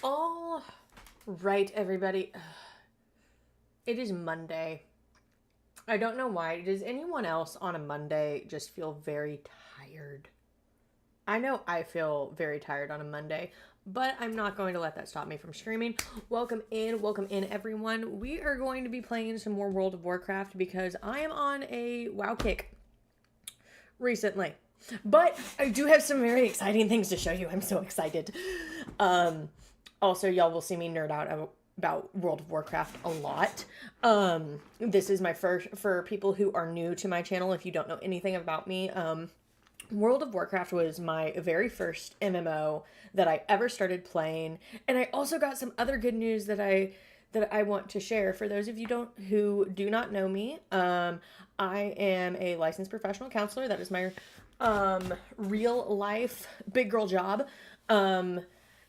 All right, everybody. It is Monday. I don't know why. Does anyone else on a Monday just feel very tired? I know I feel very tired on a Monday, but I'm not going to let that stop me from streaming. Welcome in, everyone. We are going to be playing some more World of Warcraft because I am on a WoW kick recently. But I do have some very exciting things to show you. I'm so excited. Also, y'all will see me nerd out about World of Warcraft a lot. This is my first, for people who are new to my channel, if you don't know anything about me, World of Warcraft was my very first MMO that I ever started playing. And I also got some other good news that I want to share. For those of you who do not know me, I am a licensed professional counselor. That is my real life big girl job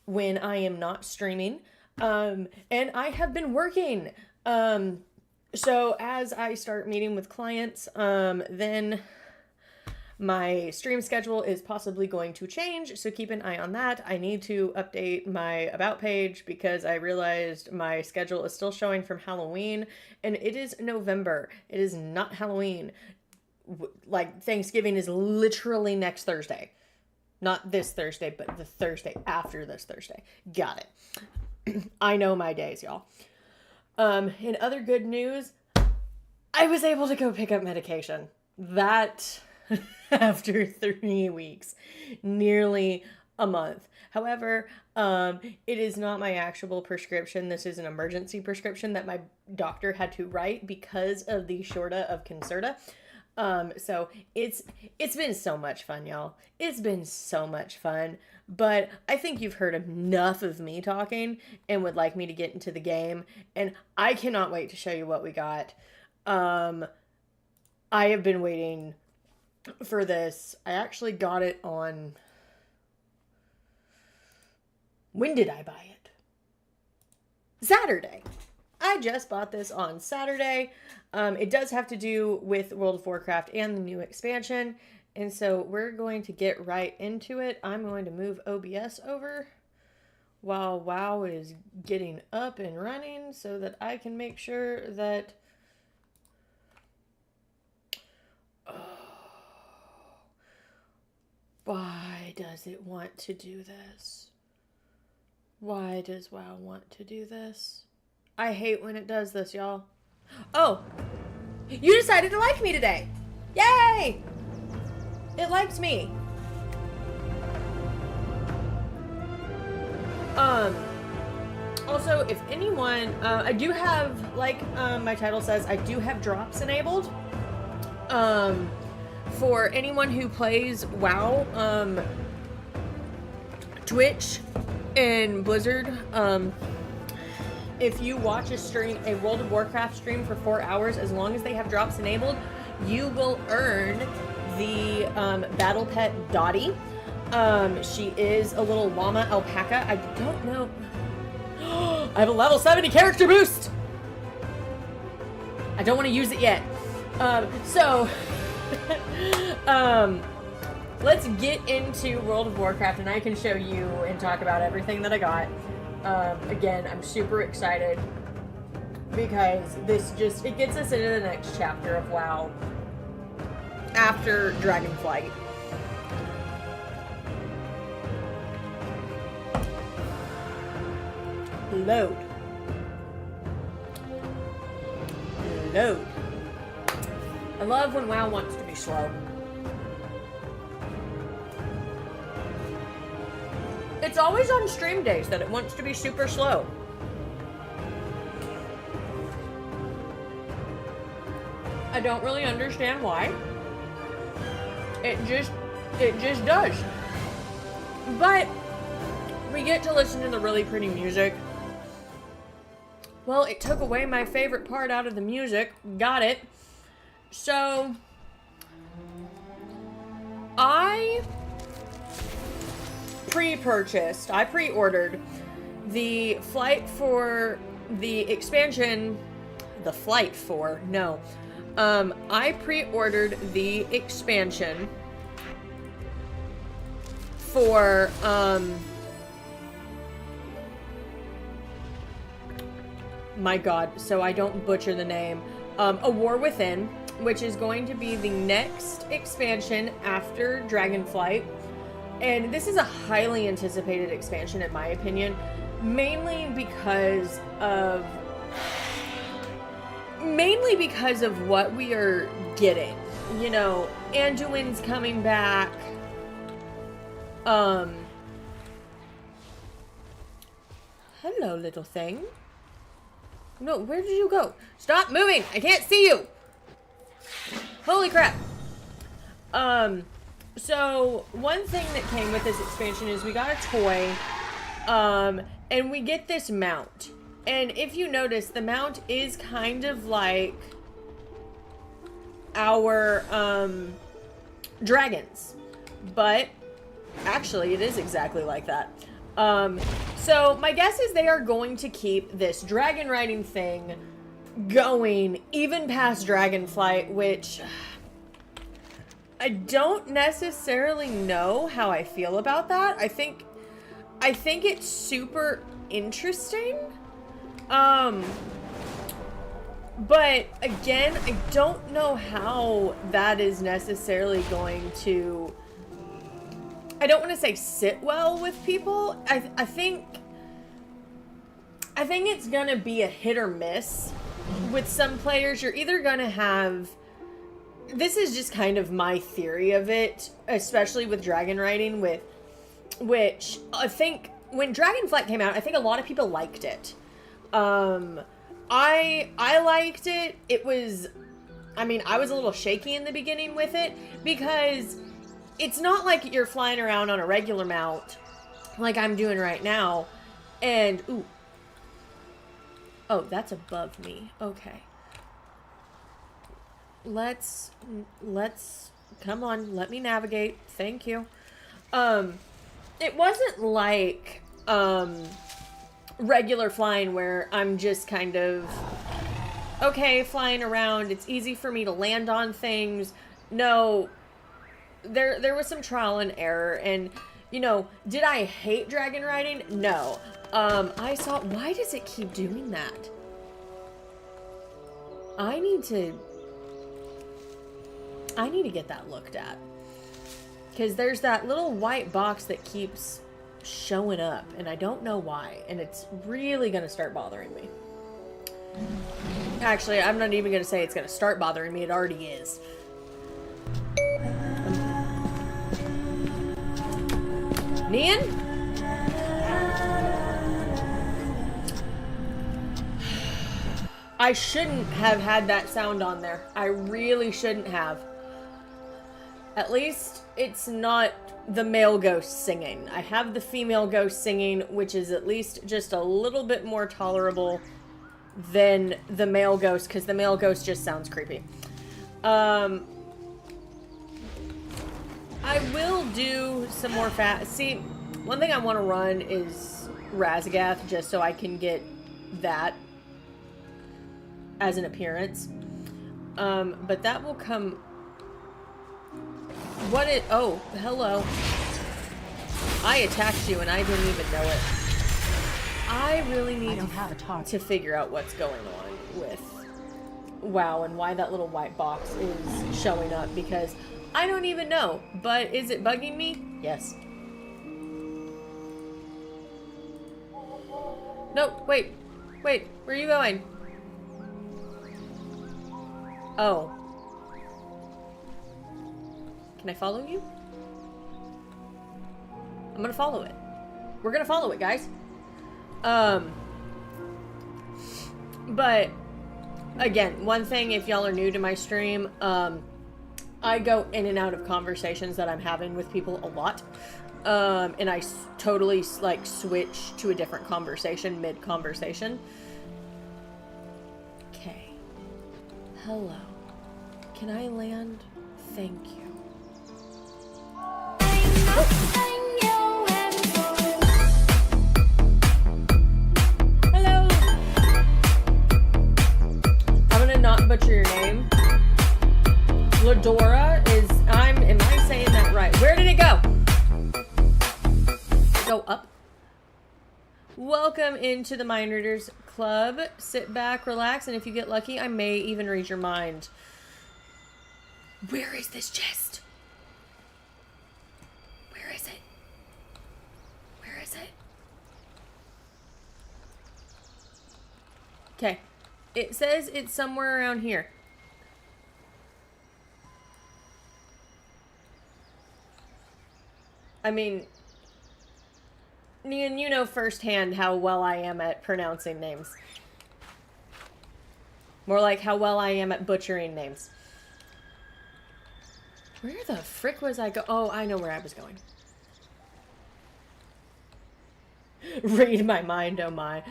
when I am not streaming. And I have been working. So as I start meeting with clients, then my stream schedule is possibly going to change, so keep an eye on that. I need to update my About page because I realized my schedule is still showing from Halloween, and it is November. It is not Halloween. Like, Thanksgiving is literally next Thursday. Not this Thursday, but the Thursday after this Thursday. Got it. I know my days, y'all. In other good news, I was able to go pick up medication. That... after 3 weeks, nearly a month. However, it is not my actual prescription. This is an emergency prescription that my doctor had to write because of the Shorta of Concerta. So it's been so much fun, y'all. It's been so much fun. But I think you've heard enough of me talking and would like me to get into the game. And I cannot wait to show you what we got. I have been waiting for this. I actually got it on... When did I buy it? Saturday. I just bought this on Saturday. It does have to do with World of Warcraft and the new expansion. And so we're going to get right into it. I'm going to move OBS over while WoW is getting up and running so that I can make sure that... Why does it want to do this? Why does WoW want to do this? I hate when it does this, y'all. Oh! You decided to like me today! Yay! It liked me. Also, if anyone... I do have, like my title says, I do have drops enabled. For anyone who plays WoW, Twitch and Blizzard, if you watch a World of Warcraft stream for 4 hours, as long as they have drops enabled, you will earn the battle pet Dottie. She is a little llama alpaca. I don't know. I have a level 70 character boost! I don't want to use it yet. Let's get into World of Warcraft and I can show you and talk about everything that I got. Again, I'm super excited because it gets us into the next chapter of WoW after Dragonflight. Load. I love when WoW wants to be slow. It's always on stream days that it wants to be super slow. I don't really understand why. It just does. But we get to listen to the really pretty music. Well, it took away my favorite part out of the music. Got it. So, I pre-ordered the flight for the expansion, I pre-ordered the expansion for, my god, so I don't butcher the name, A War Within, which is going to be the next expansion after Dragonflight. And this is a highly anticipated expansion in my opinion, mainly because of what we are getting. You know, Anduin's coming back. Hello, little thing. No, where did you go? Stop moving! I can't see you! Holy crap. So one thing that came with this expansion is we got a toy, and we get this mount. And if you notice, the mount is kind of like our, dragons. But actually, it is exactly like that. So my guess is they are going to keep this dragon riding thing going even past Dragonflight, which I don't necessarily know how I feel about that. I think it's super interesting. But again, I don't know how that is necessarily going to, I don't want to say sit well with people. I think it's gonna be a hit or miss with some players. You're either gonna have, this is just kind of my theory of it, especially with dragon riding, which I think when Dragonflight came out, I think a lot of people liked it. I liked it. It was, I mean, I was a little shaky in the beginning with it because it's not like you're flying around on a regular mount like I'm doing right now. And, ooh. Oh, that's above me. Okay. Let's, come on, let me navigate. Thank you. It wasn't like, regular flying where I'm just kind of, okay, flying around. It's easy for me to land on things. No, there was some trial and error. And, you know, did I hate dragon riding? No. I saw, why does it keep doing that? I need to get that looked at. Because there's that little white box that keeps showing up, and I don't know why. And it's really going to start bothering me. Actually, I'm not even going to say it's going to start bothering me. It already is. Nian? I shouldn't have had that sound on there. I really shouldn't have. At least it's not the male ghost singing. I have the female ghost singing, which is at least just a little bit more tolerable than the male ghost, because the male ghost just sounds creepy. I will do some more see, one thing I want to run is Razagath, just so I can get that as an appearance. But that will come... What it... Oh, hello. I attacked you and I didn't even know it. I really need to figure out what's going on with WoW and why that little white box is showing up, because I don't even know. But is it bugging me? Yes. No, wait. Wait, where are you going? Oh. Can I follow you? I'm gonna follow it. We're gonna follow it, guys. But again, one thing, if y'all are new to my stream, I go in and out of conversations that I'm having with people a lot. And I totally like switch to a different conversation mid-conversation. Okay. Hello. Can I land? Thank you. Hello. I'm gonna not butcher your name. Ladora is, am I saying that right? Where did it go? Go up. Welcome welcome into the Mind Readers Club. Sit back, relax, and if you get lucky, I may even read your mind. Where is this chest? Where is it? Where is it? Okay. It says it's somewhere around here. I mean, Nian, you know firsthand how well I am at pronouncing names. More like how well I am at butchering names. Where the frick was I go? Oh, I know where I was going. Read my mind, oh my.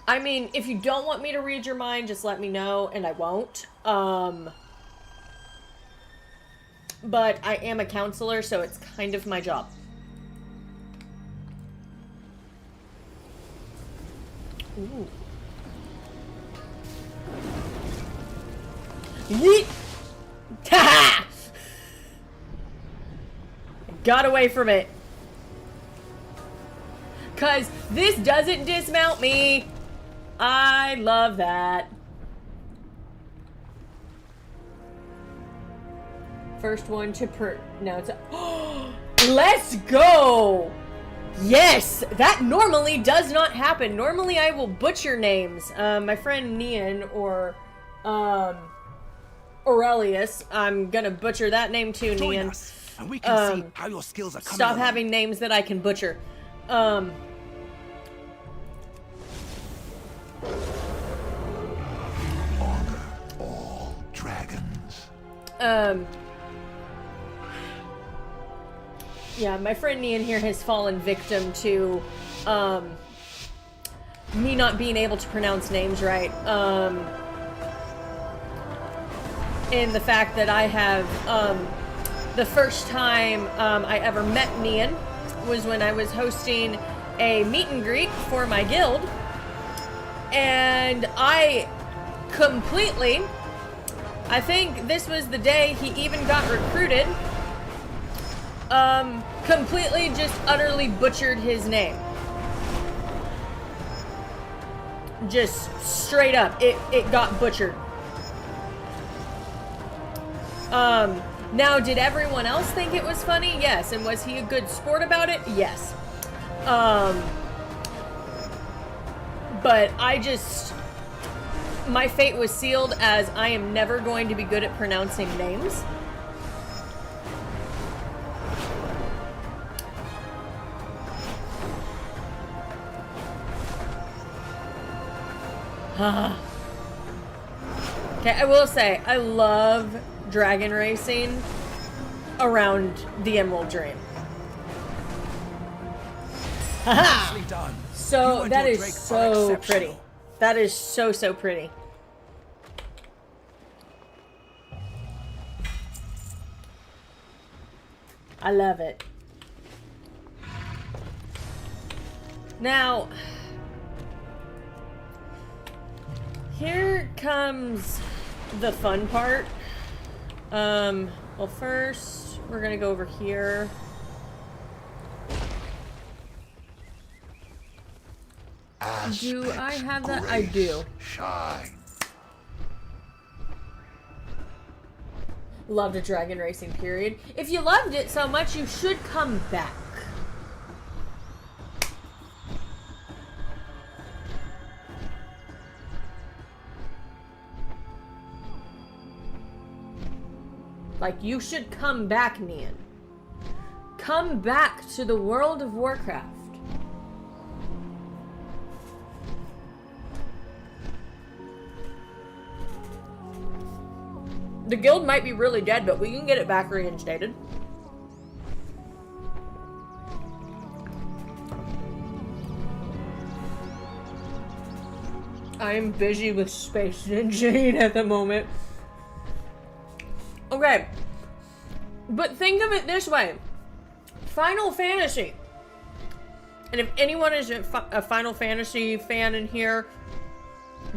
I mean, if you don't want me to read your mind, just let me know, and I won't. But I am a counselor, so it's kind of my job. Ooh. Yeet! Ha-ha! Got away from it. 'Cause this doesn't dismount me. I love that. First one to pronounce. Oh, let's go! Yes! That normally does not happen. Normally I will butcher names. My friend Nian or Aurelius. I'm gonna butcher that name too, Nian. And we can see how your skills are coming Stop along. having names that I can butcher. Honor all dragons. Yeah, my friend Nian here has fallen victim to, me not being able to pronounce names right. And the fact that I have, the first time, I ever met Nian was when I was hosting a meet and greet for my guild. And I completely, I think this was the day he even got recruited, completely just utterly butchered his name. Just straight up, it got butchered. Now, did everyone else think it was funny? Yes. And was he a good sport about it? Yes. But I just, my fate was sealed as I am never going to be good at pronouncing names. Okay, I will say, I love dragon racing around the Emerald Dream. Haha! Done. So, and that your is Drake are so exceptional. pretty. That is so, so pretty. I love it. Now, here comes the fun part. Well, first, we're gonna go over here. Do I have that? I do. Shine. Loved a dragon racing period. If you loved it so much, you should come back. Like, you should come back, Nian. Come back to the world of Warcraft. The guild might be really dead, but we can get it back reinstated. I'm busy with Space Ninja at the moment. Okay. But think of it this way. Final Fantasy. And if anyone is a Final Fantasy fan in here,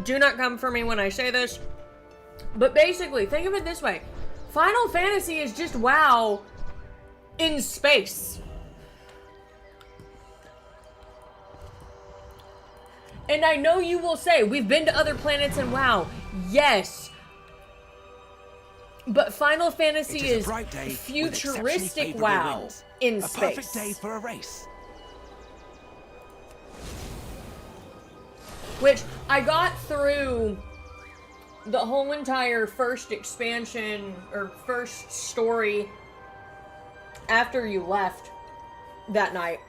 do not come for me when I say this. But basically, think of it this way. Final Fantasy is just WoW in space. And I know you will say, we've been to other planets in WoW. Yes. But Final Fantasy is futuristic WoW in space. A perfect day for a race. Which, I got through the whole entire first expansion, or first story, after you left that night.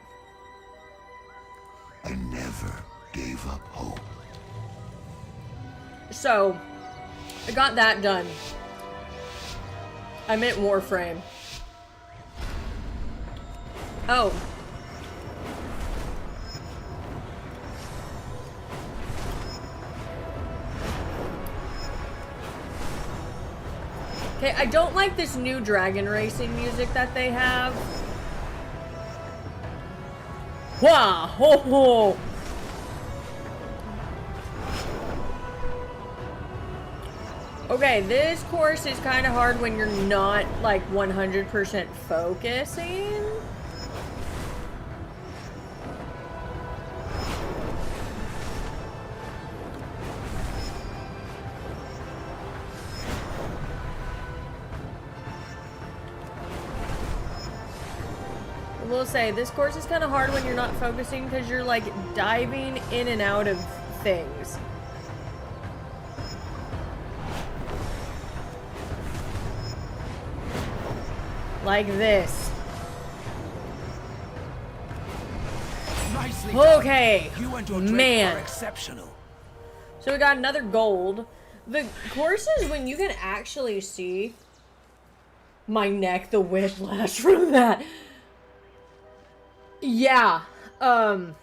I never gave up hope. So, I got that done. I meant Warframe. Oh. Okay, I don't like this new dragon racing music that they have. Wah! Ho ho! Okay, this course is kind of hard when you're not, like, 100% focusing. I will say, this course is kind of hard when you're not focusing because you're, like, diving in and out of things. Like this. Nicely okay. Done. You and your man. Are exceptional. So we got another gold. The courses when you can actually see my neck, the whiplash from that. Yeah. That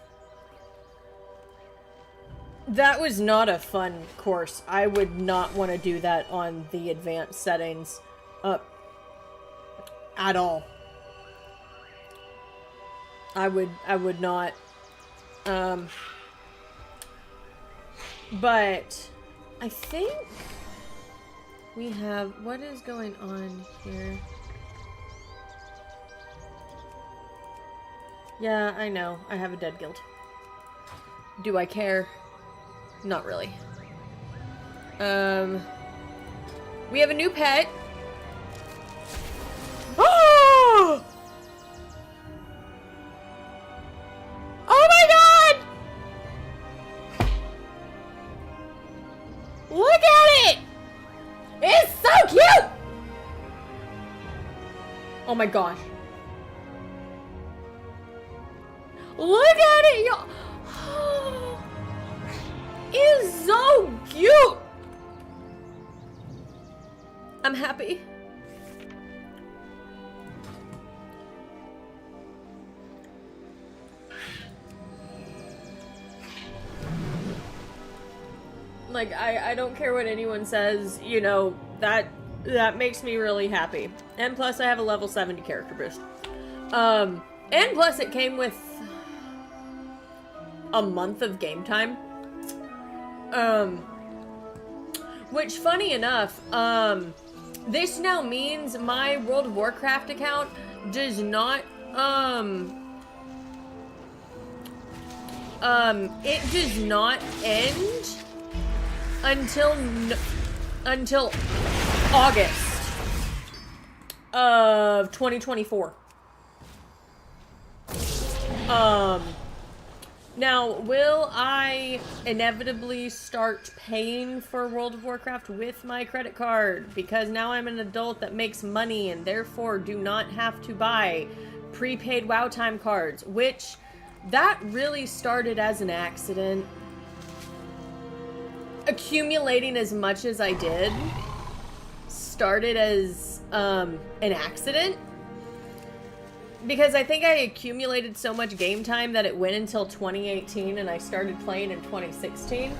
was not a fun course. I would not want to do that on the advanced settings. At all. I would not. But I think we have, what is going on here? Yeah, I know. I have a dead guild. Do I care? Not really. We have a new pet. Oh! Oh my god! Look at it! It's so cute! Oh my gosh. Look at it, y'all! It's so cute! I'm happy. Like, I don't care what anyone says, you know, that makes me really happy. And plus, I have a level 70 character boost. And plus, it came with a month of game time. Which, funny enough, this now means my World of Warcraft account does not, it does not end until August of 2024. Now, will I inevitably start paying for World of Warcraft with my credit card? Because now I'm an adult that makes money and therefore do not have to buy prepaid WoW time cards, which that really started as an accident. Accumulating as much as I did started as an accident. Because I think I accumulated so much game time that it went until 2018 and I started playing in 2016.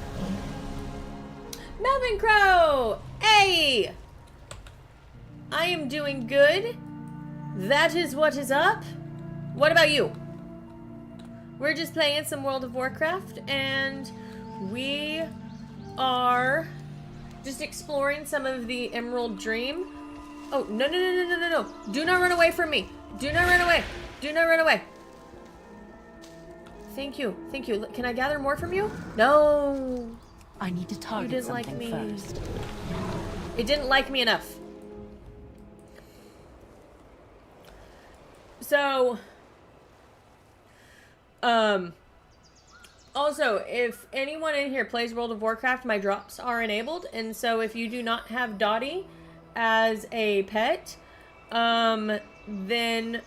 Melvin Crow! Hey! I am doing good. That is what is up. What about you? We're just playing some World of Warcraft and we are just exploring some of the Emerald Dream. Oh, no, no, no, no, no, no, no. Do not run away from me. Do not run away. Do not run away. Thank you. Thank you. Can I gather more from you? No. I need to target something me. first. It didn't like me enough. So, also, if anyone in here plays World of Warcraft, my drops are enabled, and so if you do not have Dottie as a pet, then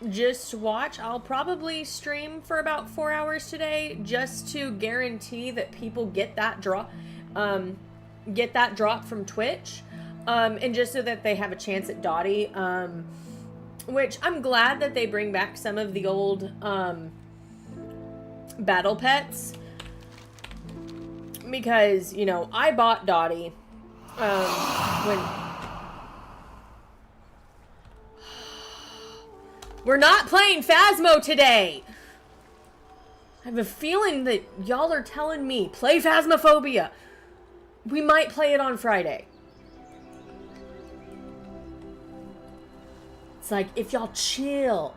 just watch. I'll probably stream for about 4 hours today just to guarantee that people get that drop from Twitch, and just so that they have a chance at Dottie, which I'm glad that they bring back some of the old, battle pets, because, you know, I bought Dottie, when... We're not playing Phasmo today! I have a feeling that y'all are telling me, play Phasmophobia. We might play it on Friday. It's like, if y'all chill.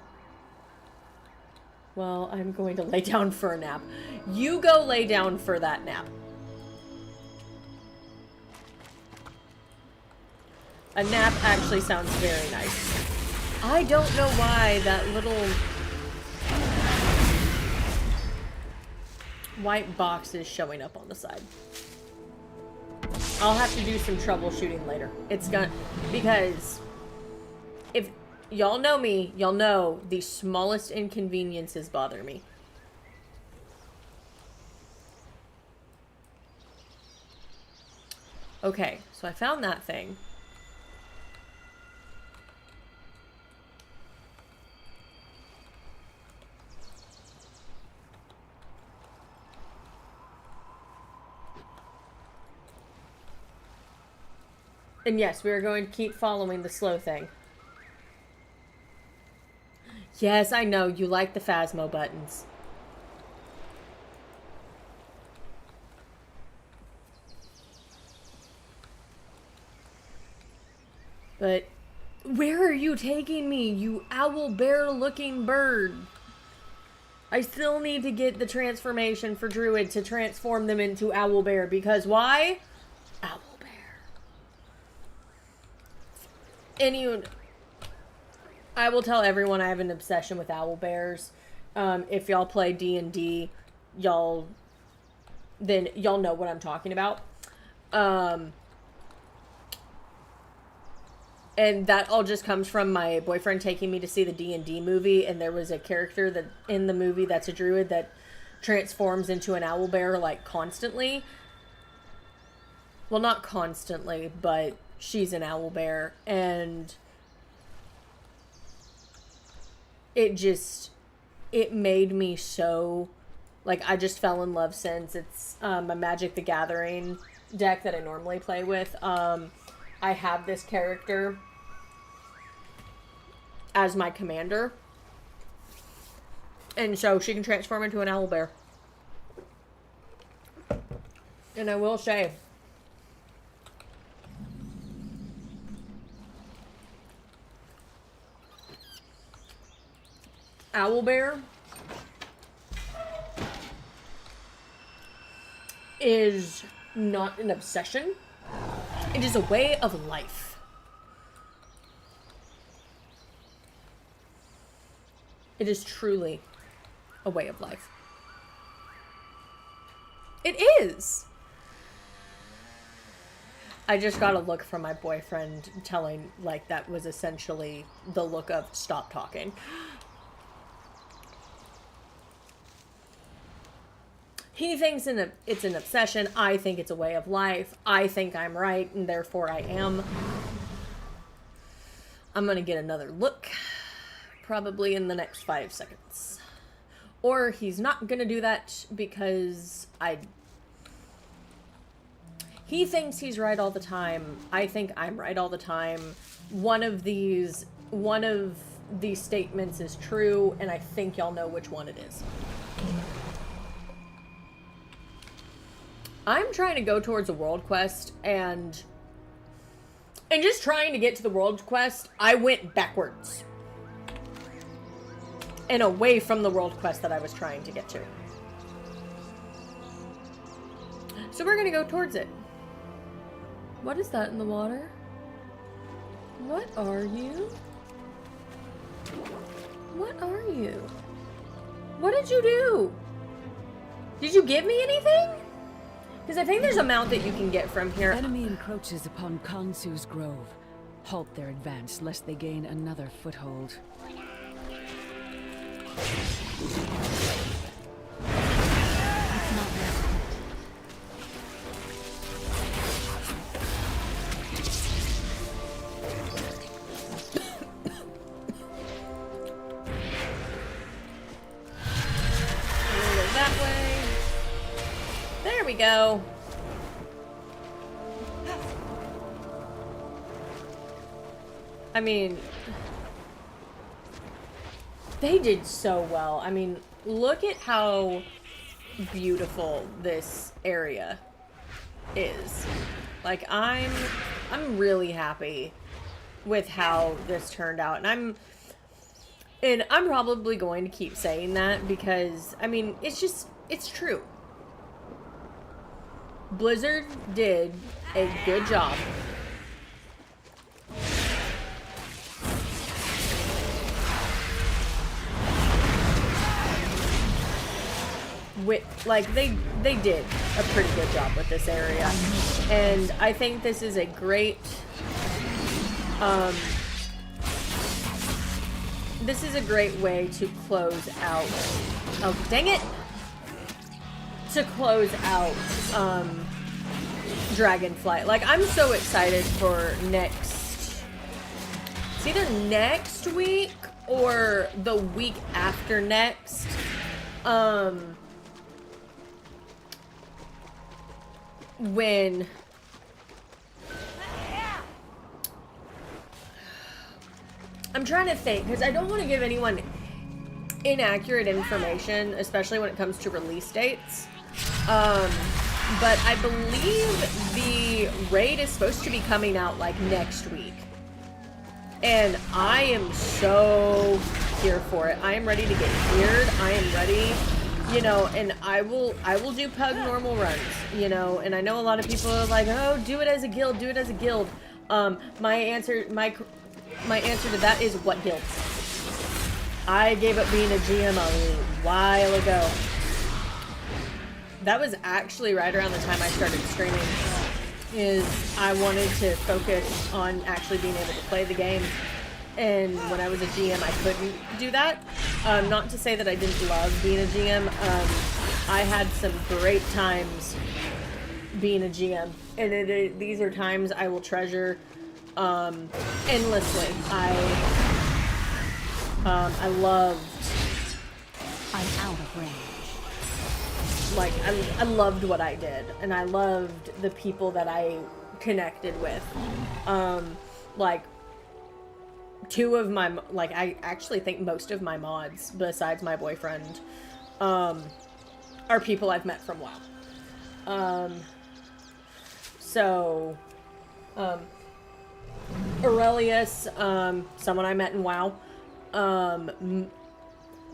Well, I'm going to lay down for a nap. You go lay down for that nap. A nap actually sounds very nice. I don't know why that little white box is showing up on the side. I'll have to do some troubleshooting later. It's gonna... Because... if... y'all know me, y'all know the smallest inconveniences bother me. Okay, so I found that thing. And yes, we are going to keep following the slow thing. Yes, I know. You like the Phasmo buttons. But where are you taking me, you owl bear looking bird? I still need to get the transformation for Druid to transform them into owl bear, because why? Owl bear. And I will tell everyone I have an obsession with owl bears. If y'all play D&D, y'all know what I'm talking about. And that all just comes from my boyfriend taking me to see the D&D movie, and there was a character that in the movie that's a druid that transforms into an owl bear, like, constantly. Well, not constantly, but she's an owl bear, and it made me so, like, I just fell in love since. It's a Magic the Gathering deck that I normally play with. I have this character as my commander, and so she can transform into an owl bear. And I will say, owl bear is not an obsession. It is a way of life. It is truly a way of life. It is. I just got a look from my boyfriend telling, like, that was essentially the look of stop talking. He thinks it's an obsession. I think it's a way of life. I think I'm right, and therefore I am. I'm gonna get another look, probably in the next 5 seconds. Or he's not gonna do that because he thinks he's right all the time. I think I'm right all the time. One of these statements is true, and I think y'all know which one it is. I'm trying to go towards a world quest, and just trying to get to the world quest, I went backwards. and away from the world quest that I was trying to get to. So we're gonna go towards it. What is that in the water? What are you? What are you? What did you do? Did you give me anything? Because I think there's a mount that you can get from here. Enemy encroaches upon Kansu's grove. Halt their advance, lest they gain another foothold. There we go. I mean, they did so well. I mean, look at how beautiful this area is. Like, I'm really happy with how this turned out. And I'm probably going to keep saying that because, I mean, it's true. Blizzard did a good job. Like, they did a pretty good job with this area. And I think this is a great, this is a great way to close out, oh, dang it! To close out, Dragonflight. Like, I'm so excited for it's either next week or the week after next. When I'm trying to think, because I don't want to give anyone inaccurate information, especially when it comes to release dates. But I believe the raid is supposed to be coming out like next week. And I am so here for it. I am ready to get cleared. I am ready, you know, and I will do pug normal runs, you know, and I know a lot of people are like, oh, do it as a guild, do it as a guild. My answer to that is what guild? I gave up being a GM a while ago. That was actually right around the time I started streaming. I wanted to focus on actually being able to play the game. And when I was a GM, I couldn't do that. Not to say that I didn't love being a GM. I had some great times being a GM. And these are times I will treasure endlessly. I loved... I'm out of range. Like, I loved what I did, and I loved the people that I connected with. Like, I actually think most of my mods, besides my boyfriend, are people I've met from WoW. Aurelius, someone I met in WoW.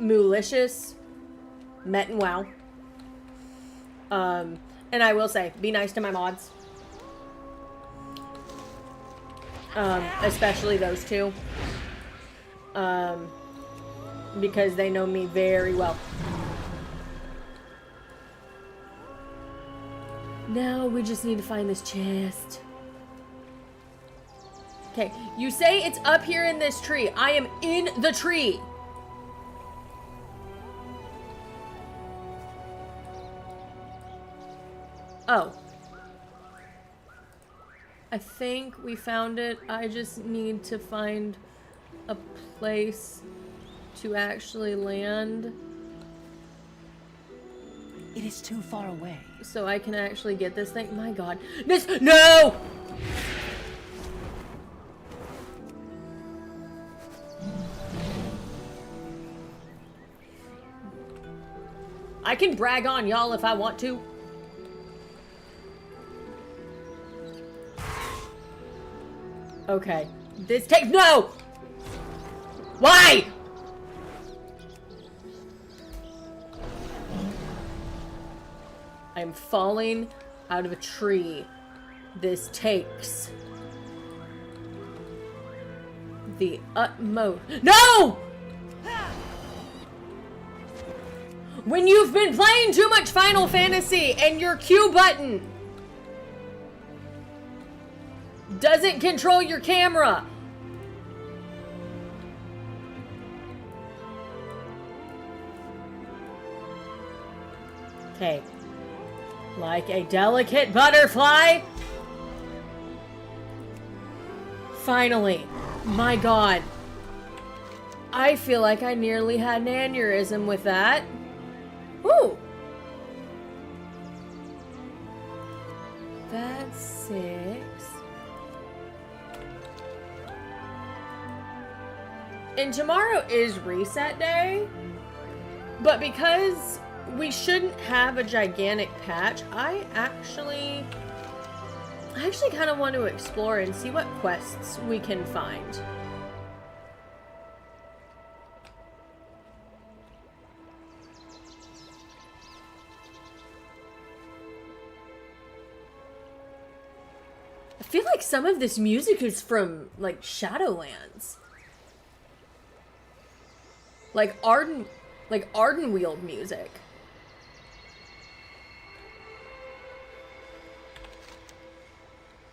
Malicious, met in WoW. And I will say, be nice to my mods. Especially those two. Because they know me very well. Now we just need to find this chest. Okay, you say it's up here in this tree. I am in the tree. Oh. I think we found it. I just need to find a place to actually land. It is too far away. So I can actually get this thing. My God. No! I can brag on y'all if I want to. Okay. No! Why? I'm falling out of a tree. This takes the utmost. No! When you've been playing too much Final Fantasy and your Q button doesn't control your camera. Okay. Like a delicate butterfly. Finally. My God. I feel like I nearly had an aneurysm with that. Ooh. That's 6. And tomorrow is reset day. But because we shouldn't have a gigantic patch, I actually kind of want to explore and see what quests we can find. I feel like some of this music is from, like, Shadowlands. Like Ardenweald music.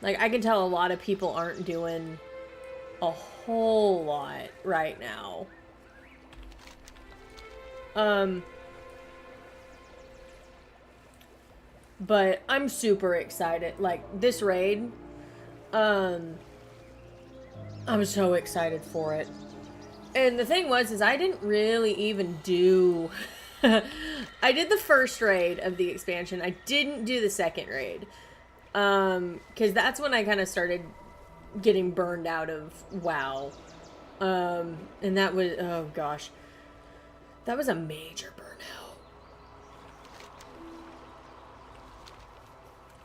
Like, I can tell a lot of people aren't doing a whole lot right now. But I'm super excited. Like, this raid, I'm so excited for it. And the thing was, is I didn't really even do... I did the first raid of the expansion. I didn't do the second raid. Because that's when I kind of started getting burned out of WoW. And that was... Oh, gosh. That was a major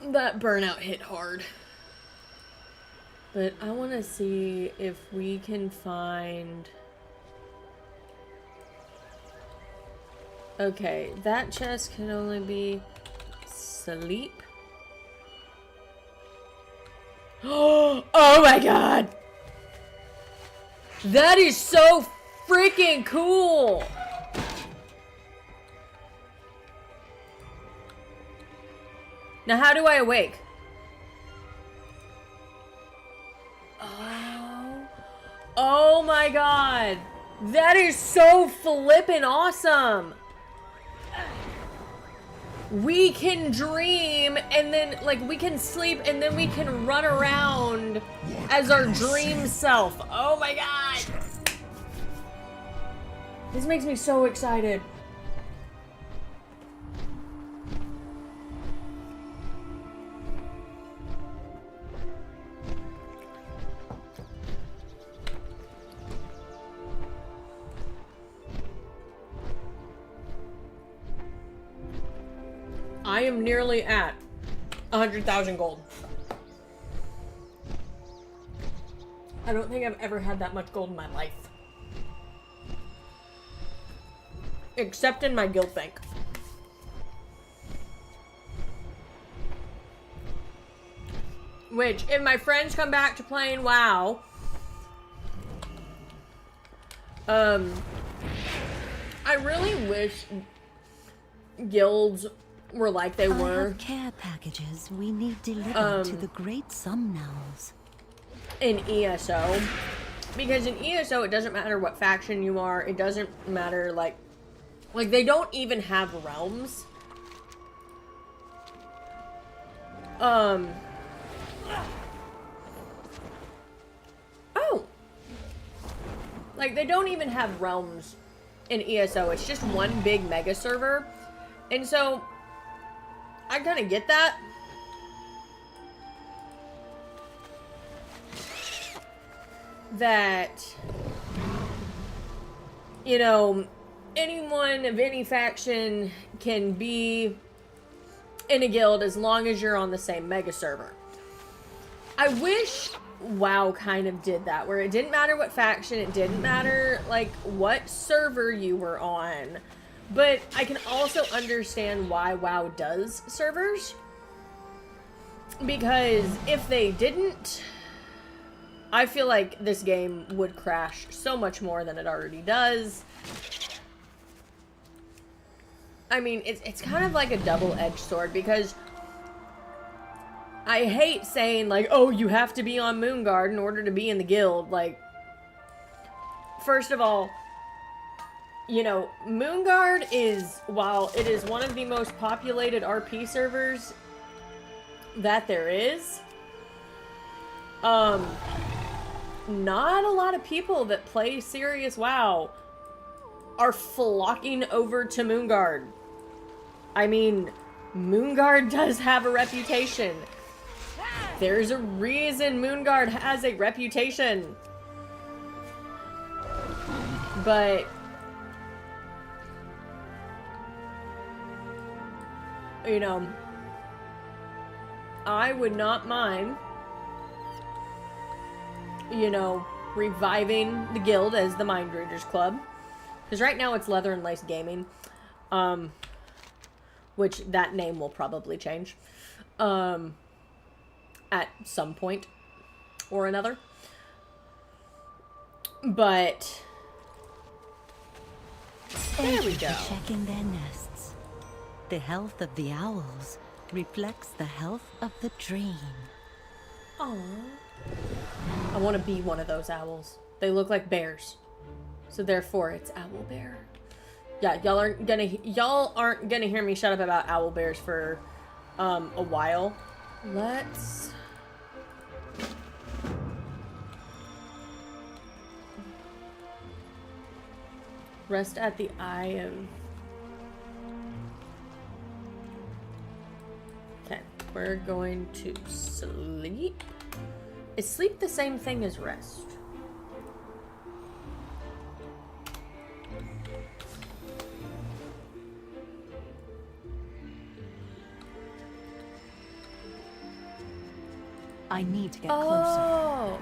burnout. That burnout hit hard. But I want to see if we can find... Okay, that chest can only be sleep. Oh my God! That is so freaking cool! Now how do I awake? Oh my God! That is so flippin' awesome! We can dream, and then, like, we can sleep, and then we can run around as our dream self. Oh my God! This makes me so excited. I am nearly at 100,000 gold. I don't think I've ever had that much gold in my life. Except in my guild bank. Which, if my friends come back to playing WoW, I really wish guilds were like they were. I have care packages we need delivered to the great Sumnals. In ESO. Because in ESO, it doesn't matter what faction you are. It doesn't matter, like they don't even have realms. Oh. Like, they don't even have realms in ESO. It's just one big mega server. And so, I kind of get that. That, you know, anyone of any faction can be in a guild as long as you're on the same mega server. I wish WoW kind of did that, where it didn't matter what faction, it didn't matter, like, what server you were on. But I can also understand why WoW does servers. Because if they didn't, I feel like this game would crash so much more than it already does. I mean, it's kind of like a double-edged sword, because I hate saying, like, oh, you have to be on Moonguard in order to be in the guild. Like, first of all, you know, Moonguard is, while it is one of the most populated RP servers that there is, not a lot of people that play serious WoW are flocking over to Moonguard. I mean, Moonguard does have a reputation. There's a reason Moonguard has a reputation. But you know, I would not mind, you know, reviving the guild as the Mind Readers Club. Because right now it's Leather and Lace Gaming. Which that name will probably change. At some point or another. But there we go. Checking their nests. The health of the owls reflects the health of the dream. Aww. I want to be one of those owls. They look like bears. So therefore it's owl bear. Yeah, y'all aren't gonna hear me shut up about owl bears for a while. Let's rest at the Eye of... Okay, we're going to sleep. Is sleep the same thing as rest? I need to get closer.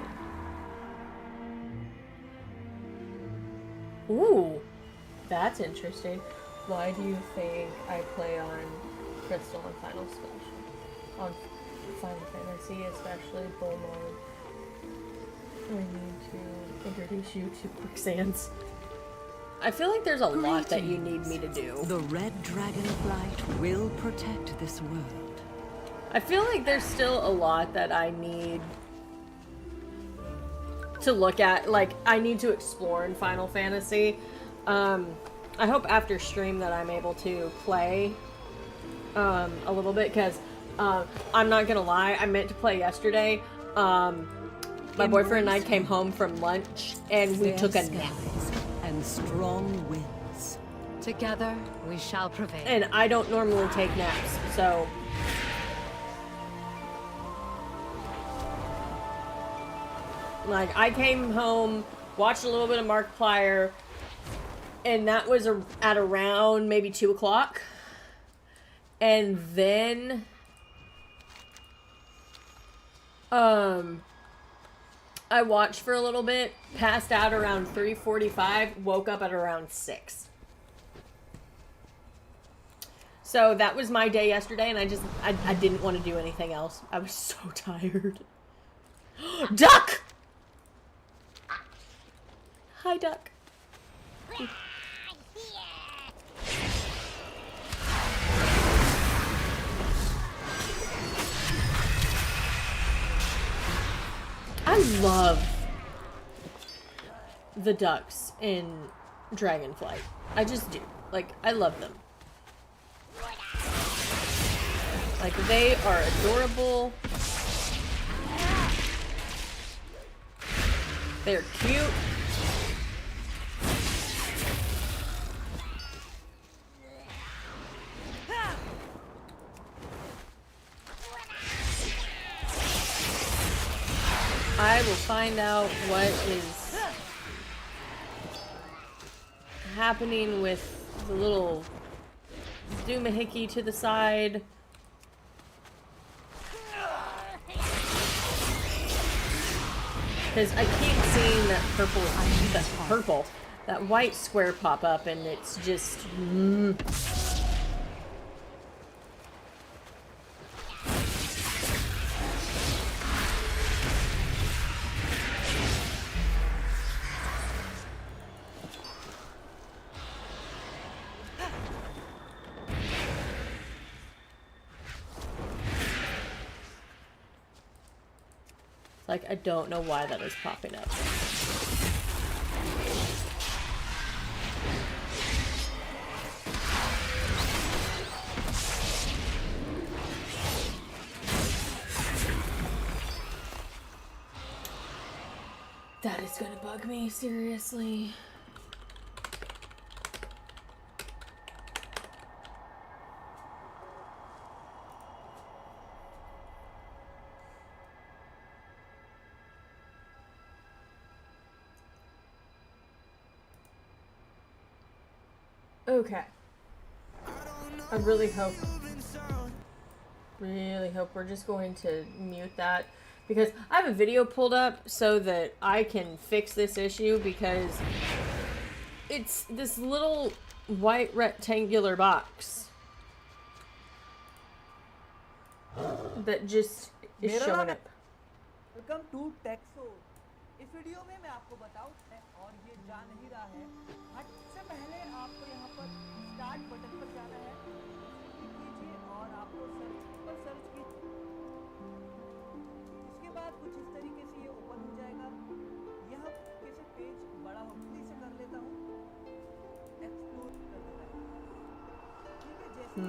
Ooh, that's interesting. Why do you think I play on Crystal and Final Special? On Final Fantasy, especially Bull Mode. I need to introduce you to Quicksands. I feel like there's a lot that you need me to do. The red dragonflight will protect this world. I feel like there's still a lot that I need to look at. Like, I need to explore in Final Fantasy. I hope after stream that I'm able to play a little bit, because I'm not gonna lie, I meant to play yesterday. My boyfriend and I came home from lunch and we took a nap. And strong winds. Together, we shall prevail. And I don't normally take naps, so... Like, I came home, watched a little bit of Markiplier, and that was at around maybe 2 o'clock. And then... I watched for a little bit, passed out around 3:45, woke up at around 6. So that was my day yesterday, and I didn't want to do anything else. I was so tired. Duck! Hi, Duck. I love the ducks in Dragonflight. I just do. Like, I love them. Like, they are adorable. They're cute. I will find out what is happening with the little doomahickey to the side. Because I keep seeing that purple, that white square pop up, and it's just... Like, I don't know why that is popping up. That is gonna bug me, seriously. Okay. I really hope we're just going to mute that, because I have a video pulled up so that I can fix this issue, because it's this little white rectangular box that just is showing up. Welcome to Texo. इस video में मैं आपको बताऊं और ये जा नहीं रहा है। हट से पहले आपको यहाँ पर स्टार्ट बटन पर जाना है, क्लिक कीजिए और आपको सर्च पर सर्च कीजिए। इसके बाद कुछ इस तरीके से ये ओपन हो जाएगा। यहाँ कैसे पेज बड़ा हो, इसे कर लेता हूँ, एक्सप्लोर कर देता हूँ। ठीक है, जैसे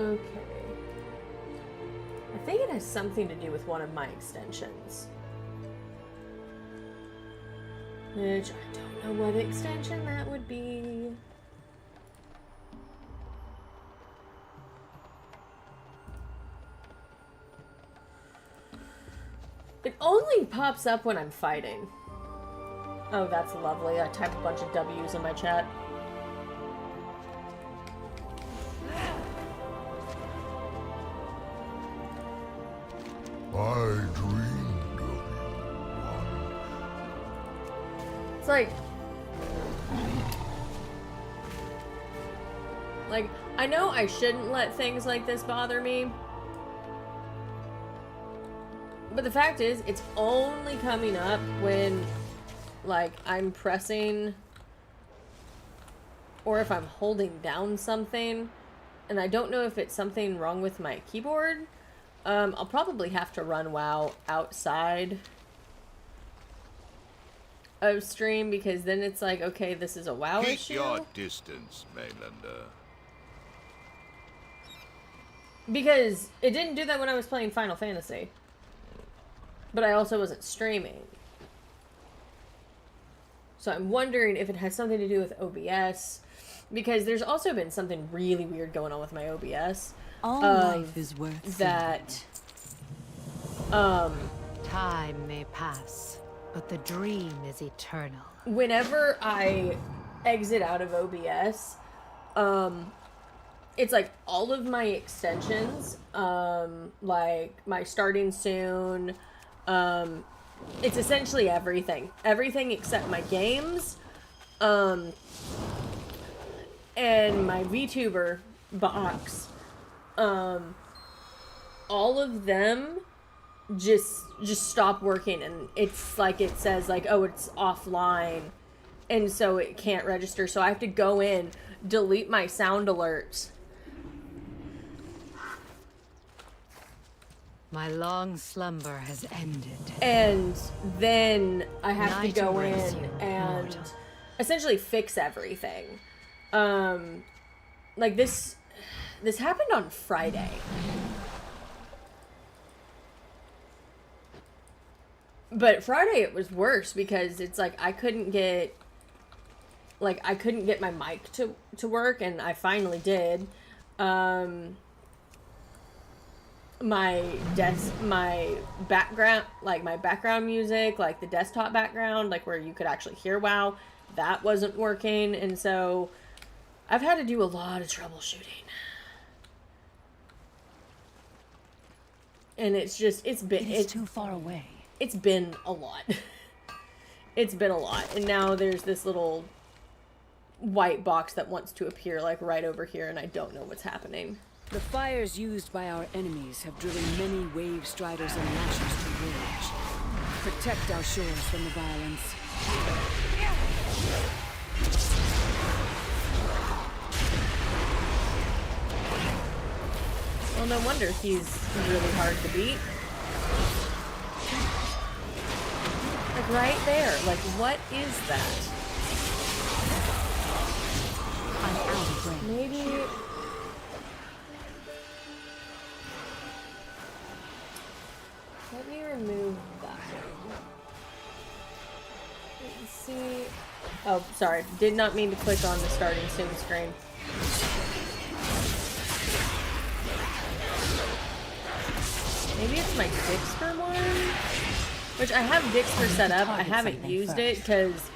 Okay. I think it has something to do with one of my extensions. Which I don't know what extension that would be. It only pops up when I'm fighting. Oh, that's lovely. I typed a bunch of W's in my chat. I dreamed of you It's like, I know I shouldn't let things like this bother me, but the fact is, it's only coming up when, like, I'm pressing, or if I'm holding down something, and I don't know if it's something wrong with my keyboard. I'll probably have to run WoW outside of stream, because then it's like, okay, this is a WoW Keep issue. your distance, Mainlander. Because it didn't do that when I was playing Final Fantasy. But I also wasn't streaming. So I'm wondering if it has something to do with OBS. Because there's also been something really weird going on with my OBS. All life is worth that Time may pass, but the dream is eternal. whenever I exit out of OBS, it's like all of my extensions, like my starting soon, it's essentially everything except my games, and my VTuber box, all of them just stop working, and it's like, it says like, oh, it's offline, and so it can't register. So I have to go in, delete my sound alerts. My long slumber has ended. And then I have Night to go awaits in you, and mortal. essentially fix everything. Like this happened on Friday. But Friday it was worse because it's like I couldn't get my mic to work, and I finally did. My background, like my background music, like the desktop background, like where you could actually hear WoW, that wasn't working, and so I've had to do a lot of troubleshooting. And it's too far away. It's been a lot. It's been a lot. And now there's this little white box that wants to appear like right over here, and I don't know what's happening. The fires used by our enemies have driven many wave striders and lashers to rage. Protect our shores from the violence. Well, no wonder he's really hard to beat. Like right there. Like, what is that? I'm out of range. Maybe... Let me remove that one. Let's see... Oh, sorry. Did not mean to click on the starting soon screen. Maybe it's my Dixper one? Which I have Dixper set up. I haven't used it because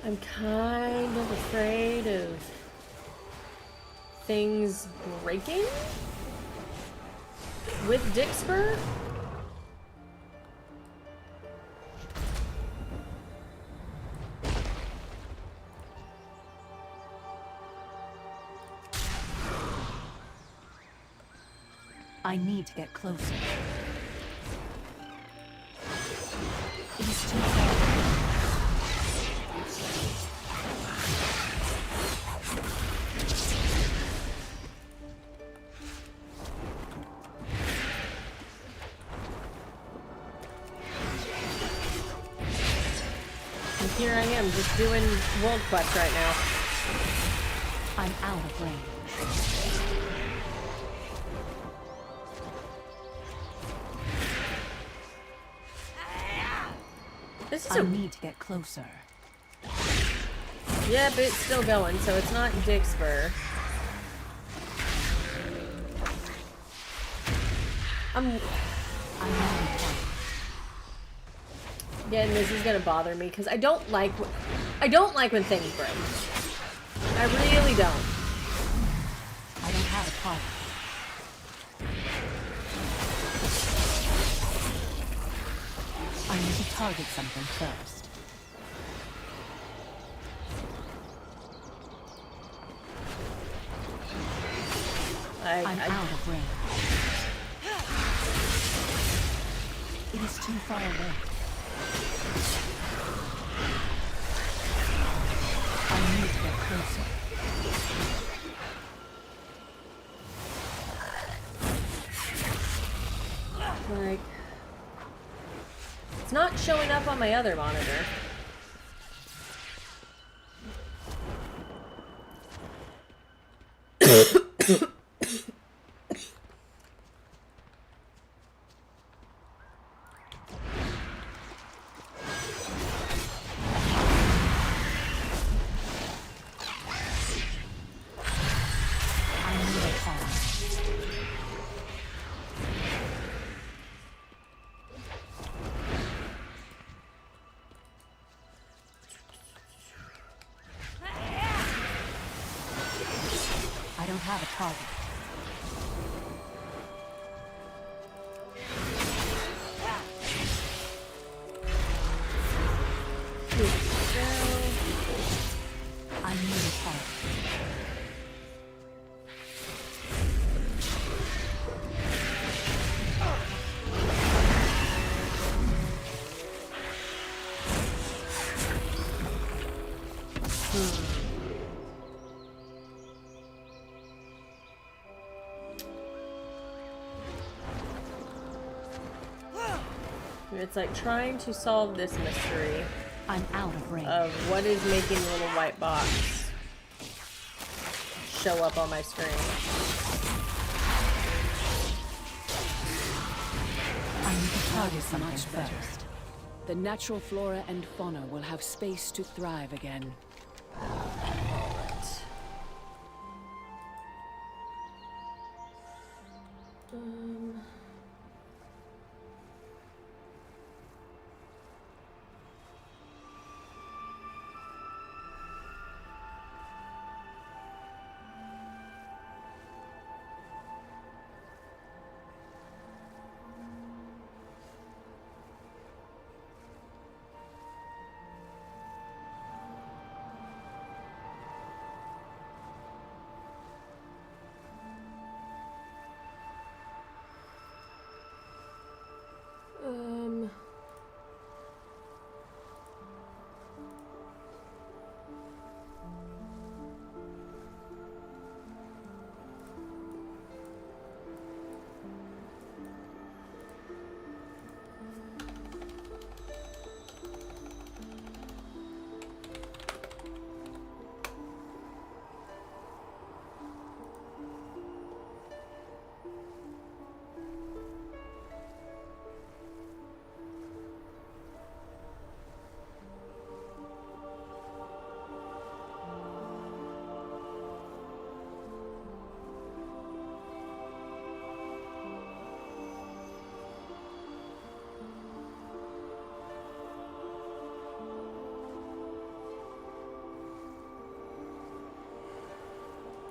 I'm kind of afraid of things breaking with Dixper. I need to get closer. It is too far. And here I am, just doing world quests right now. I'm out of range. This is I need to get closer. Yeah, but it's still going, so it's not Dixper. Again, this is gonna bother me because I don't like when things break. I really don't. I don't have a target. I need to target something first. I'm out of range. It is too far away. I need to get closer. Like, it's not showing up on my other monitor. I don't have a target. I need a target. It's like trying to solve this mystery I'm out of range. of what is making the little white box show up on my screen. I need to target That is something much better. first. The natural flora and fauna will have space to thrive again.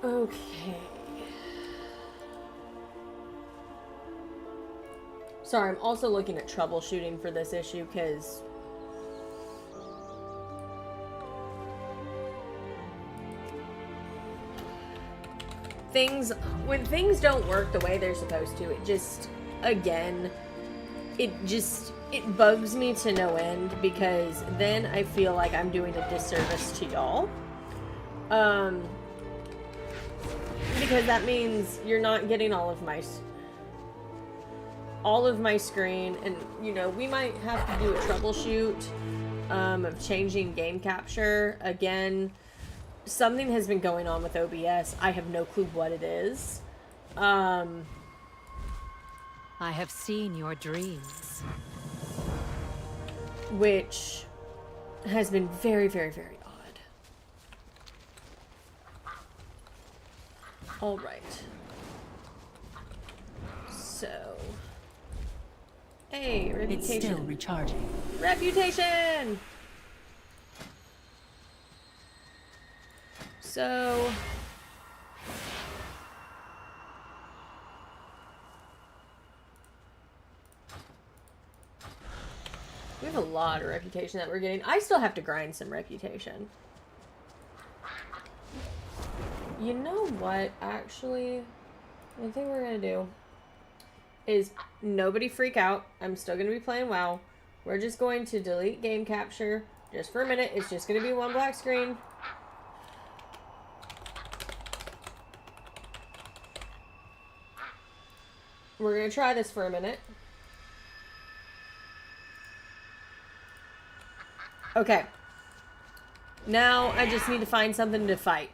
Okay. Sorry, I'm also looking at troubleshooting for this issue because when things don't work the way they're supposed to, it just, again, it bugs me to no end because then I feel like I'm doing a disservice to y'all. Because that means you're not getting all of my screen, and you know, we might have to do a troubleshoot of changing game capture. Again, something has been going on with OBS. I have no clue what it is. I have seen your dreams. Which has been very, very, very odd. All right. So, hey, It's still reputation. recharging. Reputation. So, we have a lot of reputation that we're getting. I still have to grind some reputation. You know what, actually, one thing we're gonna do is nobody freak out. I'm still gonna be playing WoW. We're just going to delete game capture just for a minute. It's just gonna be one black screen. We're gonna try this for a minute. Okay. Now I just need to find something to fight.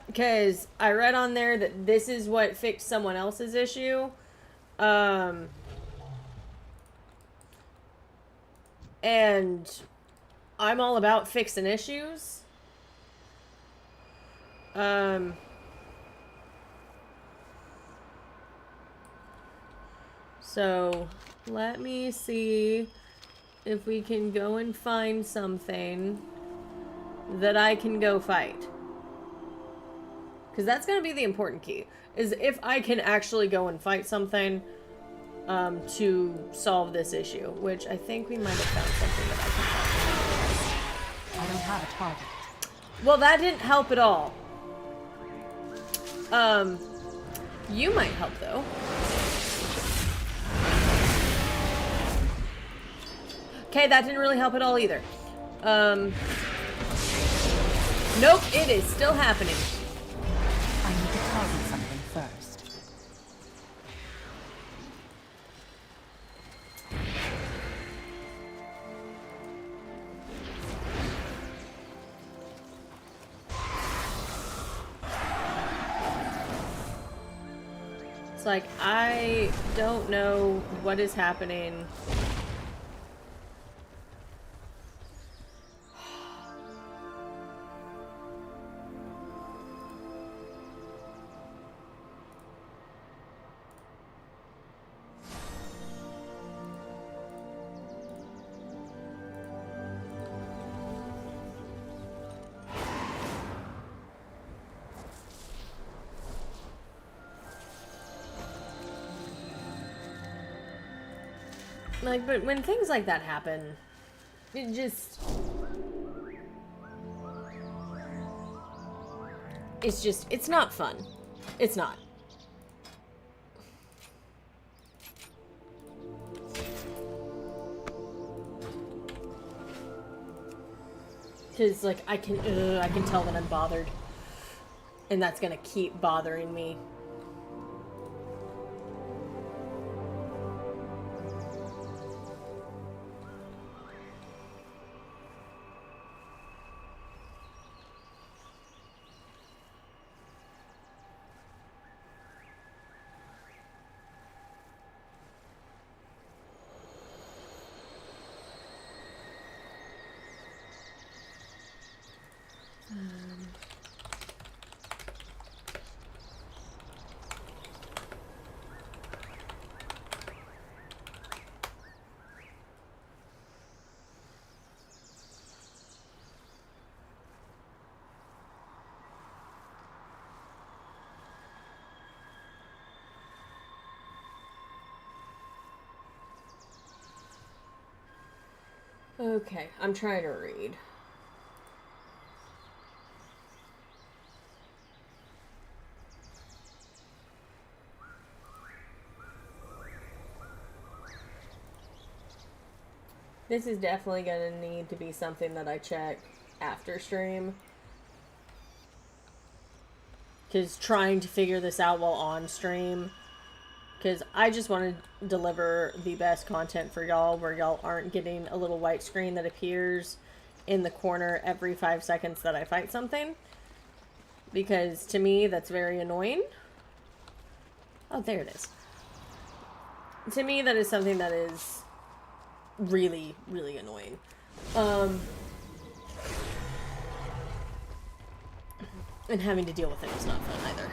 Because I read on there that this is what fixed someone else's issue. And I'm all about fixing issues. So let me see if we can go and find something that I can go fight. Because that's going to be the important key. Is if I can actually go and fight something to solve this issue. Which I think we might have found something that I can fight. I don't have a target. Well, that didn't help at all. You might help, though. Okay, that didn't really help at all either. Nope, it is still happening. I need to target something first. It's like, I don't know what is happening. Like, but when things like that happen, it just... it's not fun. It's not. Because, like, I can tell that I'm bothered. And that's gonna keep bothering me. Okay, I'm trying to read. This is definitely going to need to be something that I check after stream. Because trying to figure this out while on stream. Because I just want to deliver the best content for y'all, where y'all aren't getting a little white screen that appears in the corner every 5 seconds that I fight something. Because to me, that's very annoying. Oh, there it is. To me, that is something that is really, really annoying. And having to deal with it is not fun either.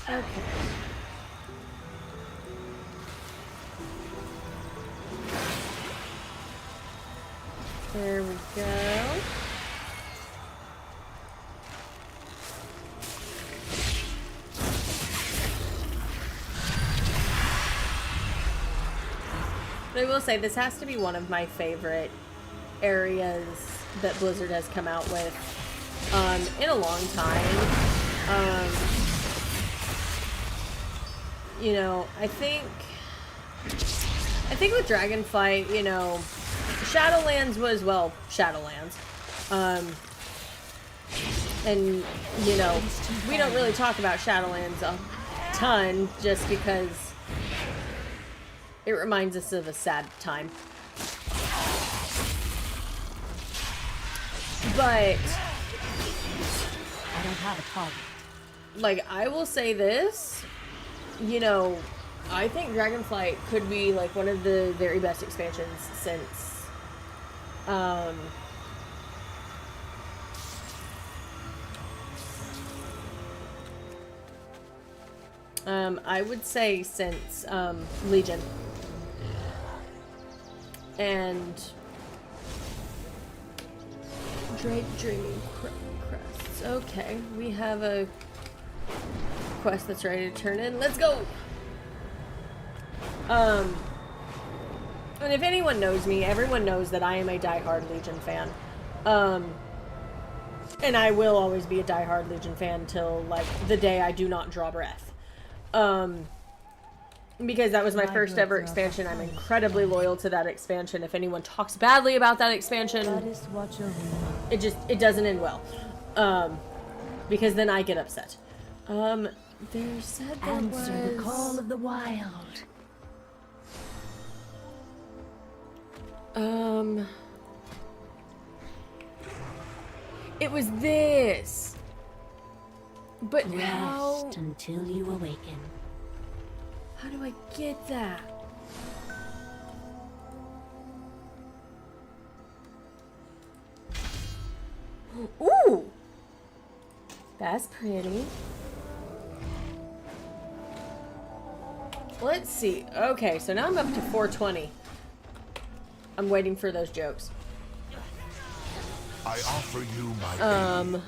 Okay. There we go. But I will say, this has to be one of my favorite areas that Blizzard has come out with in a long time. You know, I think with Dragonflight, you know, Shadowlands was, well, Shadowlands. And, you know, we don't really talk about Shadowlands a ton just because it reminds us of a sad time. But I don't have a target. like, I will say this, you know, I think Dragonflight could be like one of the very best expansions since I would say since Legion. And Drake Dreaming Crests. Okay, we have a quest that's ready to turn in. Let's go! And if anyone knows me, everyone knows that I am a diehard Legion fan. And I will always be a diehard Legion fan till, like, the day I do not draw breath. Because that was my first ever expansion. I'm incredibly loyal to that expansion. If anyone talks badly about that expansion, it doesn't end well. Because then I get upset. There said there Answer the call was... of the wild. It was this. But how... Rest until you awaken. How do I get that? Ooh! That's pretty. Let's see. Okay, so now I'm up to 420. I'm waiting for those jokes. I offer you my aid.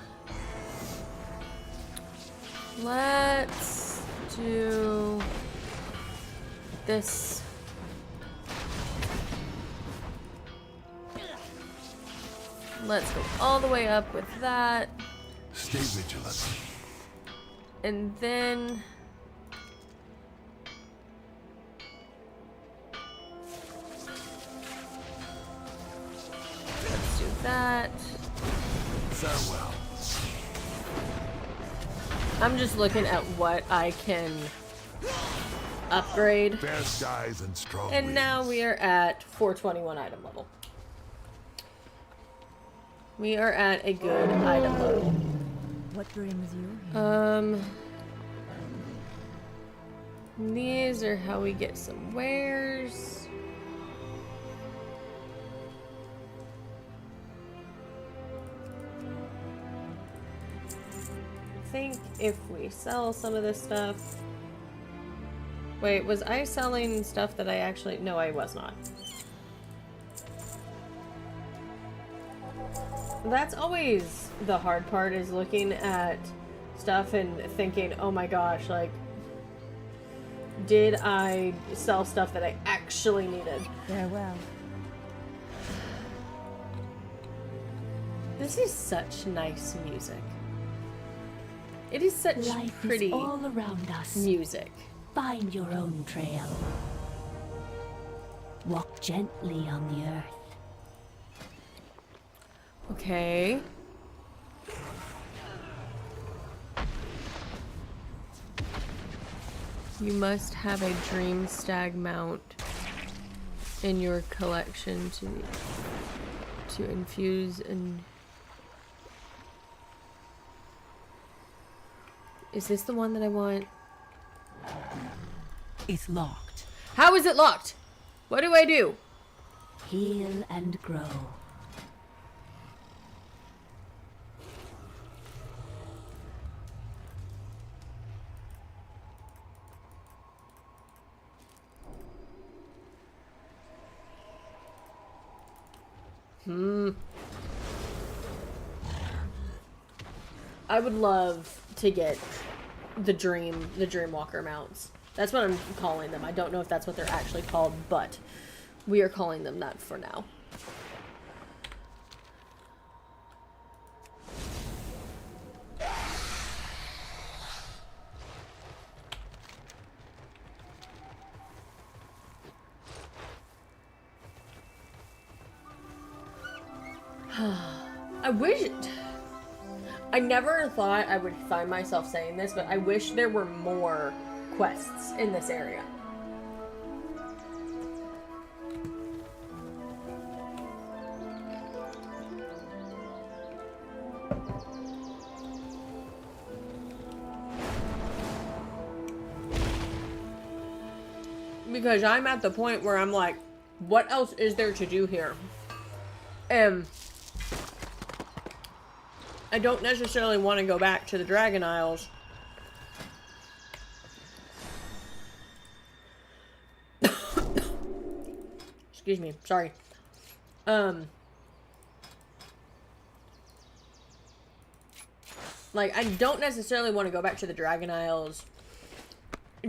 Let's do this. Let's go all the way up with that. Stay vigilant. And then let's do that. Farewell. I'm just looking at what I can upgrade. Fair skies and strong And now winds. we are at 421 item level. We are at a good item level. What brings you here? These are how we get some wares. I think if we sell some of this stuff... Wait, was I selling stuff that I actually... No, I was not. That's always the hard part, is looking at stuff and thinking, oh my gosh, like, did I sell stuff that I actually needed? Farewell. This is such nice music. It is such Life pretty is all around us. music. Find your own trail. Walk gently on the earth. Okay. You must have a dream stag mount in your collection to infuse and... Is this the one that I want? It's locked. How is it locked? What do I do? Heal and grow. I would love to get the Dreamwalker mounts. That's what I'm calling them. I don't know if that's what they're actually called, but we are calling them that for now. I never thought I would find myself saying this, but I wish there were more quests in this area. Because I'm at the point where I'm like, what else is there to do here? I don't necessarily want to go back to the Dragon Isles. Excuse me, sorry. Like, I don't necessarily want to go back to the Dragon Isles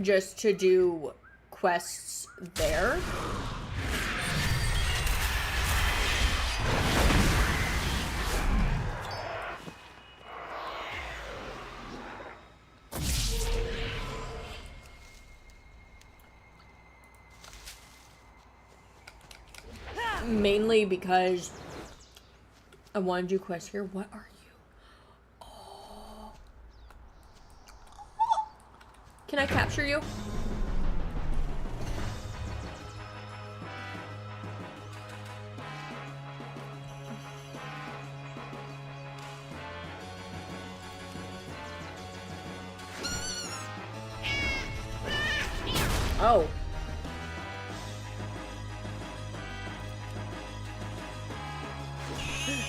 just to do quests there. Mainly because I want to do quests here. What are you? Oh. Can I capture you? Oh.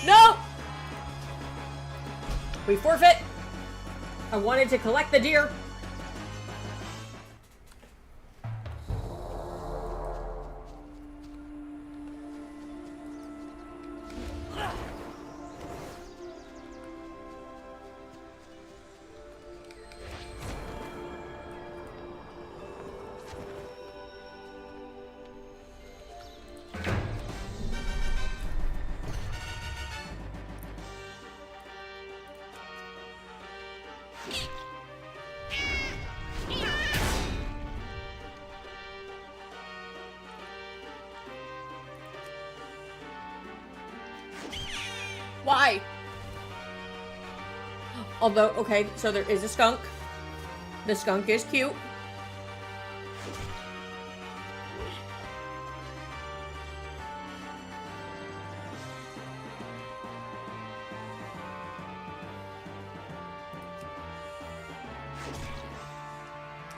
No! We forfeit. I wanted to collect the deer. Why? Although, okay, so there is a skunk. The skunk is cute.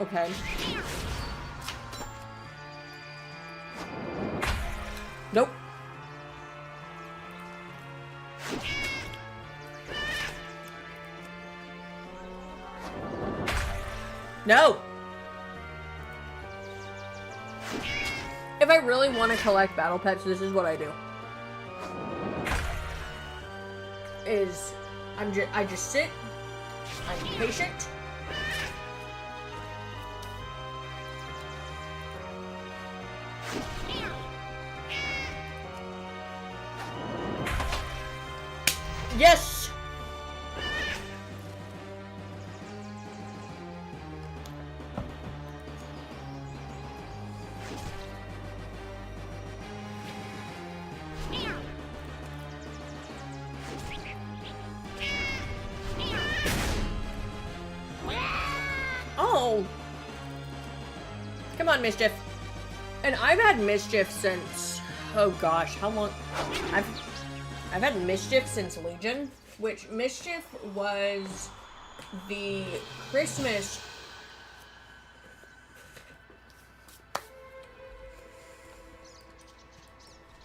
Okay. Nope. No! If I really want to collect battle pets, this is what I do. I just sit, I'm patient. Yes! Oh! Come on, Mischief. And I've had Mischief since... Oh gosh, how long... I've had Mischief since Legion, which Mischief was the Christmas...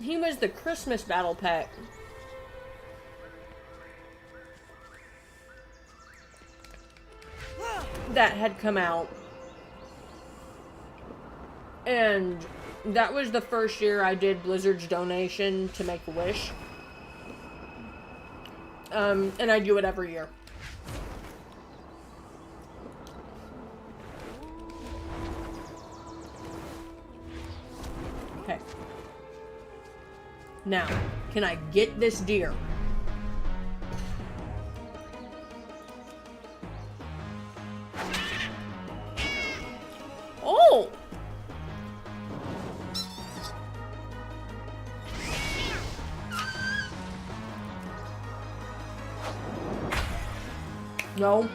He was the Christmas battle pet. That had come out. And that was the first year I did Blizzard's donation to Make-A-Wish. And I do it every year. Okay. Now, can I get this deer? Oh! No.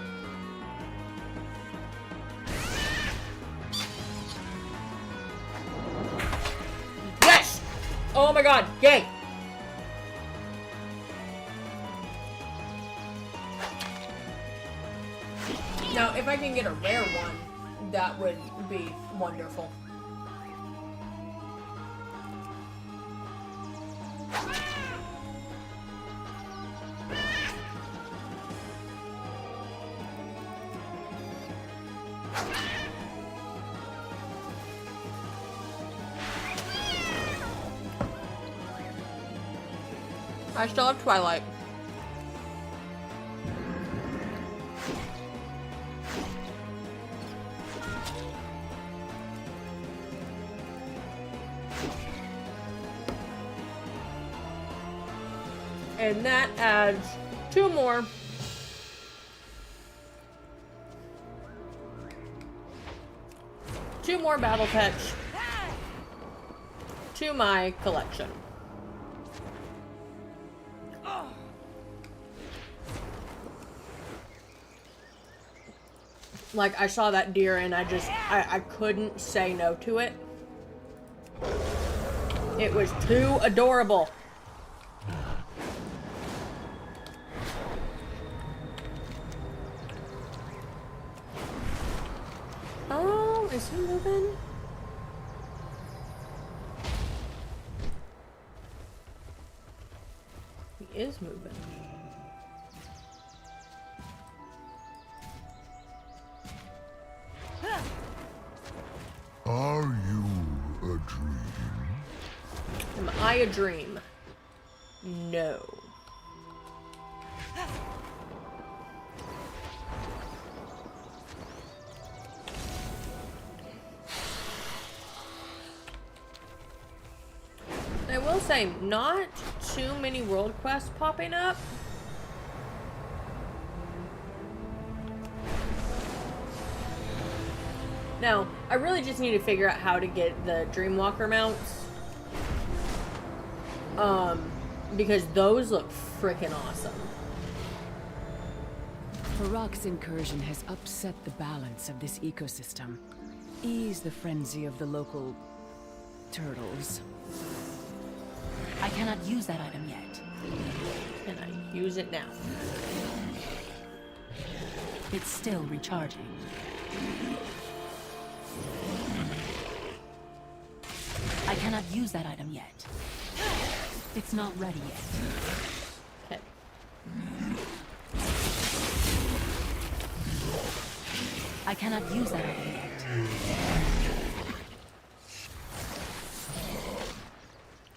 Yes! Oh my god, yay! Now, if I can get a rare one, that would be wonderful. I still have Twilight. And that adds 2 more. Two more battle pets to my collection. Like, I saw that deer and I couldn't say no to it. It was too adorable. Oh, is he moving? He is moving. Are you a dream? Am I a dream? No. I will say, not too many world quests popping up. Now, I really just need to figure out how to get the Dreamwalker mounts. Because those look freaking awesome. Farak's incursion has upset the balance of this ecosystem. Ease the frenzy of the local turtles. I cannot use that item yet. Can I use it now? It's still recharging. I cannot use that item yet. It's not ready yet. Okay. I cannot use that item yet.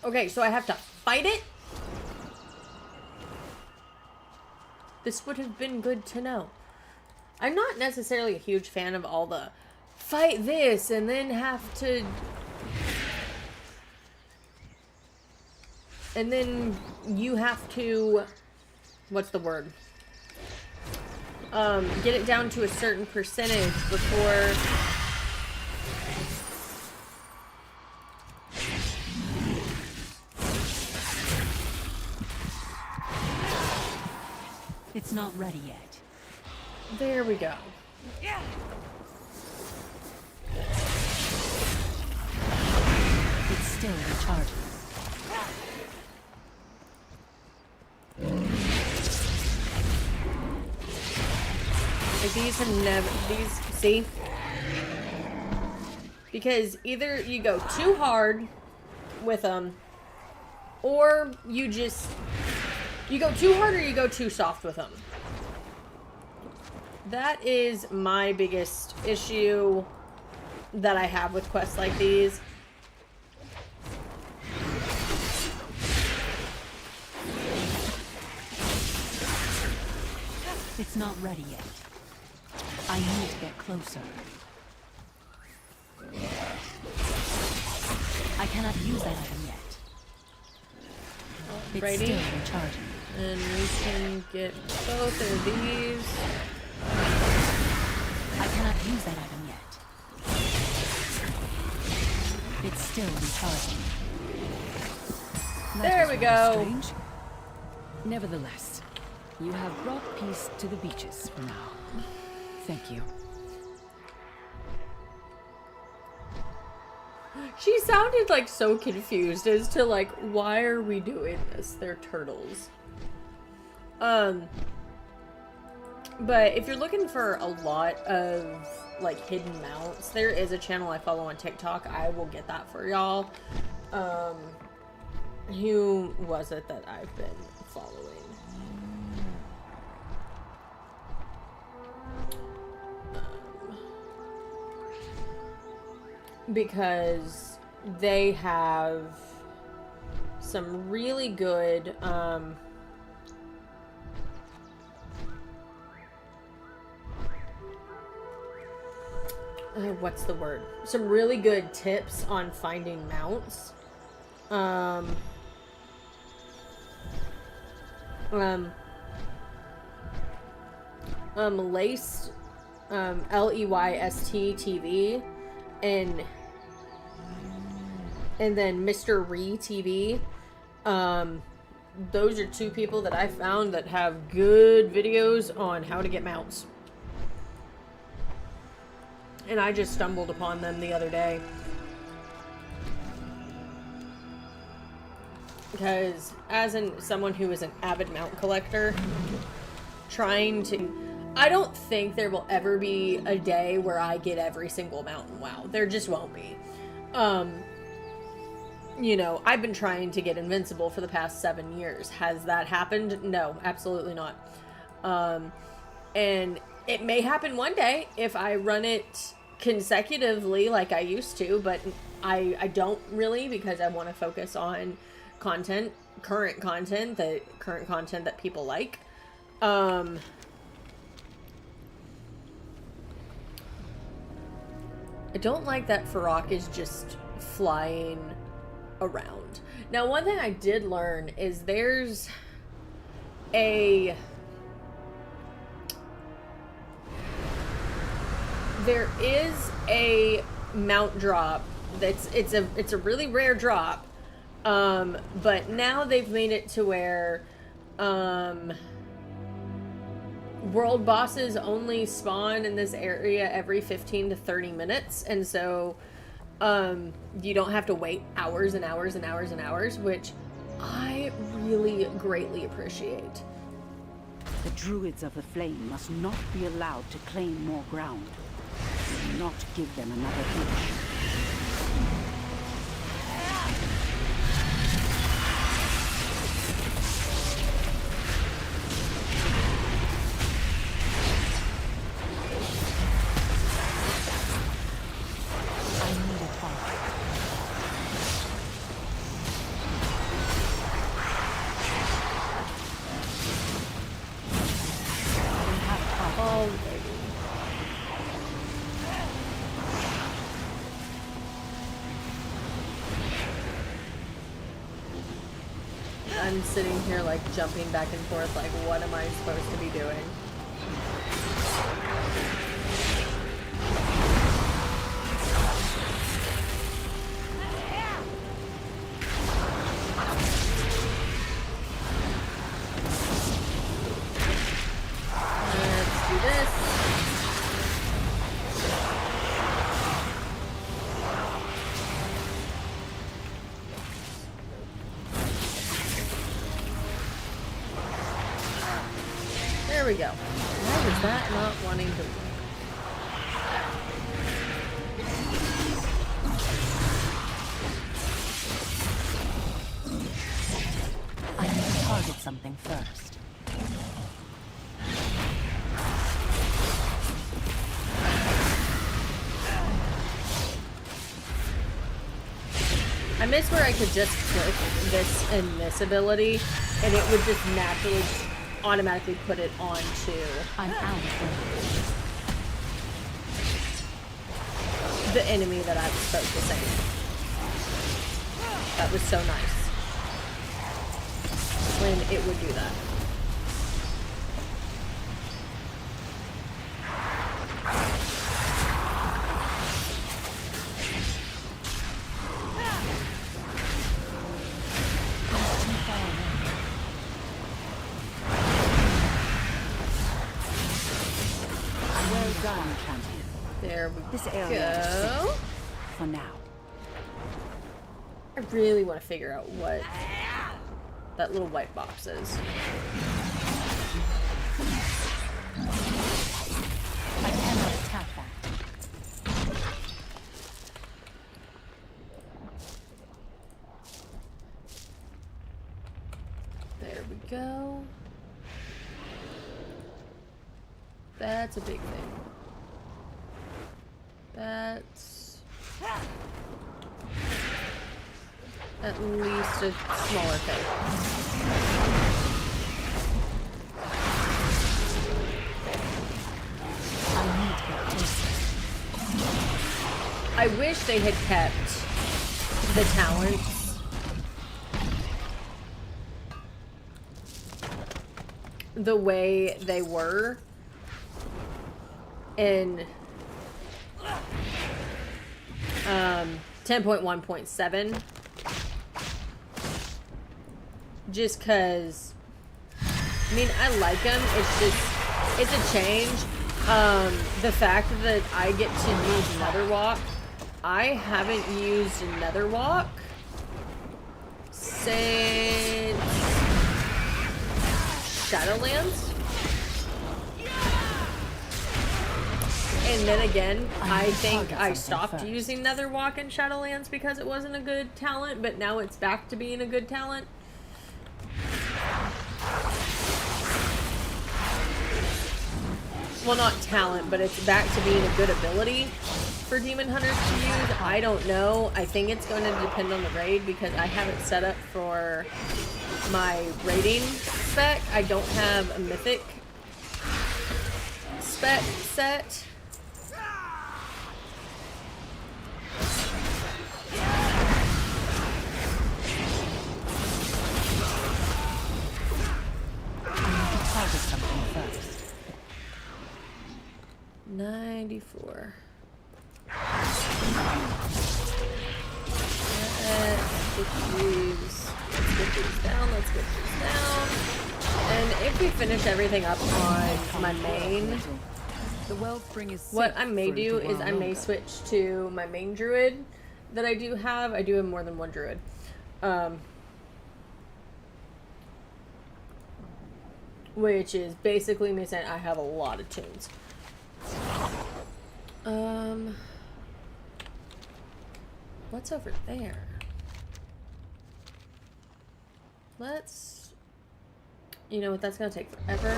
Okay, so I have to fight it? This would have been good to know. I'm not necessarily a huge fan of all the fight this and then have to... And then you have to... What's the word? Get it down to a certain percentage before... It's not ready yet. There we go. It's still recharging. Like, these have never... These... See? Because either you go too hard with them, or you just... You go too hard or you go too soft with them. That is my biggest issue that I have with quests like these. It's not ready yet. I need to get closer. I cannot use that item yet. It's Righty. still recharging. And we can get both of these. I cannot use that item yet. It's still recharging. There we go. Strange. Nevertheless, you have brought peace to the beaches for now. Thank you. She sounded like so confused as to like, why are we doing this? They're turtles. But if you're looking for a lot of like hidden mounts, there is a channel I follow on TikTok. I will get that for y'all. Who was it that I've been following? Because they have some really good what's the word? Some really good tips on finding mounts. Laced, Leyst TV, and then Mr. Ree TV. Those are two people that I found that have good videos on how to get mounts. And I just stumbled upon them the other day. Because as someone who is an avid mount collector, I don't think there will ever be a day where I get every single mount in WoW. There just won't be. You know, I've been trying to get Invincible for the past 7 years. Has that happened? No, absolutely not. And it may happen one day if I run it consecutively like I used to, but I don't really, because I want to focus on current content that people like. I don't like that Farrak is just flying around. Now, one thing I did learn is there is a mount drop it's a really rare drop, but now they've made it to where world bosses only spawn in this area every 15 to 30 minutes, and so you don't have to wait hours and hours and hours and hours, which I really greatly appreciate. The Druids of the Flame must not be allowed to claim more ground. Do not give them another inch. I'm sitting here like jumping back and forth like, what am I supposed to be doing? Let's do this. There we go. Why was that not wanting to work? I need to target something first. I miss where I could just click this and this ability, and it would just naturally automatically put it onto I'm out of the enemy that I was focusing. That was so nice when it would do that. There we This area is go. safe for now. I really want to figure out what that little white box is. I cannot attack that. There we go. That's a big thing. That's at least a smaller thing. I wish they had kept the talents the way they were in 10.1.7, just because, I mean, I like them, it's just, it's a change, The fact that I get to use Netherwalk, I haven't used Netherwalk since Shadowlands. And then again, I think I stopped using Netherwalk in Shadowlands because it wasn't a good talent, but now it's back to being a good talent. Well, not talent, but it's back to being a good ability for Demon Hunters to use. I don't know. I think it's going to depend on the raid because I have it set up for my raiding spec. I don't have a mythic spec set. Target something first. 94. Let's get these down. And if we finish everything up on my main, The wellspring is what safe I may for do it to is well I may longer. switch to my main druid that I do have. I do have more than one druid. Which is basically me saying I have a lot of tunes. What's over there? You know what, that's gonna take forever.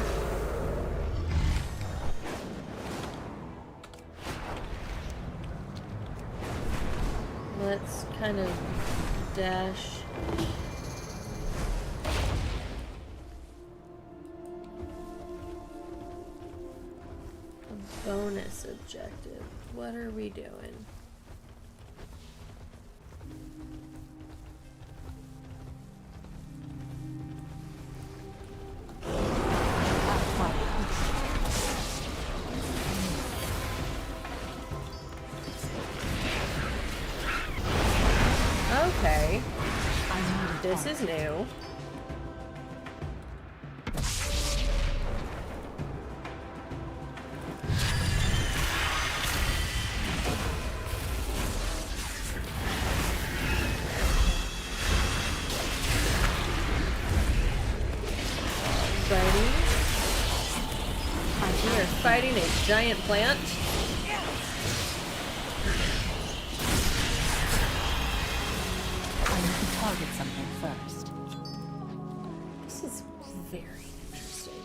Let's kind of dash. A bonus objective. What are we doing? Okay. This is new. We are fighting a giant plant. I need to target something first. This is very interesting.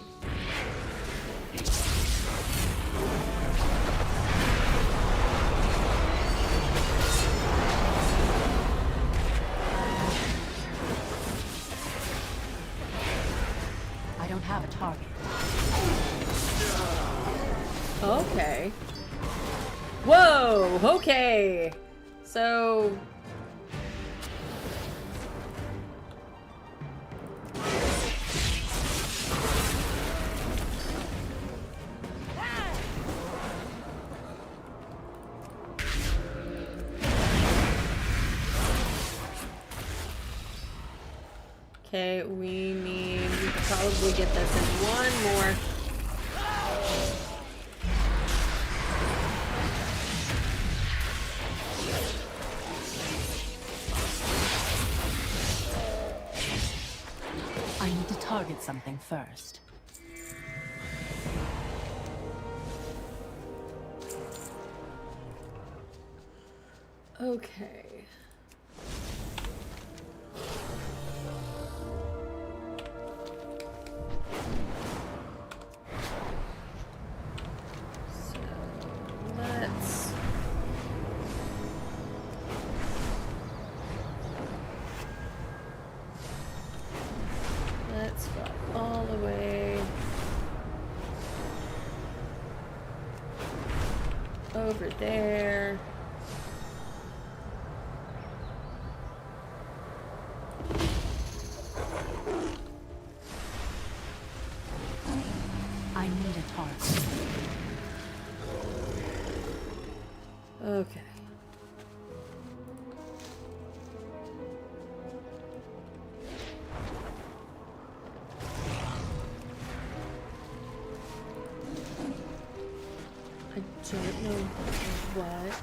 I don't have a target. Okay. Whoa, okay. So... Okay, we could probably get this in one more. I need to target something first. Okay. So let's go all the way over there. I need a target. Okay. don't know what.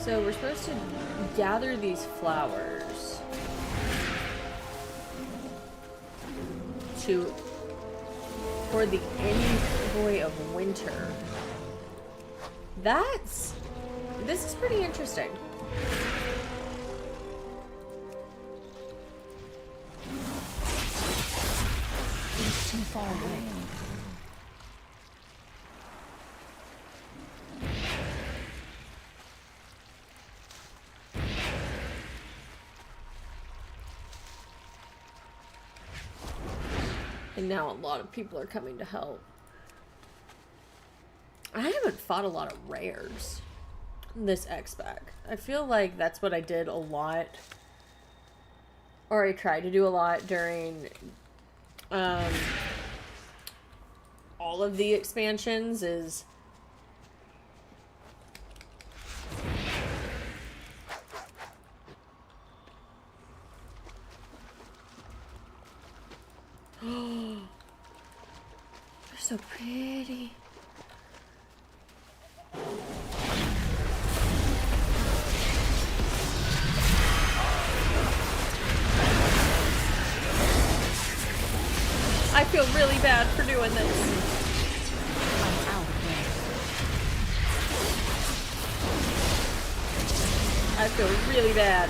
So we're supposed to gather these flowers for the envoy of winter. This is pretty interesting. It's too far away. And now a lot of people are coming to help. I haven't fought a lot of rares this X-Pack. I feel like that's what I did a lot. Or I tried to do a lot during all of the expansions is they're so pretty. I feel really bad for doing this. I'm out of there. I feel really bad.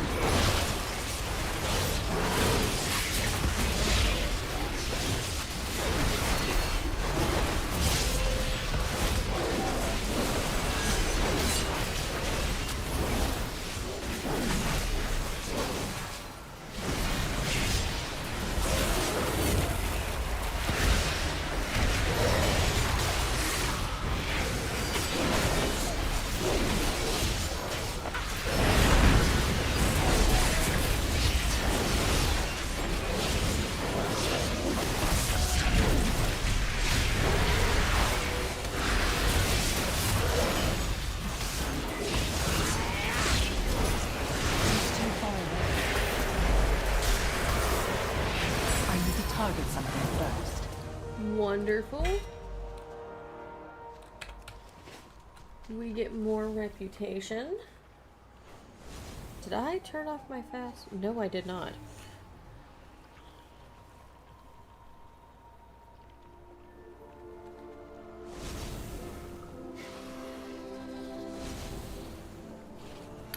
Target something first. Wonderful. We get more reputation. Did I turn off my fast? No, I did not.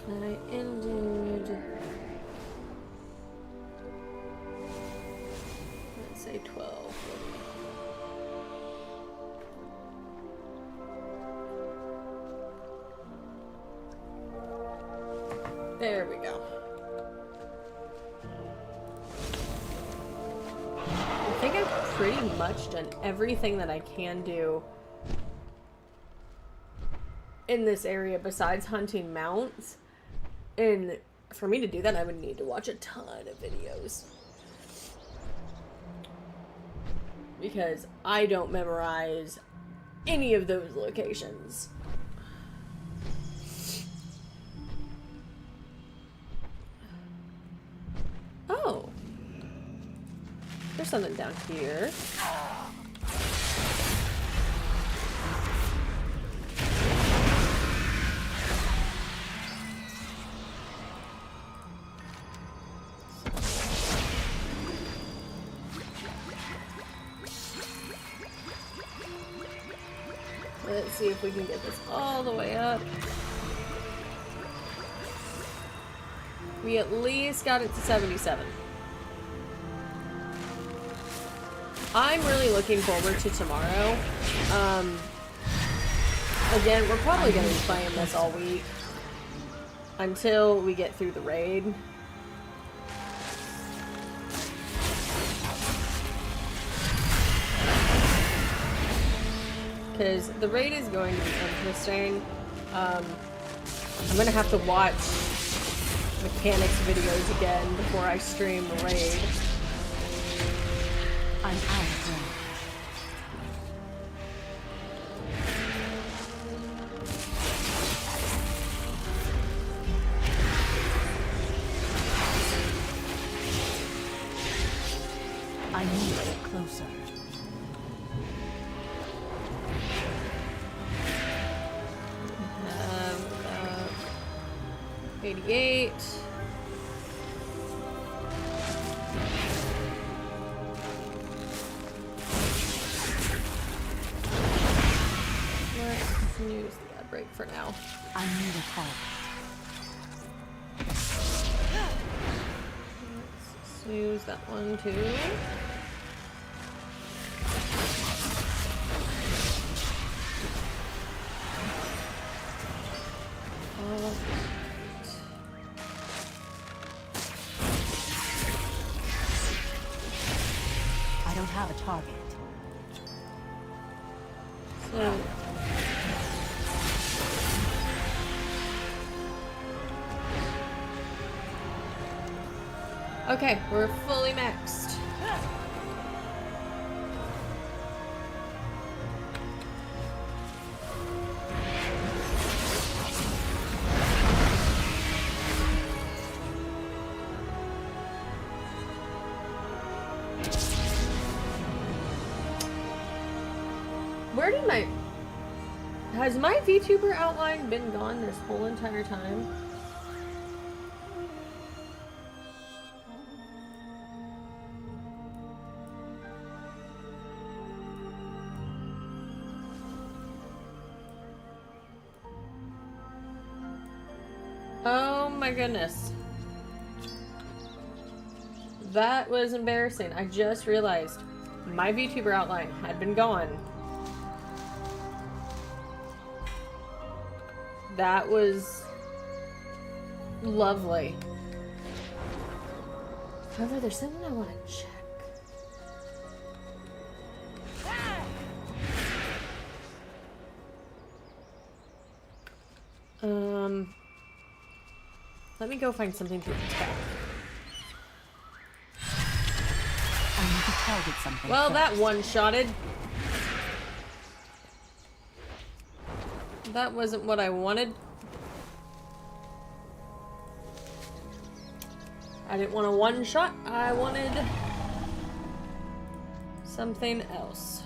I ended... let's say 12. There we go. I think I've pretty much done everything that I can do in this area besides hunting mounts. And for me to do that, I would need to watch a ton of videos. Because I don't memorize any of those locations. Oh. There's something down here. Let's see if we can get this all the way up. We at least got it to 77. I'm really looking forward to tomorrow. Again, we're probably going to be playing this all week until we get through the raid. Because the raid is going to be interesting. I'm going to have to watch mechanics videos again before I stream the raid. I'm out of there. closer. 88. Let's use the ad break for now. I need a help. Let's snooze that one too. I don't have a target. So okay, we're fully maxed. Where did my... Has my VTuber outline been gone this whole entire time? Oh my goodness. That was embarrassing. I just realized my VTuber outline had been gone. That was lovely. However, there's something I want to check. Let me go find something to attack. I need to target something. Well, first. that one-shotted. That wasn't what I wanted. I didn't want a one-shot. I wanted something else.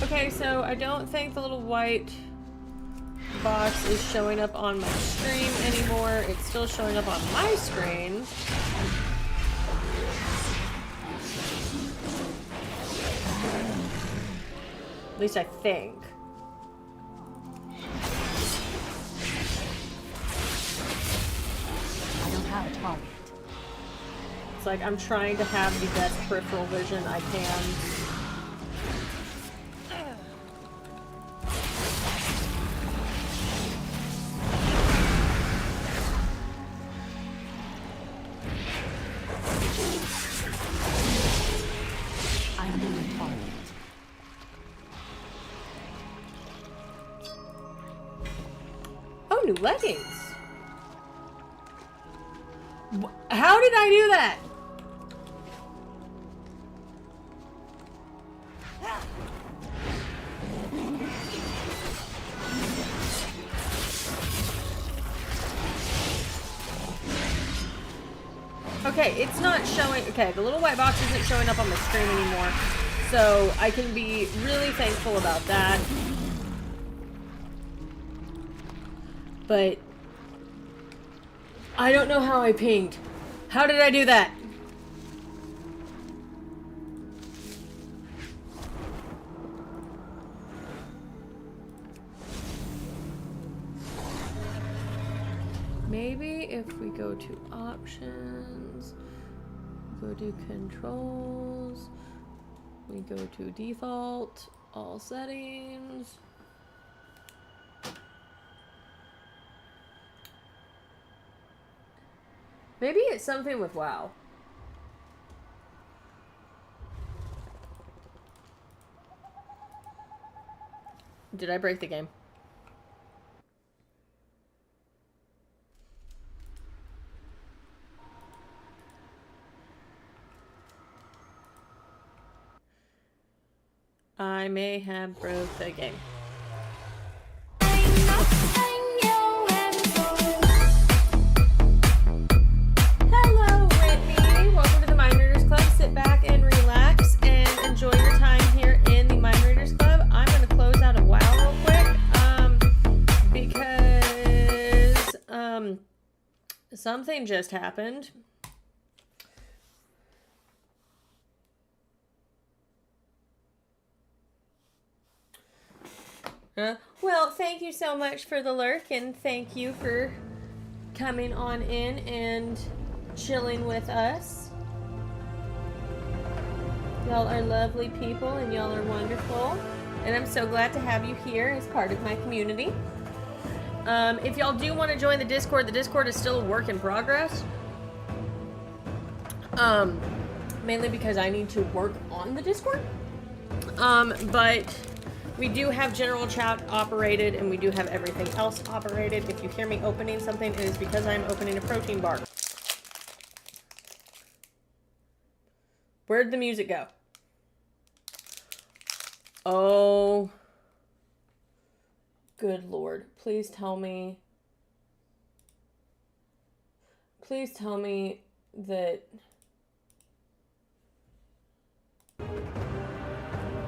Okay, so I don't think the little white box is showing up on my stream anymore. It's still showing up on my screen. At least I think. I don't have a target. It's like I'm trying to have the best peripheral vision I can. I need a target. Oh, new leggings. How did I do that? Okay, it's not showing. Okay, the little white box isn't showing up on my screen anymore. So I can be really thankful about that. But I don't know how I pinged. How did I do that? Maybe if we go to options, go to controls, we go to default, all settings. Maybe it's something with WoW. Did I break the game? I may have broke the game. Hello, Whitney. Welcome to the Mind Readers Club. Sit back and relax and enjoy your time here in the Mind Readers Club. I'm going to close out of WoW real quick because something just happened. Well, thank you so much for the lurk, and thank you for coming on in and chilling with us. Y'all are lovely people, and y'all are wonderful, and I'm so glad to have you here as part of my community. If y'all do want to join the Discord is still a work in progress. Mainly because I need to work on the Discord. But we do have general chat operated, and we do have everything else operated. If you hear me opening something, it is because I'm opening a protein bar. Where'd the music go? Oh. Good Lord. Please tell me. Please tell me that...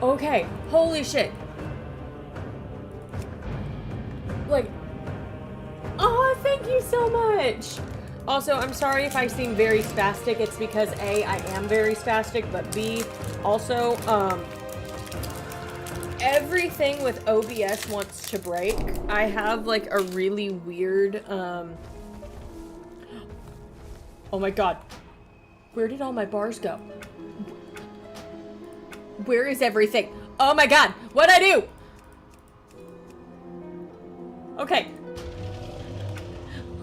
Okay. Holy shit. Like, oh, thank you so much. Also, I'm sorry if I seem very spastic. It's because A, I am very spastic, but B, also, everything with OBS wants to break. I have like a really weird, oh my god. Where did all my bars go? Where is everything? Oh my god, what'd I do? Okay.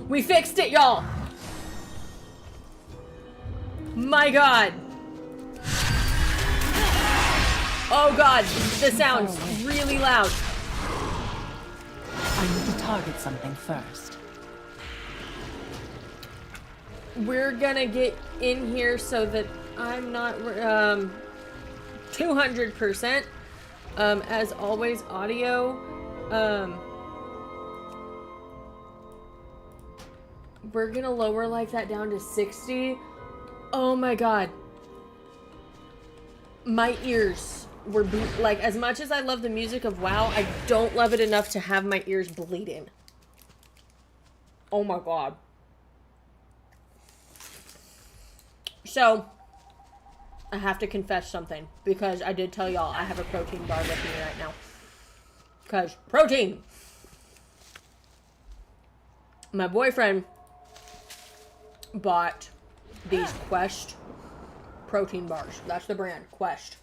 We fixed it, y'all. My god. Oh god, the sound's really loud. I need to target something first. We're gonna get in here so that I'm not 200%. As always, audio. We're gonna lower like that down to 60. Oh my god. My ears were like, as much as I love the music of WoW, I don't love it enough to have my ears bleeding. Oh my god. So, I have to confess something, because I did tell y'all I have a protein bar with me right now. Because, protein! My boyfriend bought these Quest protein bars. That's the brand, Quest.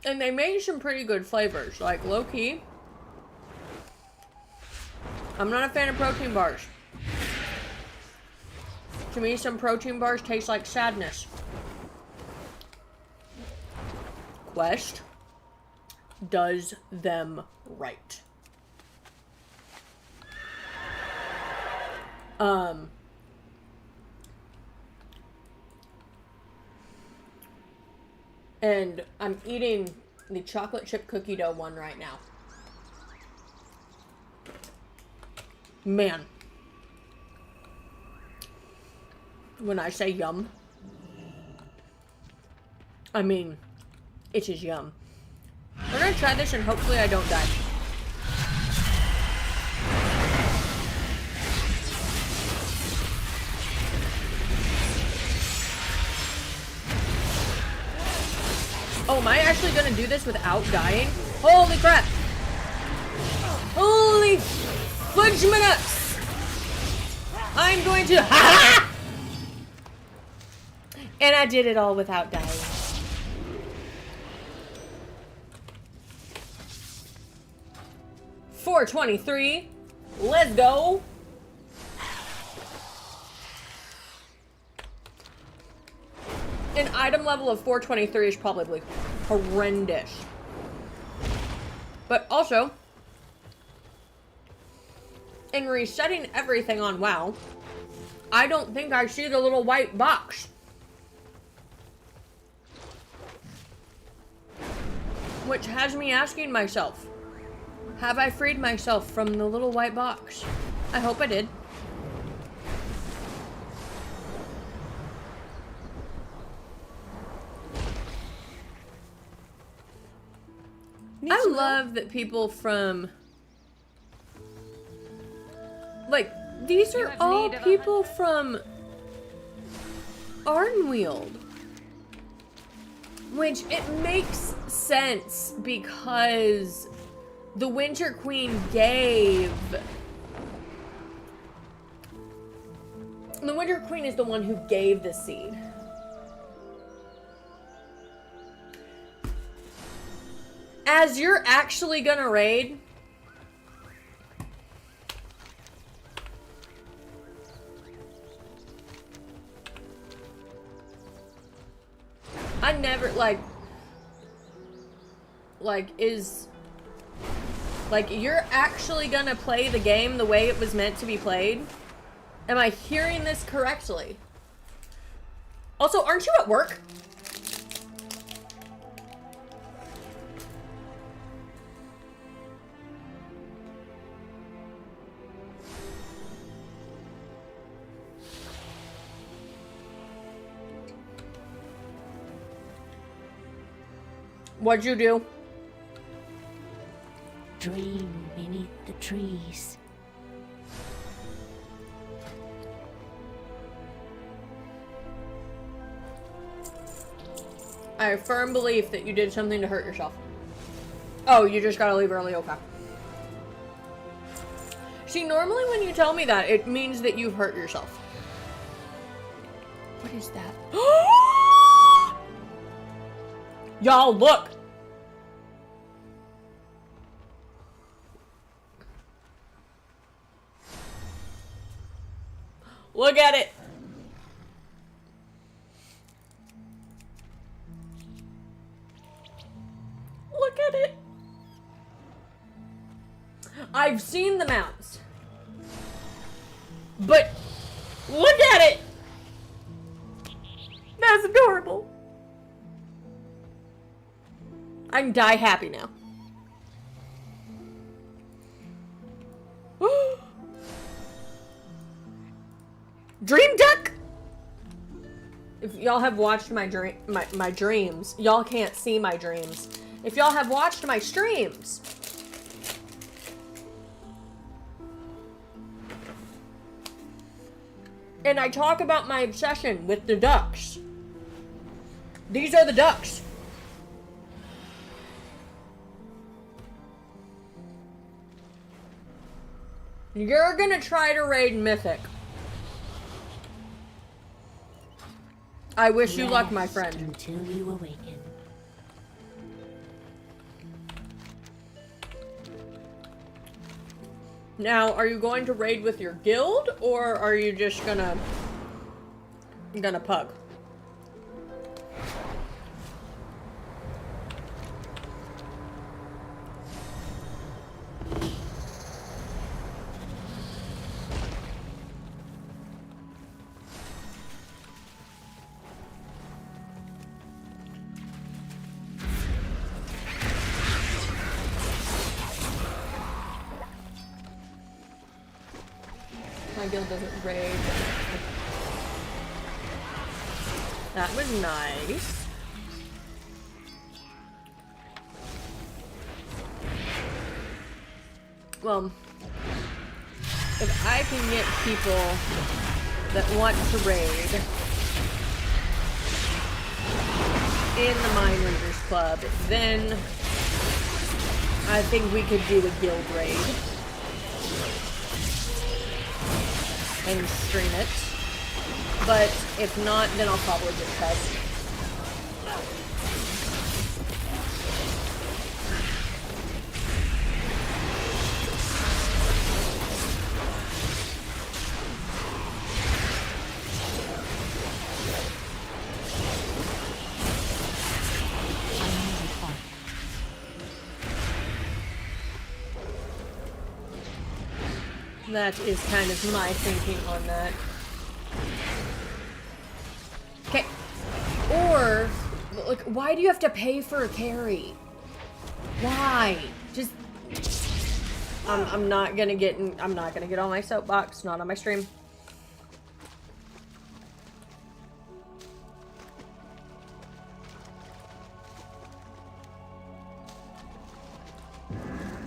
And they made some pretty good flavors, like low-key. I'm not a fan of protein bars. To me, some protein bars taste like sadness. Quest does them right. And I'm eating the chocolate chip cookie dough one right now. Man. When I say yum, I mean, it is yum. We're gonna try this and hopefully I don't die. Oh, am I actually gonna do this without dying? Holy crap! Holy fudge nuts! I'm going to ha! And I did it all without dying. $4.23. Let's go. An item level of 423 is probably horrendous. But also, in resetting everything on WoW, I don't think I see the little white box. Which has me asking myself, have I freed myself from the little white box? I hope I did. I love that people from... Like, these are all people from Arnweald. Which, it makes sense because the Winter Queen gave... The Winter Queen is the one who gave the seed. As you're actually gonna raid... I never, like, you're actually gonna play the game the way it was meant to be played? Am I hearing this correctly? Also, aren't you at work? What'd you do? Dream beneath the trees. I have firm belief that you did something to hurt yourself. Oh, you just gotta leave early, okay. See, normally when you tell me that, it means that you've hurt yourself. What is that? Y'all, look! Look at it! Look at it! I've seen the mounts. But, look at it! That's adorable. I can die happy now. Dream Duck! If y'all have watched my dreams, y'all can't see my dreams. If y'all have watched my streams, and I talk about my obsession with the ducks, these are the ducks. You're gonna try to raid Mythic. I wish you luck, my friend. Until you awaken. Now, are you going to raid with your guild, or are you just gonna pug? My guild doesn't raid. That was nice. Well, if I can get people that want to raid in the Mind Readers Club, then I think we could do a guild raid and stream it. But if not, then I'll probably just test. That is kind of my thinking on that. Okay. Or, like, why do you have to pay for a carry? Why? Just I'm not gonna get on my soapbox, not on my stream.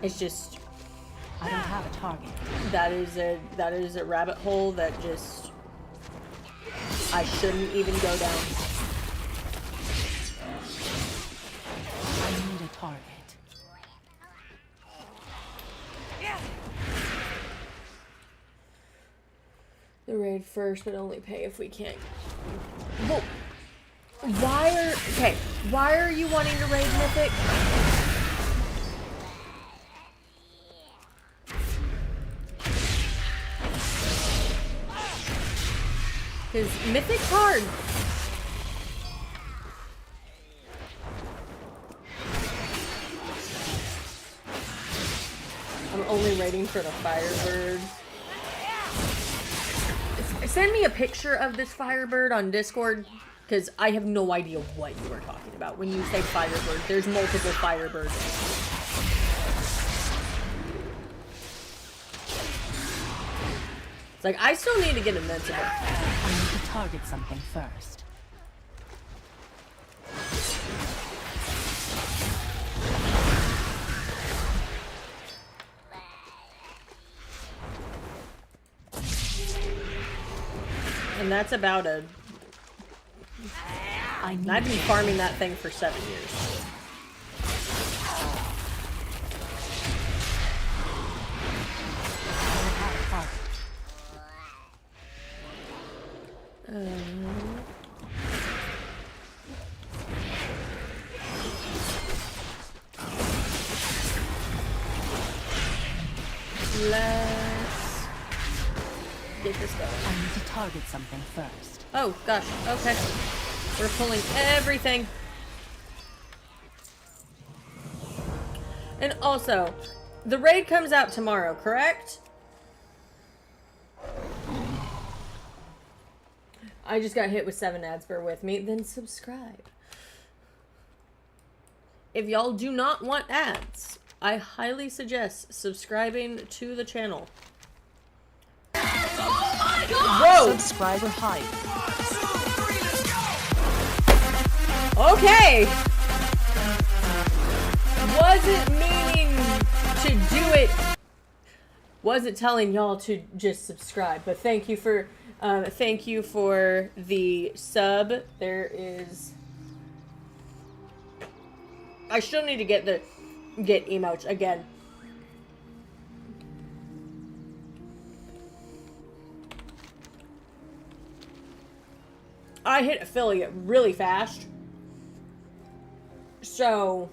It's just I don't have a target. that is a rabbit hole that just I shouldn't even go down. I need a target. The raid first, but only pay if we can't. Well, why are you wanting to raid Mythic? Because Mythic's hard. I'm only raiding for the Firebird. Send me a picture of this Firebird on Discord, because I have no idea what you are talking about when you say Firebird. There's multiple Firebirds. It's like, I still need to get Invincible. I need to target something first. And that's about a... I've been farming that thing for 7 years. Let's get this going. I need to target something first. Oh, gosh. Okay. We're pulling everything. And also, the raid comes out tomorrow, correct? I just got hit with 7 ads, bear with me. Then subscribe. If y'all do not want ads, I highly suggest subscribing to the channel. Oh my God! Whoa! Subscriber hype. Okay! Wasn't meaning to do it. Wasn't telling y'all to just subscribe, but thank you for the sub. There is... I still need to get emotes again. I hit affiliate really fast. So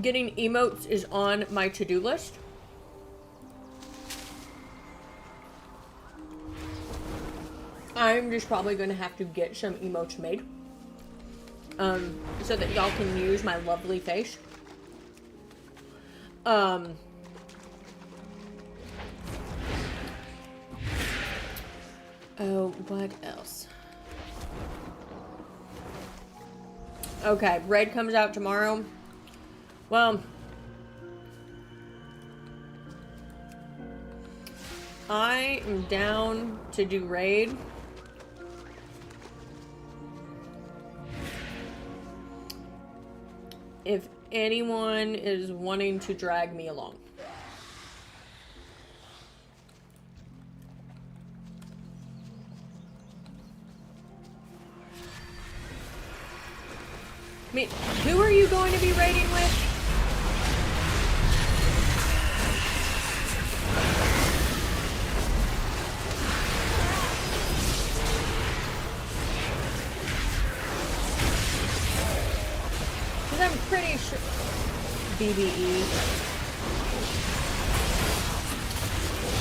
getting emotes is on my to-do list. I'm just probably going to have to get some emotes made. So that y'all can use my lovely face. Oh, what else? Okay, raid comes out tomorrow. Well, I am down to do raid. If anyone is wanting to drag me along. I mean, who are you going to be raiding with? Because I'm pretty sure... BBE.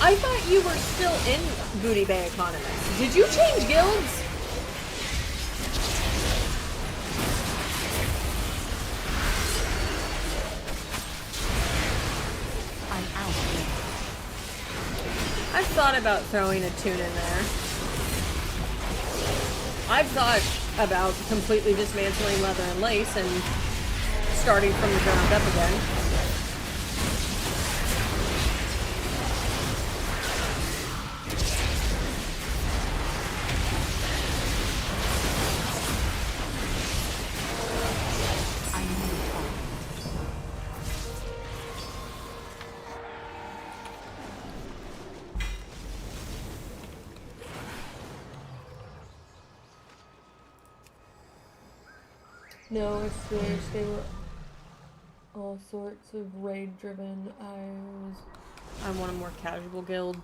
I thought you were still in Booty Bay Economist. Did you change guilds? I've thought about throwing a tune in there. I've thought about completely dismantling leather and lace and starting from the ground up again. No, it's finished. They were all sorts of raid-driven. I want a more casual guild.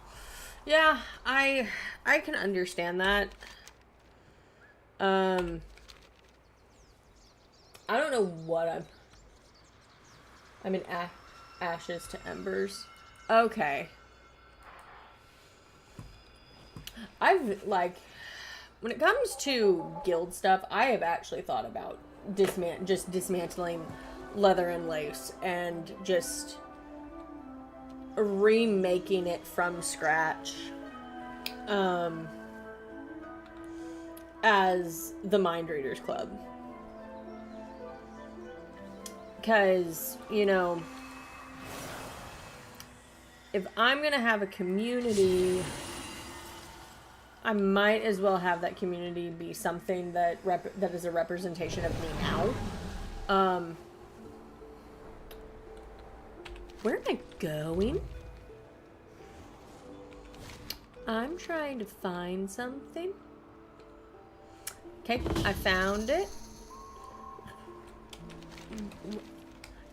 Yeah, I can understand that. I don't know what I'm in ashes to embers. Okay. I've, like, when it comes to guild stuff, I have actually thought about just dismantling leather and lace and just remaking it from scratch as the Mind Readers Club. Because, you know, if I'm gonna have a community, I might as well have that community be something that that is a representation of me now. Where am I going? I'm trying to find something. Okay, I found it.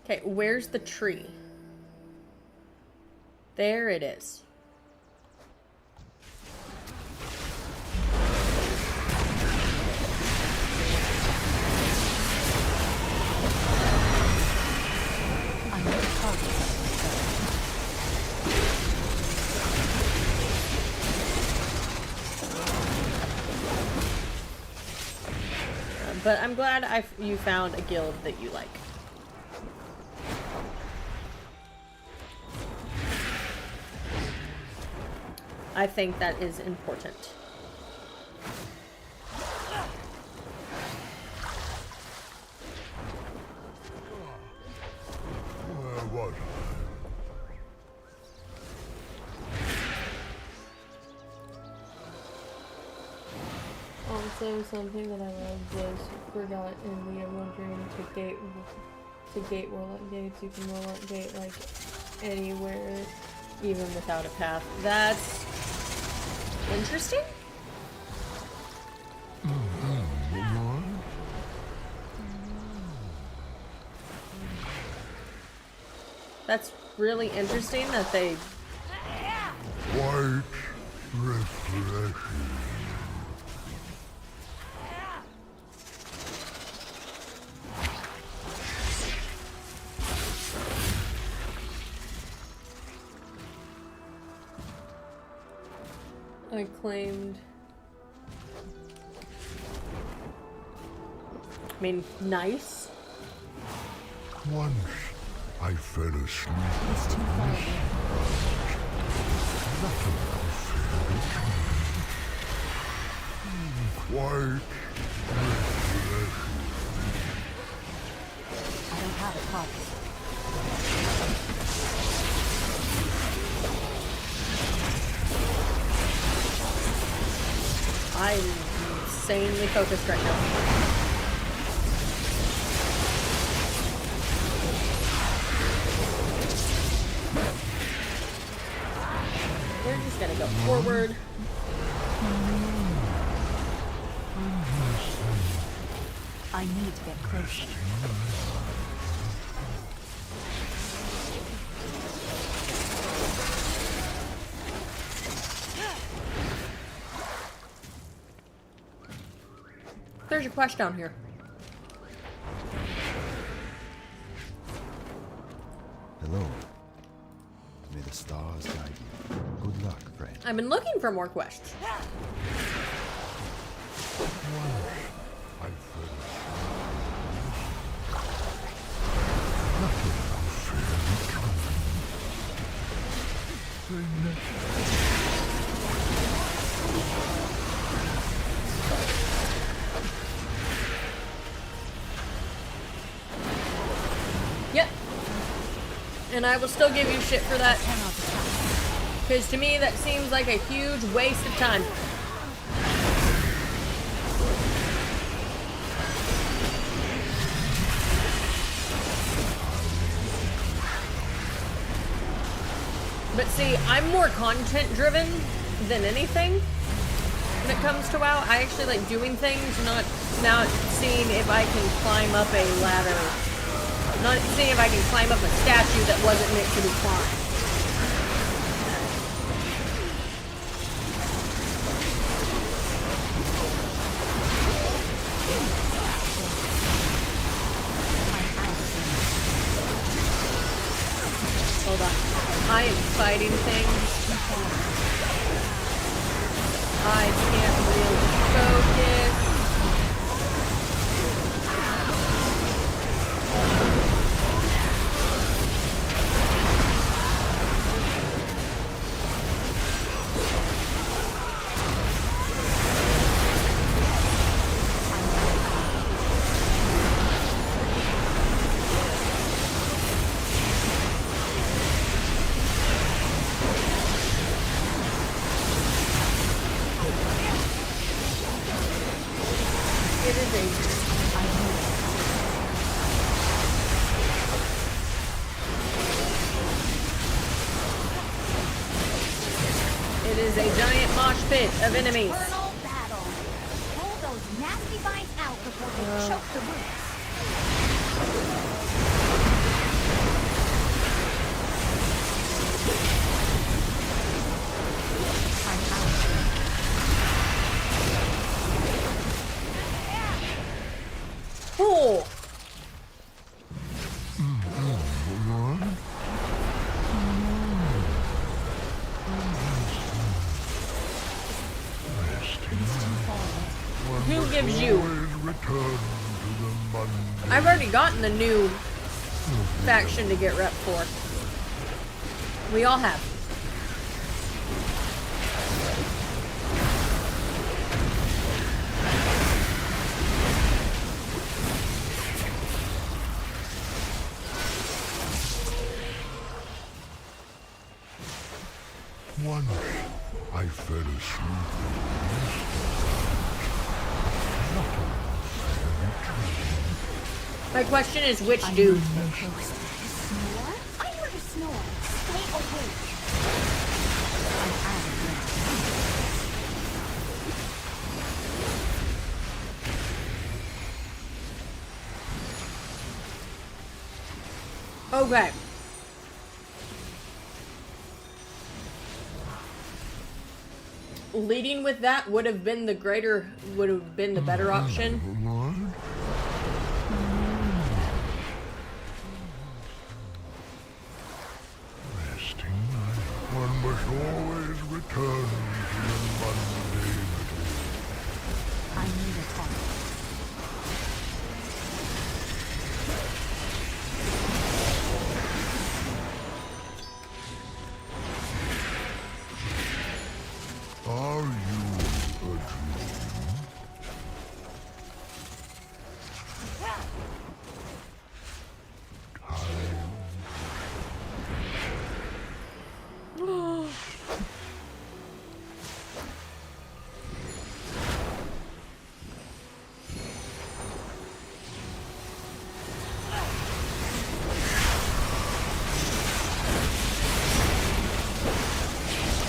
Okay, where's the tree? There it is. But I'm glad you found a guild that you like. I think that is important. Where was Also, something that I loved was forgot in the Emerald Dream to gate Warlock gates. You can Warlock gate like anywhere, even without a path. That's interesting. That's really interesting that they... Quite refreshing. I claimed... I mean, nice. Once I fell asleep. It's too far away. Nothing could feel it. Quite refreshing. I don't have a copy. I'm insanely focused right now. We're just gonna go forward. I need to get closer. There's your quest down here. Hello. May the stars guide you. Good luck, friend. I've been looking for more quests. I fell asleep. Nothing could feel it. And I will still give you shit for that. Because to me, that seems like a huge waste of time. But see, I'm more content driven than anything when it comes to WoW. I actually like doing things, not seeing if I can climb up a ladder. Not seeing if I can climb up a statue that wasn't meant to be climbed. Hold on. I am fighting things. I can't really focus. It is a giant mosh pit of enemies. Eternal battle. Pull those nasty vines out before they choke the roots. Cool. Who gives you? I've already gotten the new faction to get rep for. We all have. Once I fell asleep in the mist. My question is, which dude? Snore? I heard a snore. Stay awake. Okay. Leading with that would have been the better option. Resting, one must always return to the mundane. I need a talk. Are you a dream?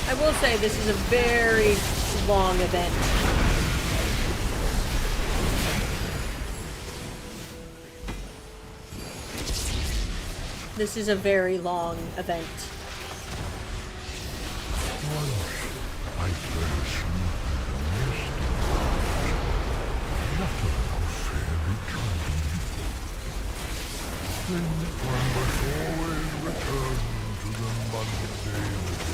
I will say this is a very long event. This is a very long event. I fell asleep in the mist. Not a fairy dream. Then one must always return to the mundane again.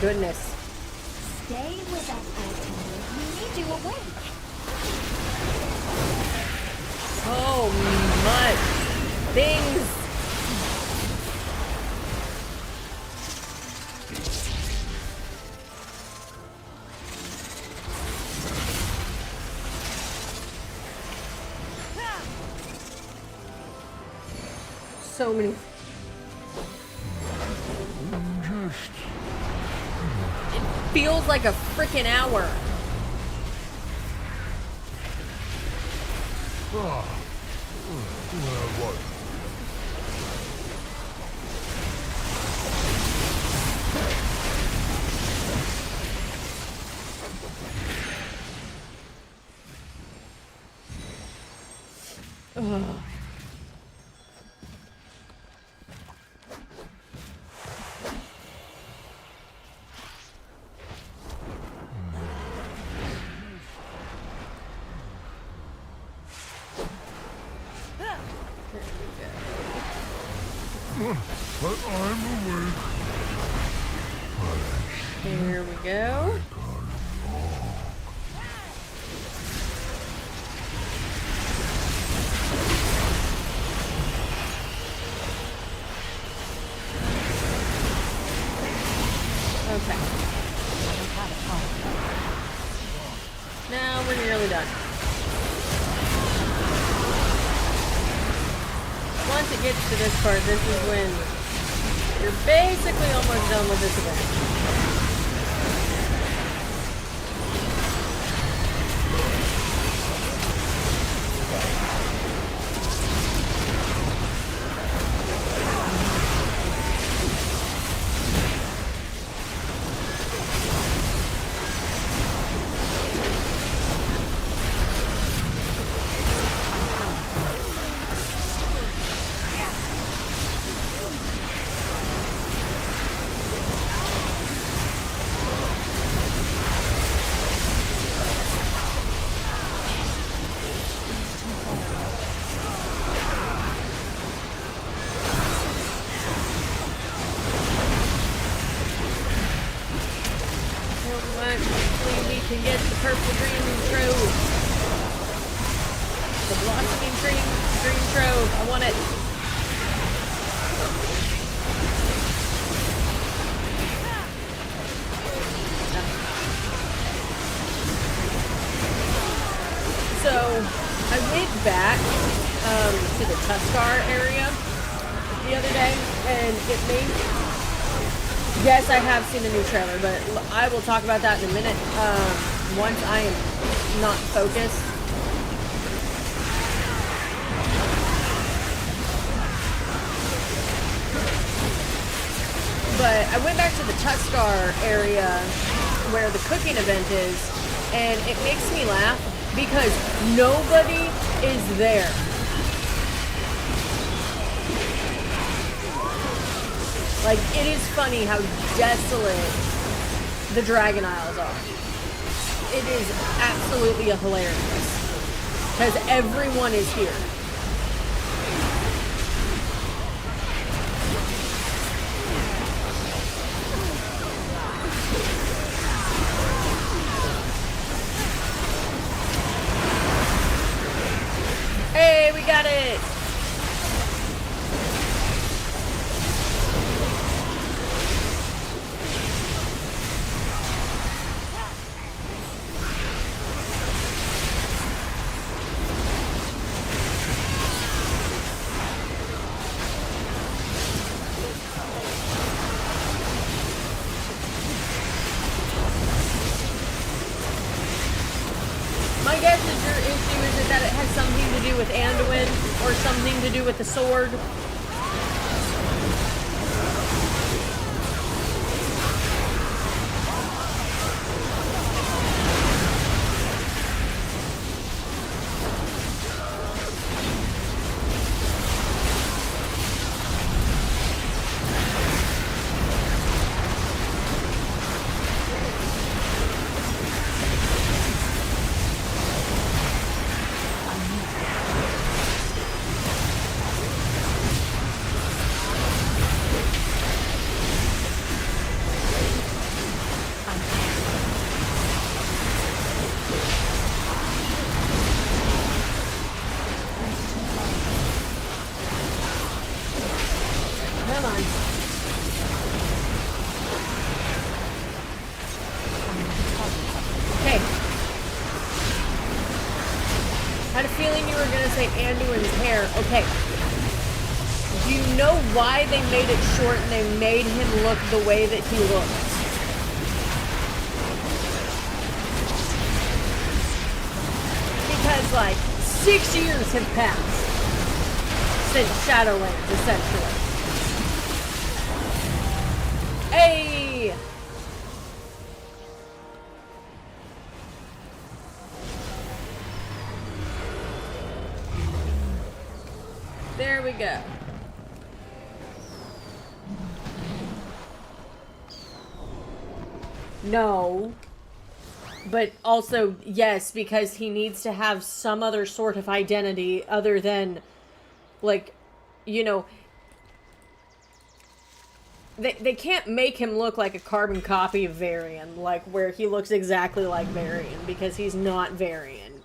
goodness. Stay with us, bartender. We need you awake. So much things. So many. It feels like a freaking hour. What? Ugh. But I'm awake. Here we go. Okay. Now we're nearly done. Once it gets to this part, this is when you're basically almost done with this event. Hopefully we can get the purple green trove. The blossoming green trove. I want it. So I went back to the Tuskar area the other day, and it made. Yes, I have seen a new trailer, but I will talk about that in a minute. Once I am not focused. But I went back to the Tuskar area where the cooking event is, and it makes me laugh because nobody is there. Like, it is funny how desolate the Dragon Isles are. It is absolutely hilarious. Because everyone is here. Hey, we got it! My guess is your issue is that it has something to do with Anduin or something to do with the sword. Okay. Do you know why they made it short and they made him look the way that he looked? Because, like, 6 years have passed since Shadowlands, essentially. Hey! There we go. No. But also, yes, because he needs to have some other sort of identity other than, like, you know, they can't make him look like a carbon copy of Varian, like, where he looks exactly like Varian, because he's not Varian.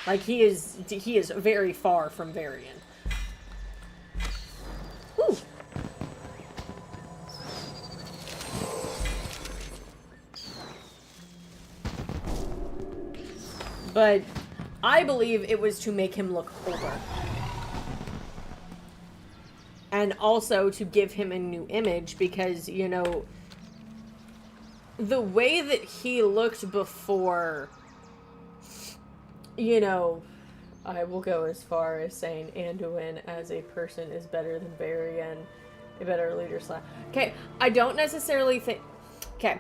Like, he is very far from Varian. Whew. But I believe it was to make him look older. And also to give him a new image because, you know, the way that he looked before, you know, I will go as far as saying Anduin as a person is better than Varian, a better leader slash. Okay, I don't necessarily think... Okay.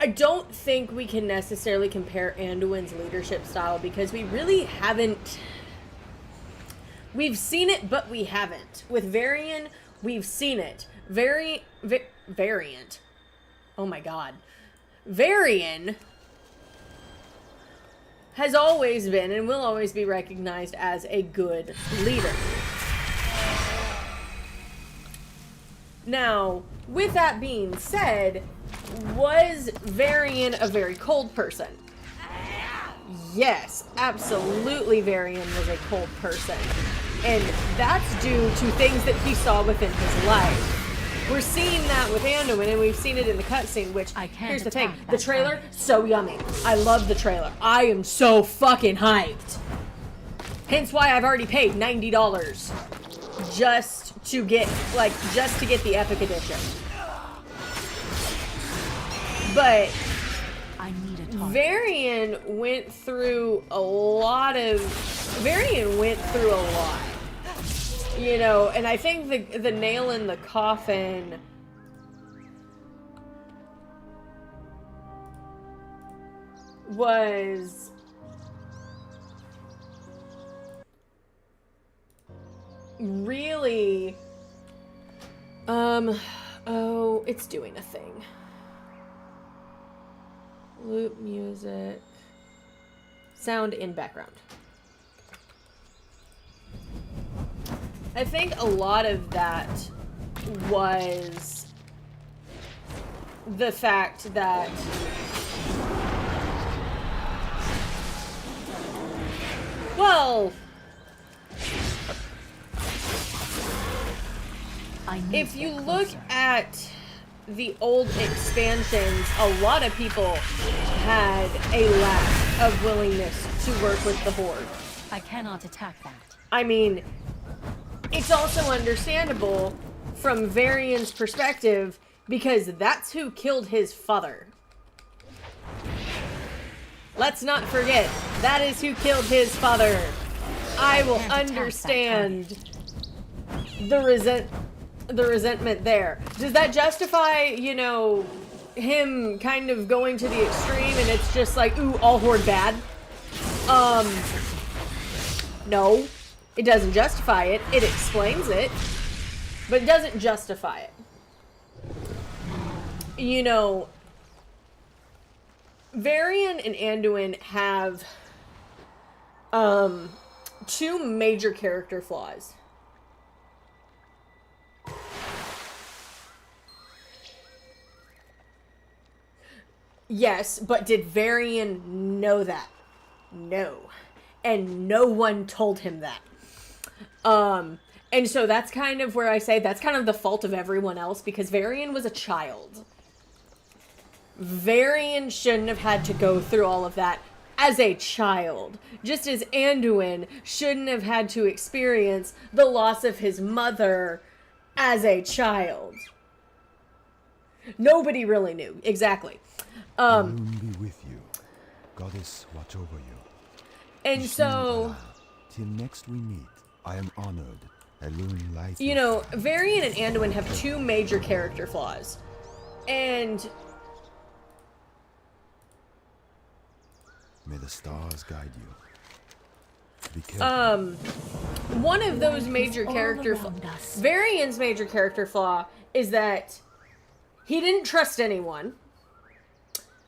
I don't think we can necessarily compare Anduin's leadership style because we really haven't... We've seen it, but we haven't. With Varian, we've seen it. Variant. Oh my god. Varian has always been and will always be recognized as a good leader. Now, with that being said, was Varian a very cold person? Yes, absolutely Varian was a cold person. And that's due to things that he saw within his life. We're seeing that with Anduin, and we've seen it in the cutscene, which, here's the thing, the trailer, so yummy. I love the trailer. I am so fucking hyped. Hence why I've already paid $90 just to get the Epic Edition. But Varian went through a lot. You know, and I think the nail in the coffin was really, oh, it's doing a thing. Loop music. Sound in background. I think a lot of that was the fact that well, if you look at the old expansions, a lot of people had a lack of willingness to work with the Horde. I cannot attack that. I mean, it's also understandable from Varian's perspective because that's who killed his father. Let's not forget, that is who killed his father. I will understand the resentment there. Does that justify, you know, him kind of going to the extreme and it's just like, ooh, all Horde bad? No. It doesn't justify it. It explains it. But it doesn't justify it. You know, Varian and Anduin have two major character flaws. Yes, but did Varian know that? No. And no one told him that. And so that's kind of where I say that's kind of the fault of everyone else because Varian was a child. Varian shouldn't have had to go through all of that as a child. Just as Anduin shouldn't have had to experience the loss of his mother as a child. Nobody really knew. Exactly. Moon be with you. Goddess, watch over you. And Ishnu so, Allah, till next we meet, I am honored. Elune light. you know, Varian and Anduin have two major character flaws. And may the stars guide you. Be careful. one of those major character Varian's major character flaw is that he didn't trust anyone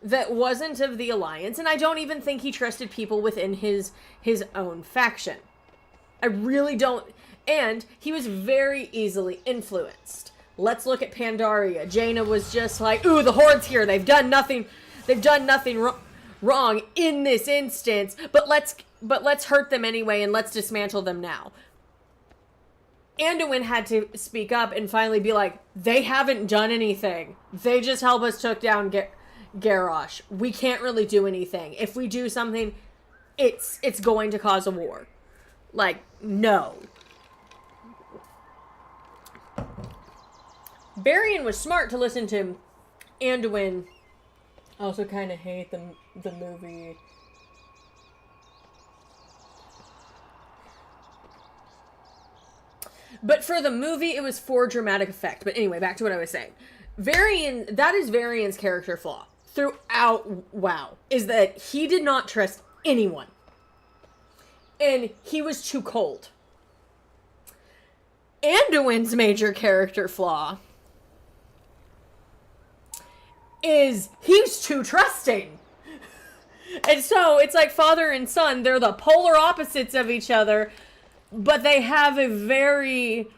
that wasn't of the Alliance, and I don't even think he trusted people within his own faction. I really don't. And he was very easily influenced. Let's look at Pandaria. Jaina was just like, ooh, the Horde's here. They've done nothing wrong in this instance, but let's hurt them anyway and let's dismantle them now. Anduin had to speak up and finally be like, they haven't done anything. They just help us took down Garrosh. We can't really do anything. If we do something, it's going to cause a war. Like, no. Varian was smart to listen to Anduin. I also kind of hate the movie. But for the movie, it was for dramatic effect. But anyway, back to what I was saying. That is Varian's character flaw throughout WoW, is that he did not trust anyone. And he was too cold. Anduin's major character flaw is he's too trusting. And so it's like father and son, they're the polar opposites of each other, but they have a very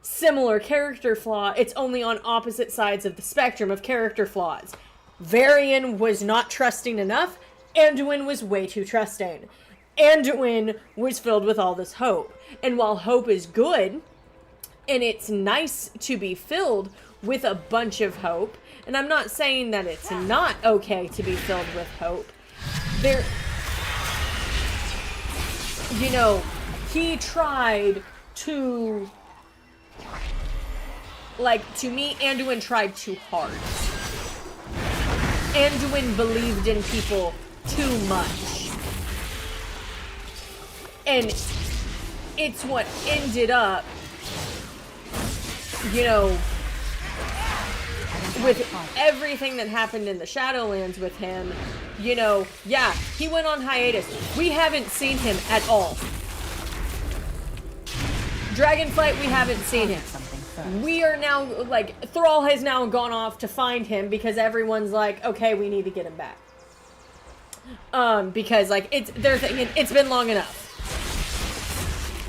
similar character flaw. It's only on opposite sides of the spectrum of character flaws. Varian was not trusting enough. Anduin was way too trusting. Anduin was filled with all this hope. And while hope is good, and it's nice to be filled with a bunch of hope, and I'm not saying that it's not okay to be filled with hope, you know, he tried to, to me, Anduin tried too hard. Anduin believed in people too much. And it's what ended up, you know, with everything that happened in the Shadowlands with him, you know, yeah, he went on hiatus. We haven't seen him at all. Dragonflight, we haven't seen him. We are now, Thrall has now gone off to find him because everyone's like, okay, we need to get him back. Because, they're thinking, it's been long enough.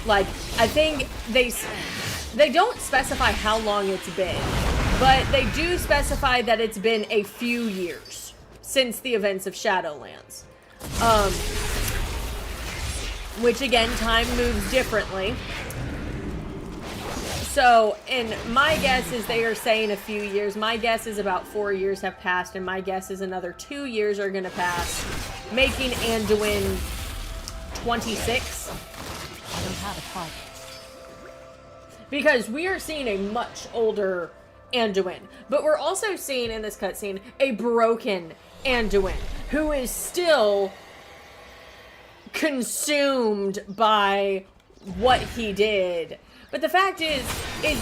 I think they don't specify how long it's been, but they do specify that it's been a few years since the events of Shadowlands. Which, again, time moves differently. So, and my guess is they are saying a few years. My guess is about 4 years have passed, and my guess is another 2 years are going to pass, making Anduin 26. I don't have a target. Because we are seeing a much older Anduin, but we're also seeing in this cutscene a broken Anduin who is still consumed by what he did. But the fact is it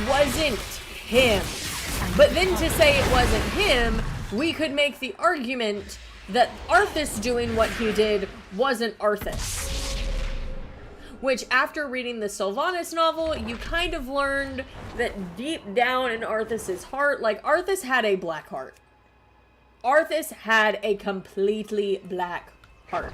wasn't him. But then to say it wasn't him, we could make the argument that Arthas doing what he did wasn't Arthas. Which, after reading the Sylvanas novel, you kind of learned that deep down in Arthas's heart, Arthas had a black heart. Arthas had a completely black heart.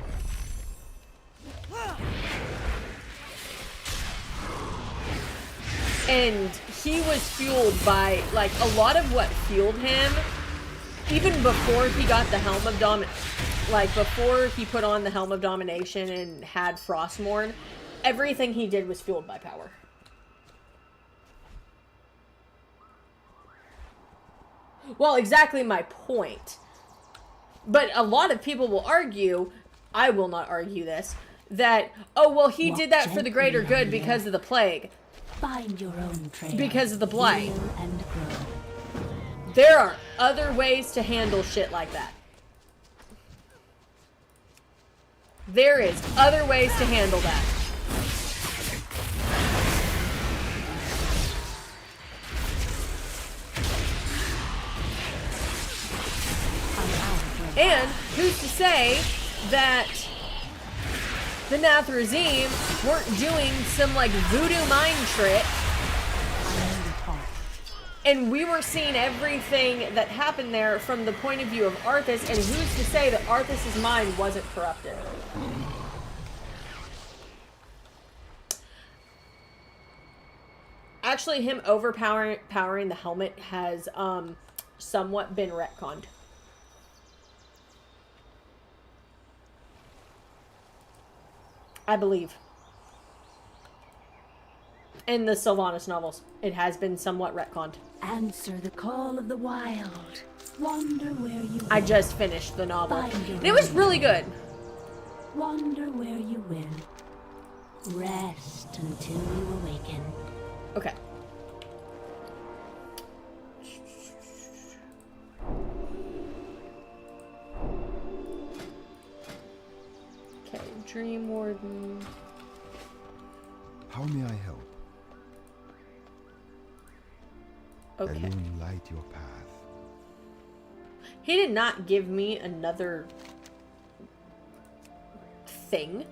And he was fueled by, a lot of what fueled him, even before he got the Helm of before he put on the Helm of Domination and had Frostmourne, everything he did was fueled by power. Well, exactly my point. But a lot of people will argue, I will not argue this, that, oh, well, he did that for the greater good because of the plague. Find your own trail. Because of the blight. Heal and grow. There are other ways to handle shit like that. There is other ways to handle that. And who's to say that the Nathrazim weren't doing some like voodoo mind trick and we were seeing everything that happened there from the point of view of Arthas, and who's to say that Arthas's mind wasn't corrupted? Actually, him overpowering the helmet has somewhat been retconned. I believe. In the Sylvanas novels, it has been somewhat retconned. Answer the call of the wild. Wander where you will. I just finished the novel. And it was really good. Wander where you will. Rest until you awaken. Okay. Okay, Dream Warden. How may I help? Okay. Alone light your path. He did not give me another thing.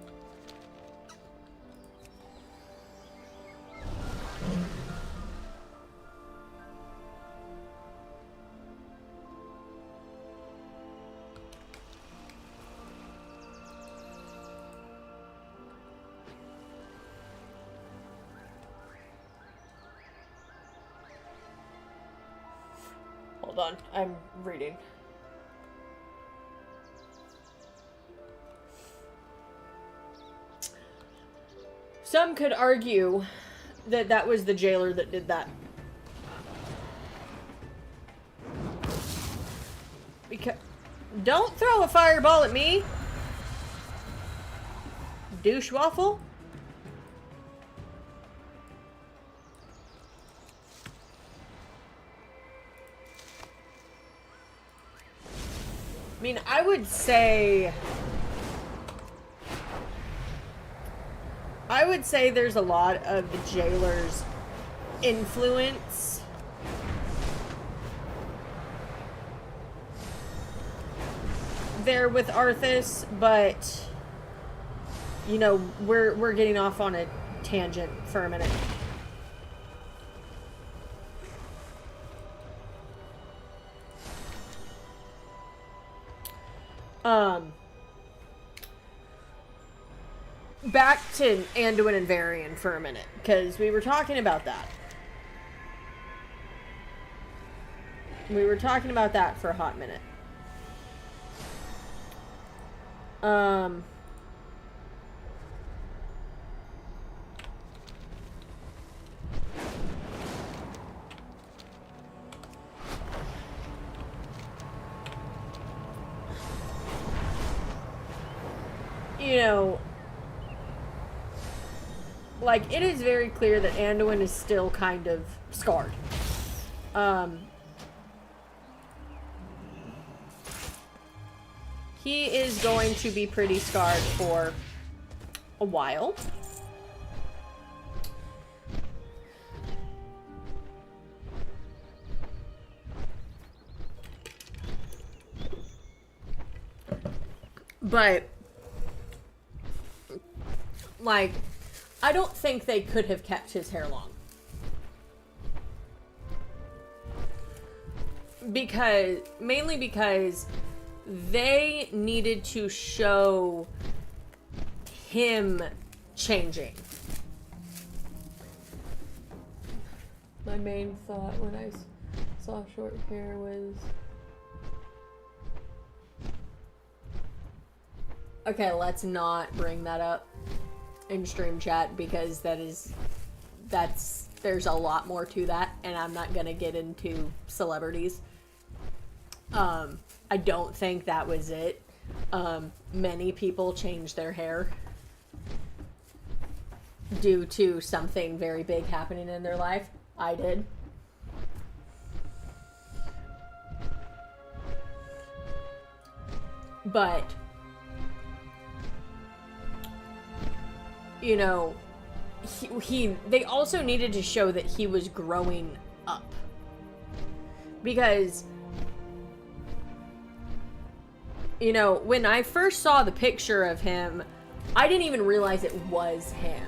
Hold on, I'm reading. Some could argue that that was the jailer that did that. Because don't throw a fireball at me, douche waffle. I mean, I would say there's a lot of the jailer's influence there with Arthas, but you know, we're getting off on a tangent for a minute. Back to Anduin and Varian for a minute, because we were talking about that. We were talking about that for a hot minute. You know, like, it is very clear that Anduin is still kind of scarred. He is going to be pretty scarred for a while. But, like, I don't think they could have kept his hair long. Mainly because they needed to show him changing. My main thought when I saw short hair was... Okay, let's not bring that up in stream chat, because there's a lot more to that, and I'm not gonna get into celebrities. I don't think that was it. Many people changed their hair due to something very big happening in their life. I did. But, you know, they also needed to show that he was growing up. Because, you know, when I first saw the picture of him, I didn't even realize it was him.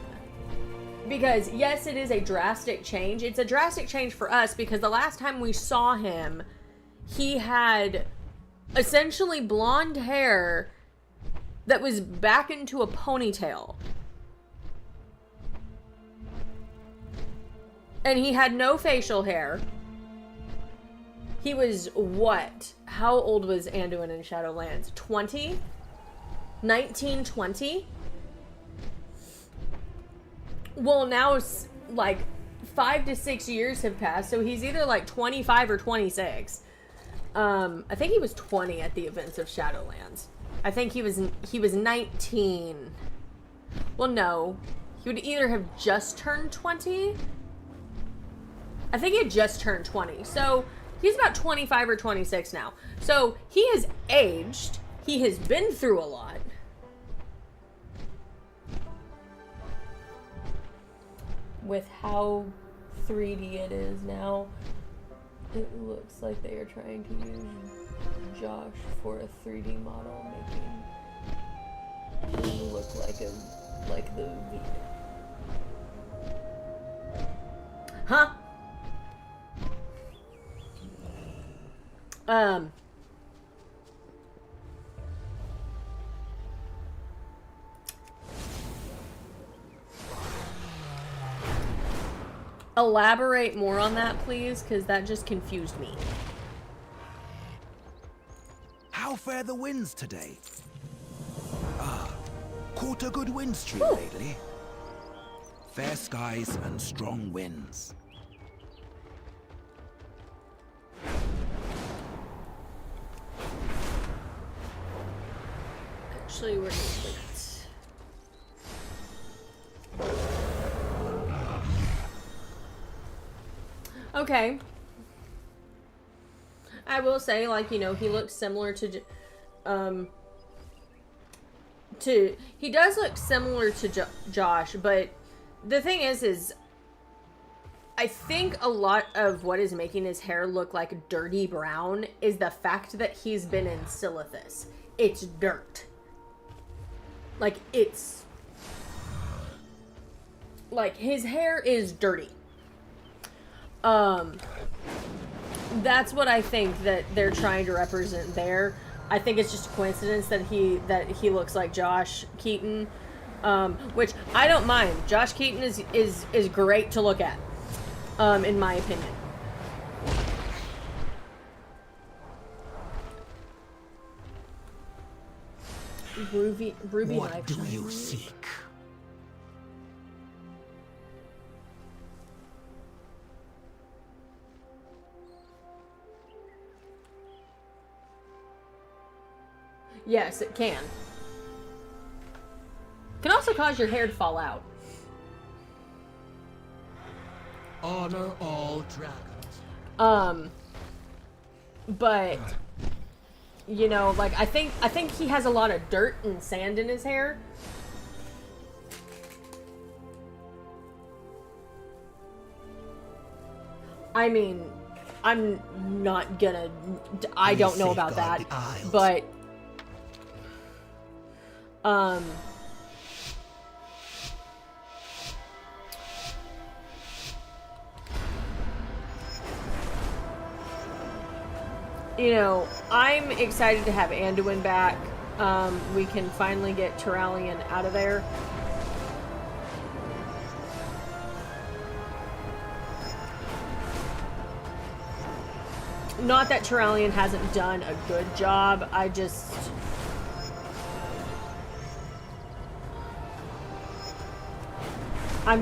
Because, yes, it is a drastic change. It's a drastic change for us because the last time we saw him, he had essentially blonde hair that was back into a ponytail. And he had no facial hair. He was what? How old was Anduin in Shadowlands? 20? 19, 20? Well, now it's like 5 to 6 years have passed, so he's either like 25 or 26. I think he was 20 at the events of Shadowlands. I think he was 19. Well, no. He would either have just turned 20. I think he had just turned 20. So, he's about 25 or 26 now. So, he has aged. He has been through a lot. With how 3D it is now, it looks like they are trying to use Josh for a 3D model, making him look like the V. Huh? Elaborate more on that, please, because that just confused me. How fare the winds today? Caught a good wind streak lately. Fair skies and strong winds. Actually, we're gonna wait. Okay. I will say, like, you know, he looks similar to he does look similar to Josh, but the thing is I think a lot of what is making his hair look like dirty brown is the fact that he's been in Silithus. It's dirt. Like, it's like his hair is dirty. That's what I think that they're trying to represent there. I think it's just a coincidence that he looks like Josh Keaton, which I don't mind. Josh Keaton is great to look at, in my opinion. Ruby what do you seek? Yes, it can. Can also cause your hair to fall out. Honor all dragons. But you know, like I think he has a lot of dirt and sand in his hair. I mean, I'm not gonna I don't know about that, but you know, I'm excited to have Anduin back. We can finally get Turalyon out of there. Not that Turalyon hasn't done a good job, I'm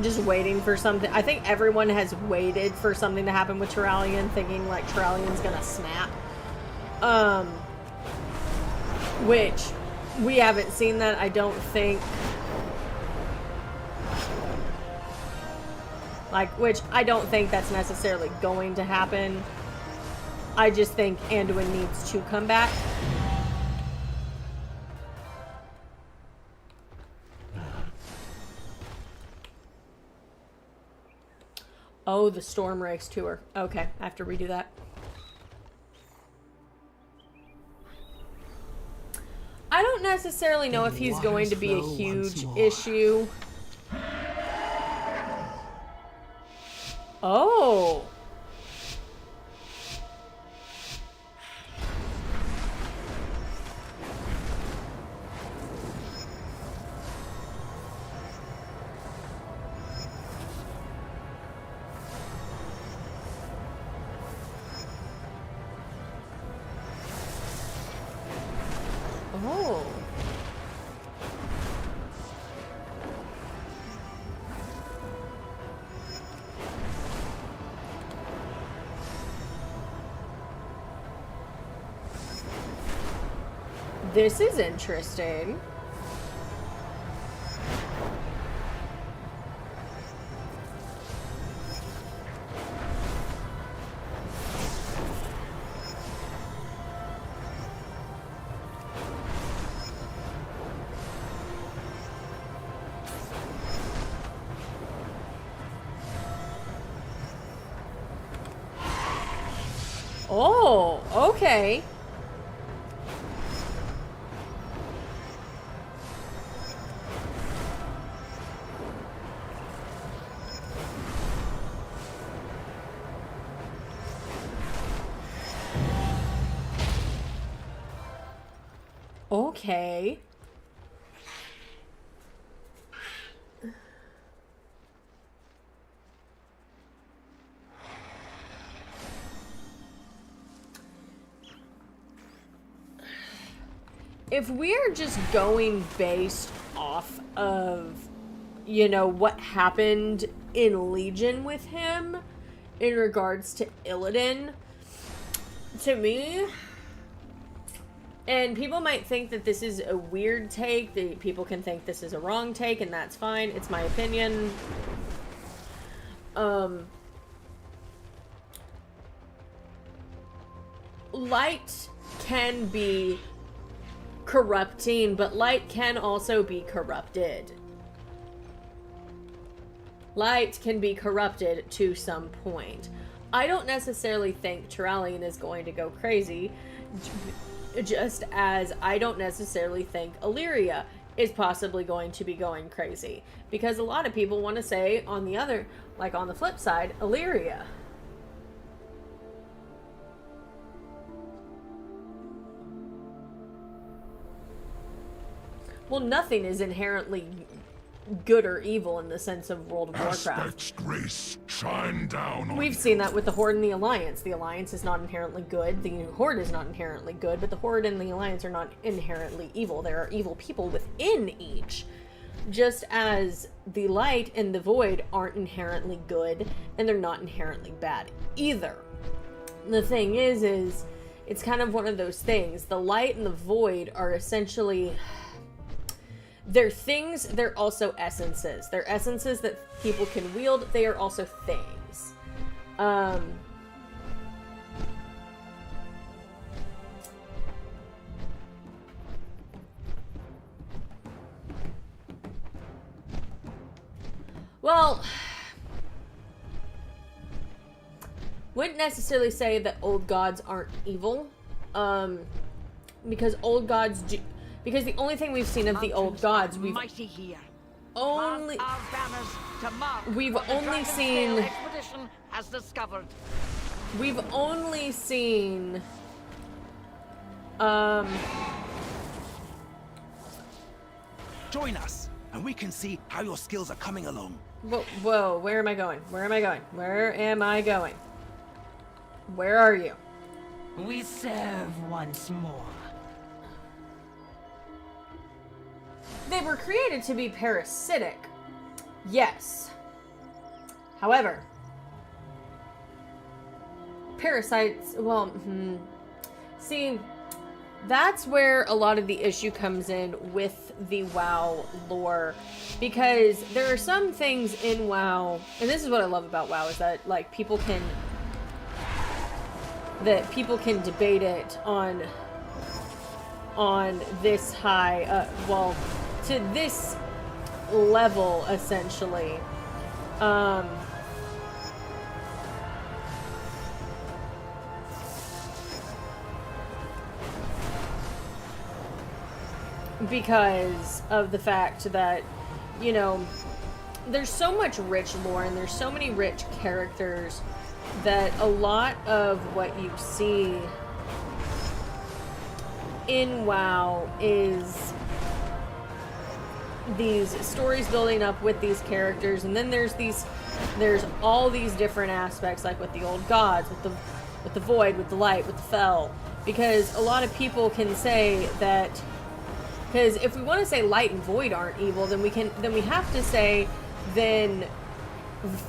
just waiting for something. I think everyone has waited for something to happen with Turalyon, thinking like Turalyon's gonna snap. Which we haven't seen that, I don't think. Like, which I don't think that's necessarily going to happen. I just think Anduin needs to come back. Oh, the Storm Rakes tour. Okay, I have to redo that. I don't necessarily know if he's going to be a huge issue. Oh. Oh. This is interesting. Oh, okay. Okay. If we're just going based off of, you know, what happened in Legion with him in regards to Illidan, to me, and people might think that this is a weird take, people can think this is a wrong take, and that's fine, it's my opinion. Light can be corrupting, but light can also be corrupted. Light can be corrupted to some point. I don't necessarily think Turallion is going to go crazy, just as I don't necessarily think Illyria is possibly going to be going crazy. Because a lot of people want to say on the other, like on the flip side, Illyria. Well, nothing is inherently good or evil in the sense of World of Warcraft. Aspect's grace shine down on We've seen that with the Horde and the Alliance. The Alliance is not inherently good. The Horde is not inherently good, but the Horde and the Alliance are not inherently evil. There are evil people within each. Just as the Light and the Void aren't inherently good, and they're not inherently bad either. The thing is it's kind of one of those things. The Light and the Void are essentially... They're things, they're also essences. They're essences that people can wield, they are also things. Well, wouldn't necessarily say that old gods aren't evil, because old gods do... Because the only thing we've seen of the old gods, we've only seen... We've only seen... Join us, and we can see how your skills are coming along. Whoa, where am I going? Where am I going? Where am I going? Where are you? We serve once more. They were created to be parasitic. Yes. However, parasites, well, See, that's where a lot of the issue comes in with the WoW lore, because there are some things in WoW, and this is what I love about WoW, is that like people can debate it on this high, well, to this level essentially. Because of the fact that, you know, there's so much rich lore and there's so many rich characters that a lot of what you see in WoW is these stories building up with these characters, and then there's all these different aspects, like with the old gods, with the void, with the light, with the fel. Because a lot of people can say that, because if we want to say light and void aren't evil, then we have to say then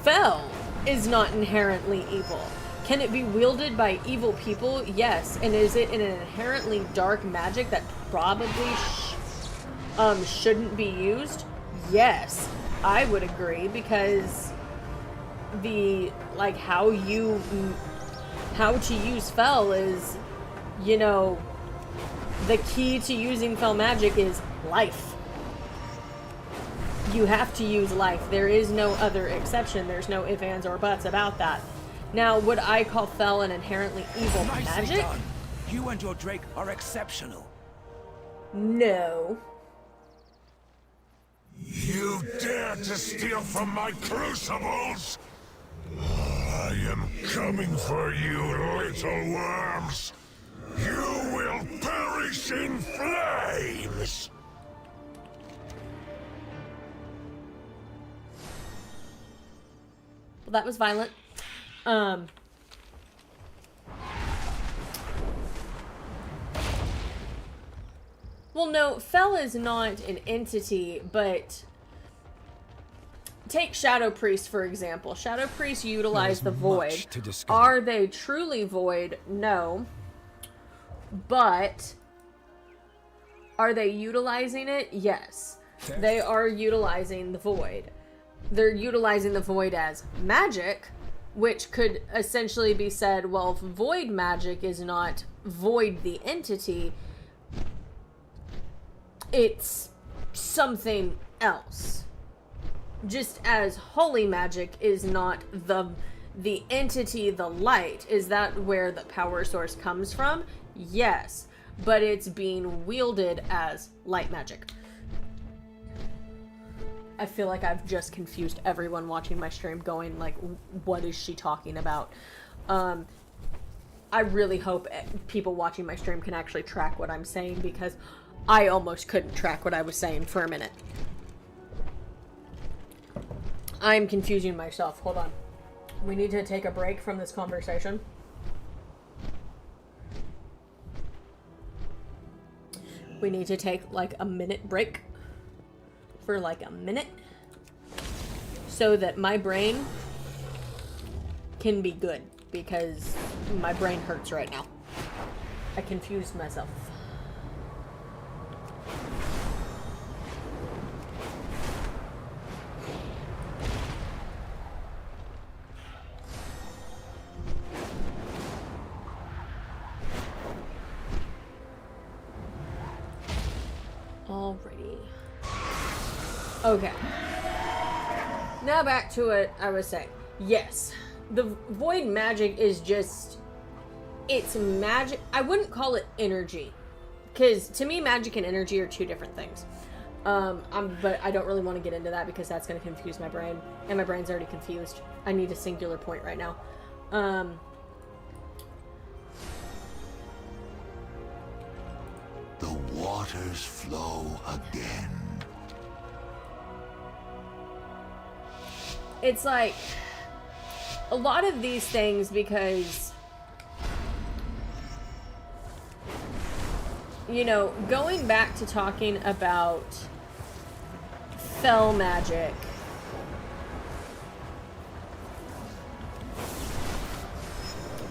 fel is not inherently evil. Can it be wielded by evil people? Yes. And is it an inherently dark magic that probably shouldn't be used? Yes, I would agree, because how to use fel is, you know, the key to using fel magic is life. You have to use life. There is no other exception. There's no ifs, ands, or buts about that. Now, would I call fel an inherently evil magic? Done. You and your Drake are exceptional. No. You dare to steal from my crucibles? I am coming for you, little worms. You will perish in flames! Well, that was violent. Well, no, fel is not an entity, but take Shadow Priest, for example. Shadow Priests utilize the void. Are they truly void? No. But are they utilizing it? Yes. They are utilizing the void. They're utilizing the void as magic, which could essentially be said, well, if void magic is not void the entity, it's something else. Just as holy magic is not the entity, the light. Is that where the power source comes from? Yes, but it's being wielded as light magic. I feel like I've just confused everyone watching my stream, going like, what is she talking about? I really hope people watching my stream can actually track what I'm saying, because I almost couldn't track what I was saying for a minute. I'm confusing myself. Hold on. We need to take a break from this conversation. We need to take like a minute break. For like a minute. So that my brain can be good. Because my brain hurts right now. I confused myself. Alrighty. Okay. Now back to what I was saying. Yes. The void magic is just... It's magic. I wouldn't call it energy. Because to me, magic and energy are two different things. But I don't really want to get into that because that's going to confuse my brain. And my brain's already confused. I need a singular point right now. The waters flow again. It's like a lot of these things, because, you know, going back to talking about fel magic,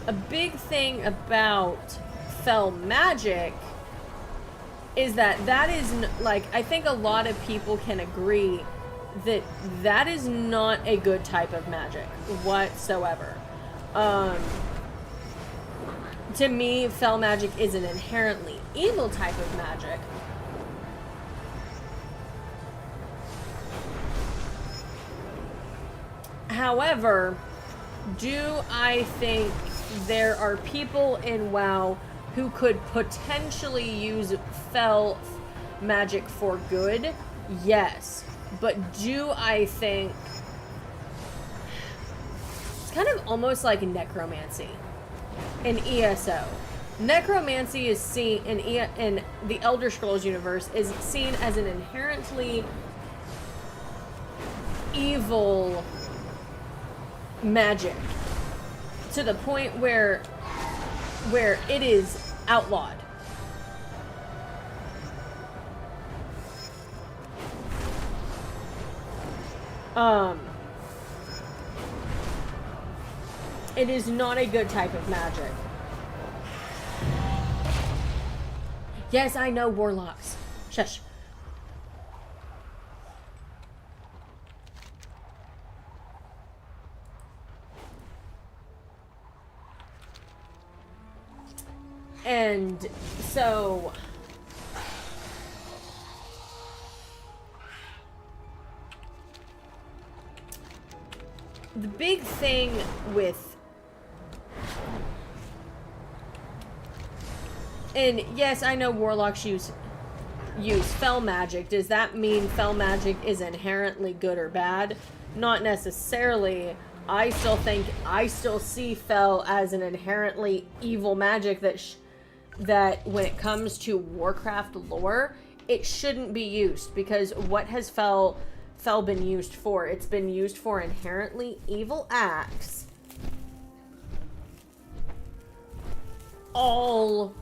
a big thing about fel magic is that is like, I think a lot of people can agree that that is not a good type of magic whatsoever. To me, fel magic is an inherently evil type of magic. However, do I think there are people in WoW who could potentially use fel magic for good? Yes. But do I think... It's kind of almost like necromancy in ESO. Necromancy is seen in the Elder Scrolls universe is seen as an inherently evil magic to the point where it is outlawed. It is not a good type of magic. Yes, I know warlocks. Shush. And so the big thing with, and yes, I know warlocks use fel magic. Does that mean fel magic is inherently good or bad? Not necessarily. I still see fel as an inherently evil magic that when it comes to Warcraft lore, it shouldn't be used, because what has fel been used for? It's been used for inherently evil acts all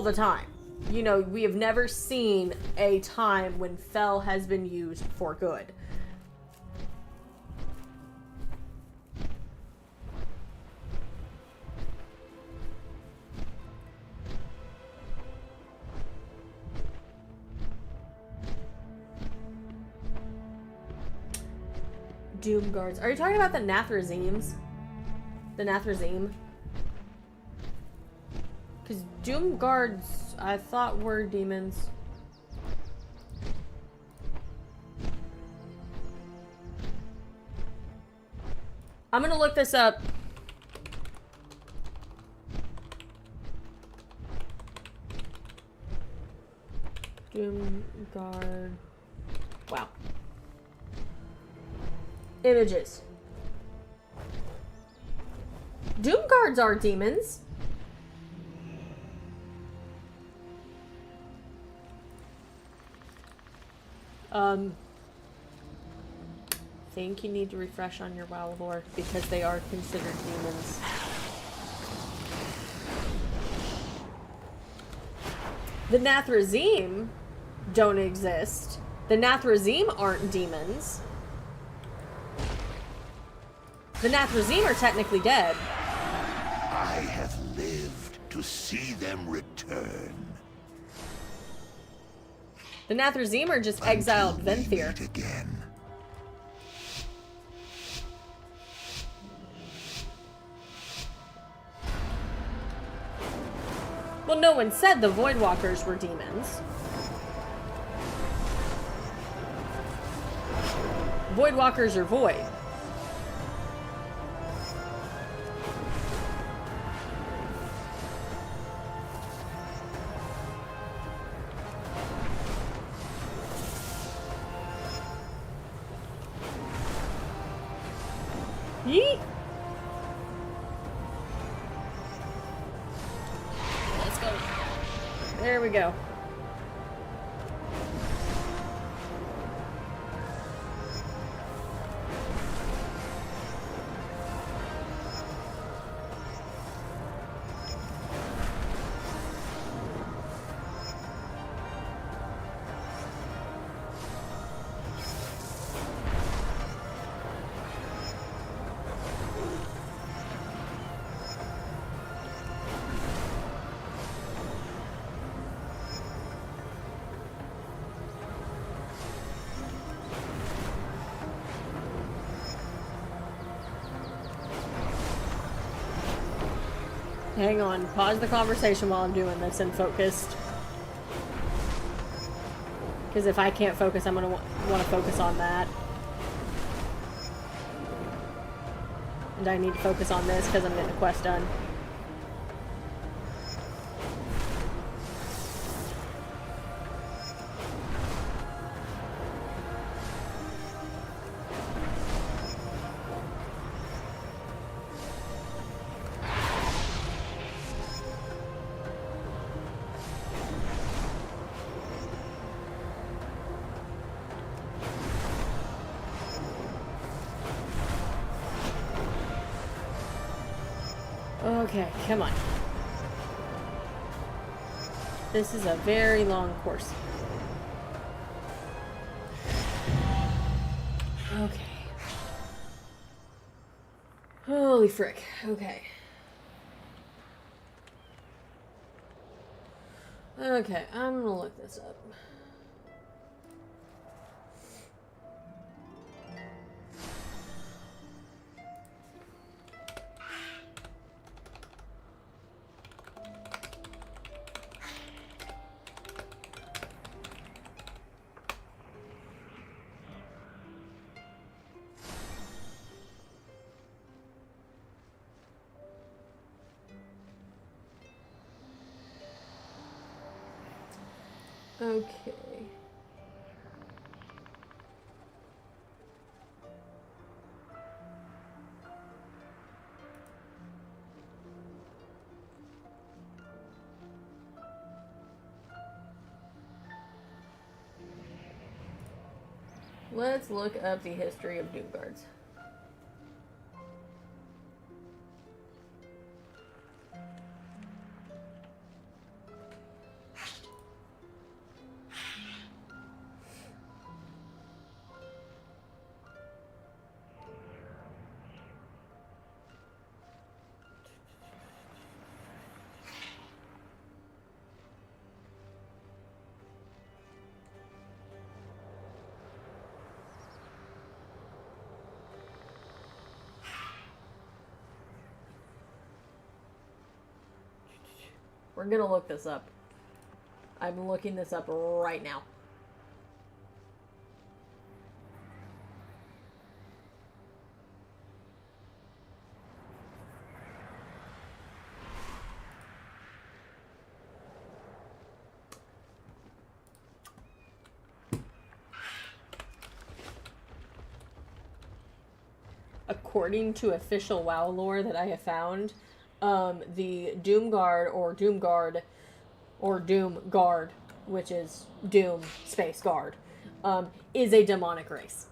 the time. You know, we have never seen a time when fel has been used for good. Doom guards. Are you talking about the Nathrazims? The Nathrazim? Because Doom guards, I thought, were demons. I'm gonna look this up. Doom guard. Wow. Images. Doom guards are demons. Think you need to refresh on your WoW lore because they are considered demons. The Nathrazim don't exist. The Nathrazim aren't demons. The Nathrazim are technically dead. I have lived to see them return. The Nathrazim are just exiled Venthyr. Again. Well, no one said the Voidwalkers were demons. Voidwalkers are void. Yeet. Let's go. There we go. Hang on. Pause the conversation while I'm doing this and focused. Because if I can't focus, I'm going to want to focus on that. And I need to focus on this because I'm getting a quest done. Okay, come on. This is a very long course. Okay. Holy frick. Okay. Okay, I'm gonna look this up. Okay. Let's look up the history of Doom Guards. We're gonna look this up. I'm looking this up right now. According to official WoW lore that I have found, the Doom Guard or Doom Guard, which is Doom Space Guard, is a demonic race.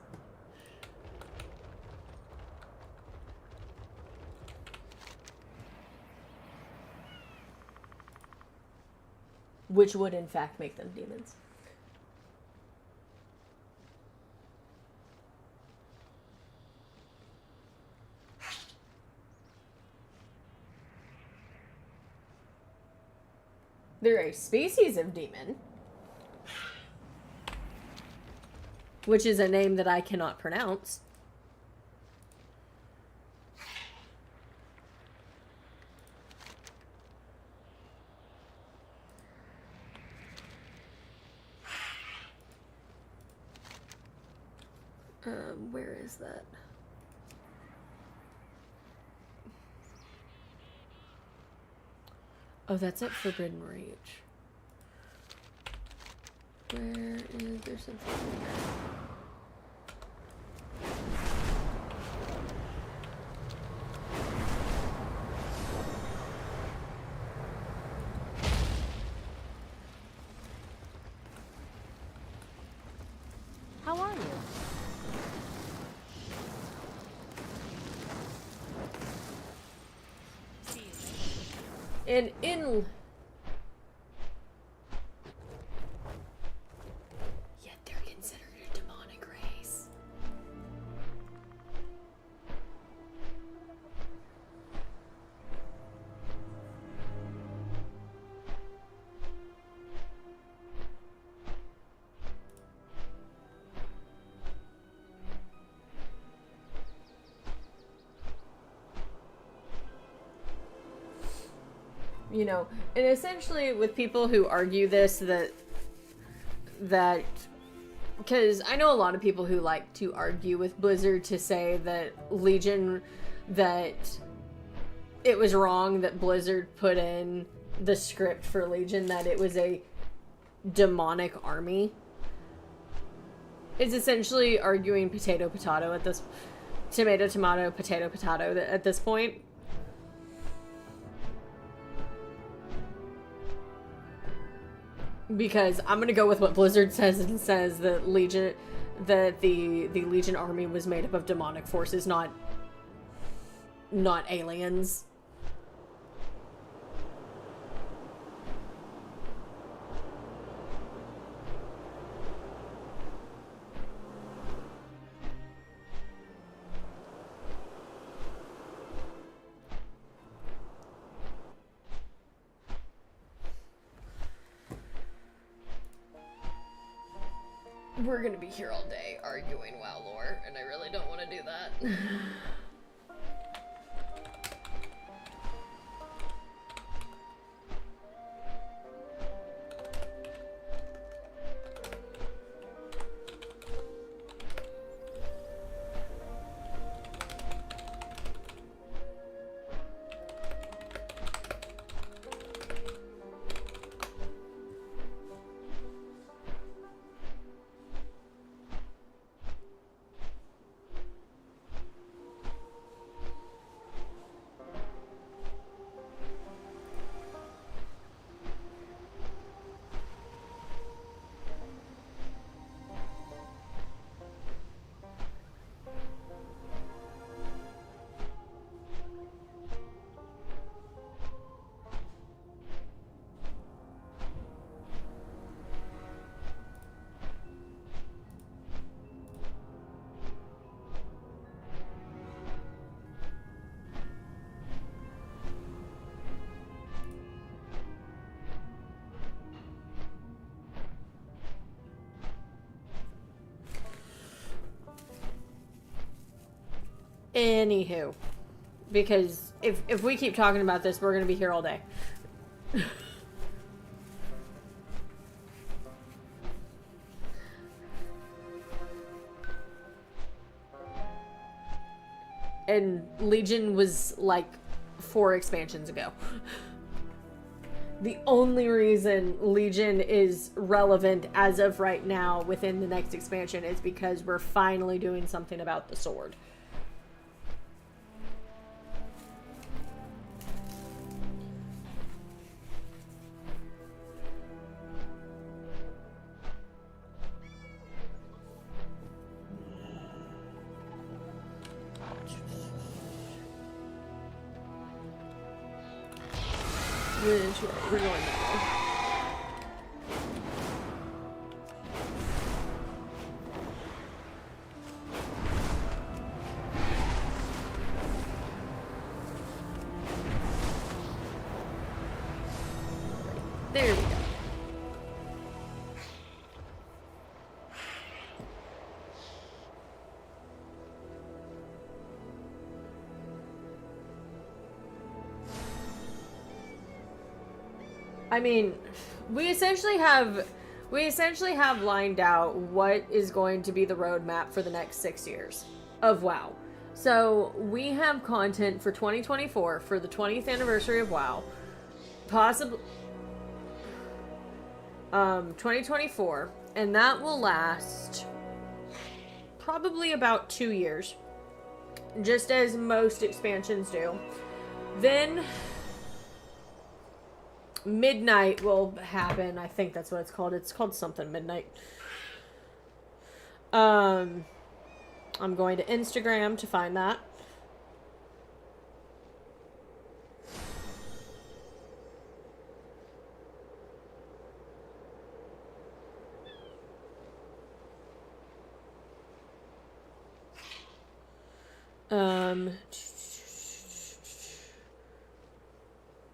Which would in fact make them demons. They're a species of demon, which is a name that I cannot pronounce. Where is that? Oh, that's at Forbidden Reach. Where is there something there? How are you? And in... Yet they're considered a demonic race. You know, and essentially with people who argue this, that because I know a lot of people who like to argue with Blizzard to say that Legion, that it was wrong that Blizzard put in the script for Legion that it was a demonic army. It's essentially arguing potato potato at this tomato tomato potato potato at this point. Because I'm gonna go with what Blizzard says, and says that Legion, that the Legion army was made up of demonic forces, not aliens. We're gonna be here all day arguing WoW lore, and I really don't want to do that. Anywho, because if we keep talking about this, we're gonna be here all day. And Legion was like 4 expansions ago. The only reason Legion is relevant as of right now within the next expansion is because we're finally doing something about the sword. We're going that way. There we go. I mean, we essentially have lined out what is going to be the roadmap for the next 6 years of WoW. So we have content for 2024 for the 20th anniversary of WoW, possibly 2024, and that will last probably about 2 years, just as most expansions do. Then Midnight will happen. I think that's what it's called. It's called something Midnight. I'm going to Instagram to find that.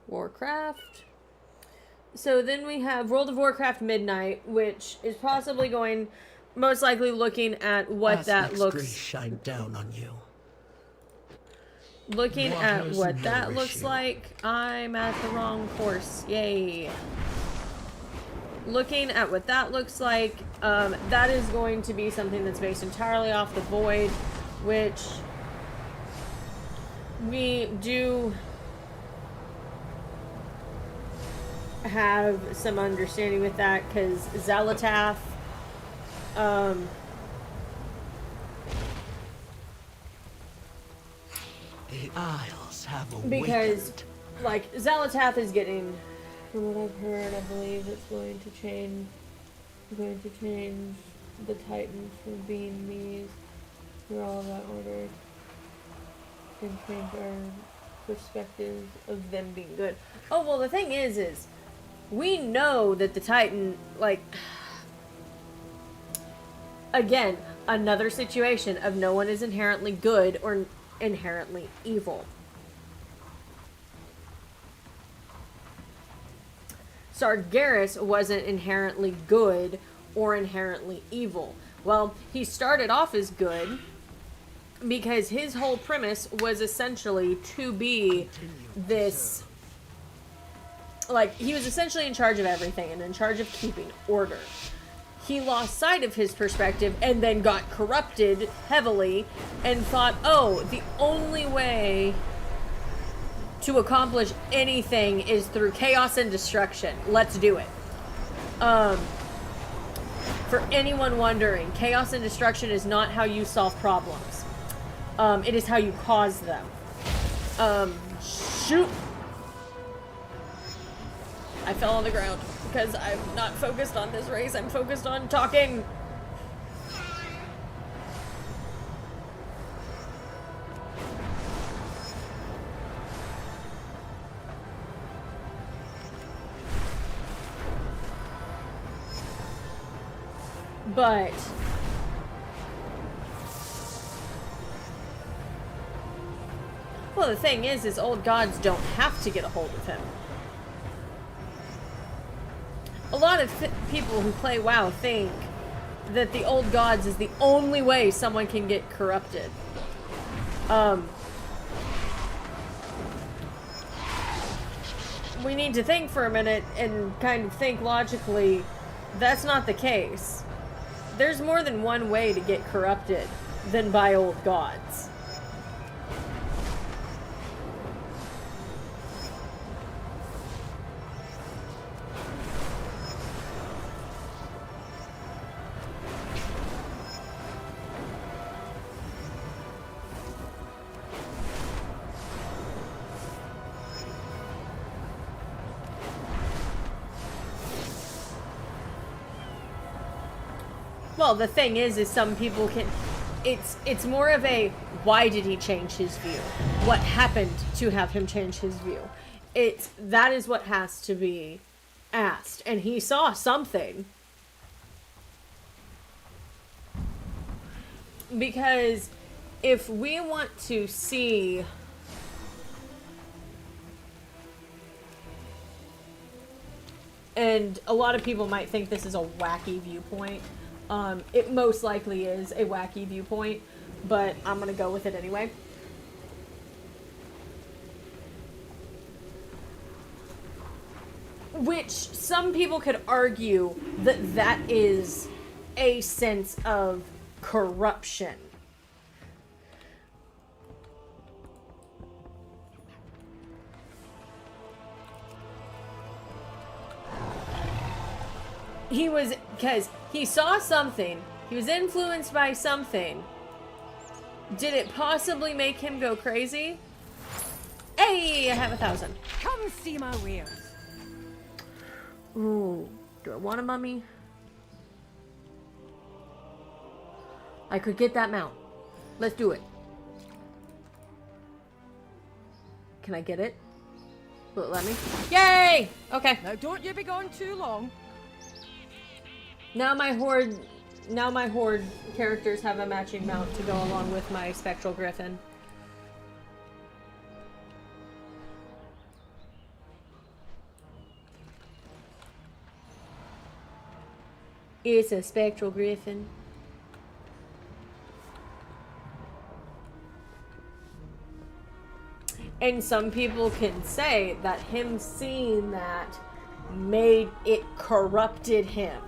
Warcraft. So then we have World of Warcraft Midnight, which is possibly going, most likely looking at what that looks. Grace shine down on you. Looking What at has what that looks nourished you? like, I'm at the wrong course. Yay. Looking at what that looks like, that is going to be something that's based entirely off the void, which we do have some understanding with that, because Xalatath, The Isles have awakened. because, like, Xalatath is getting, from what I've heard, I believe it's going to change the Titans from being these, through all of that order, and change our perspectives of them being good. Oh, well, the thing is we know that the Titan, like, again, another situation of no one is inherently good or inherently evil. Sargeras wasn't inherently good or inherently evil. Well, he started off as good because his whole premise was essentially to be this, like, he was essentially in charge of everything and in charge of keeping order. He lost sight of his perspective and then got corrupted heavily and thought, oh, the only way to accomplish anything is through chaos and destruction. Let's do it. For anyone wondering, chaos and destruction is not how you solve problems. It is how you cause them. Shoot! I fell on the ground because I'm not focused on this race. I'm focused on talking. But well, the thing is old gods don't have to get a hold of him. A lot of people who play WoW think that the old gods is the only way someone can get corrupted. We need to think for a minute and kind of think logically. That's not the case. There's more than one way to get corrupted than by old gods. Well, the thing is some people can, it's more of a, why did he change his view? What happened to have him change his view? That is what has to be asked. And he saw something. Because if we want to see and a lot of people might think this is a wacky viewpoint. It most likely is a wacky viewpoint, but I'm gonna go with it anyway. Which some people could argue that that is a sense of corruption. He was, because he saw something, he was influenced by something. Did it possibly make him go crazy? Hey, I have 1,000. Come see my wares. Ooh, do I want a mummy? I could get that mount. Let's do it. Can I get it? Will it let me? Yay! Okay. Now don't you be gone too long. Now my horde characters have a matching mount to go along with my spectral griffin. It's a spectral griffin. And some people can say that him seeing that made it corrupted him.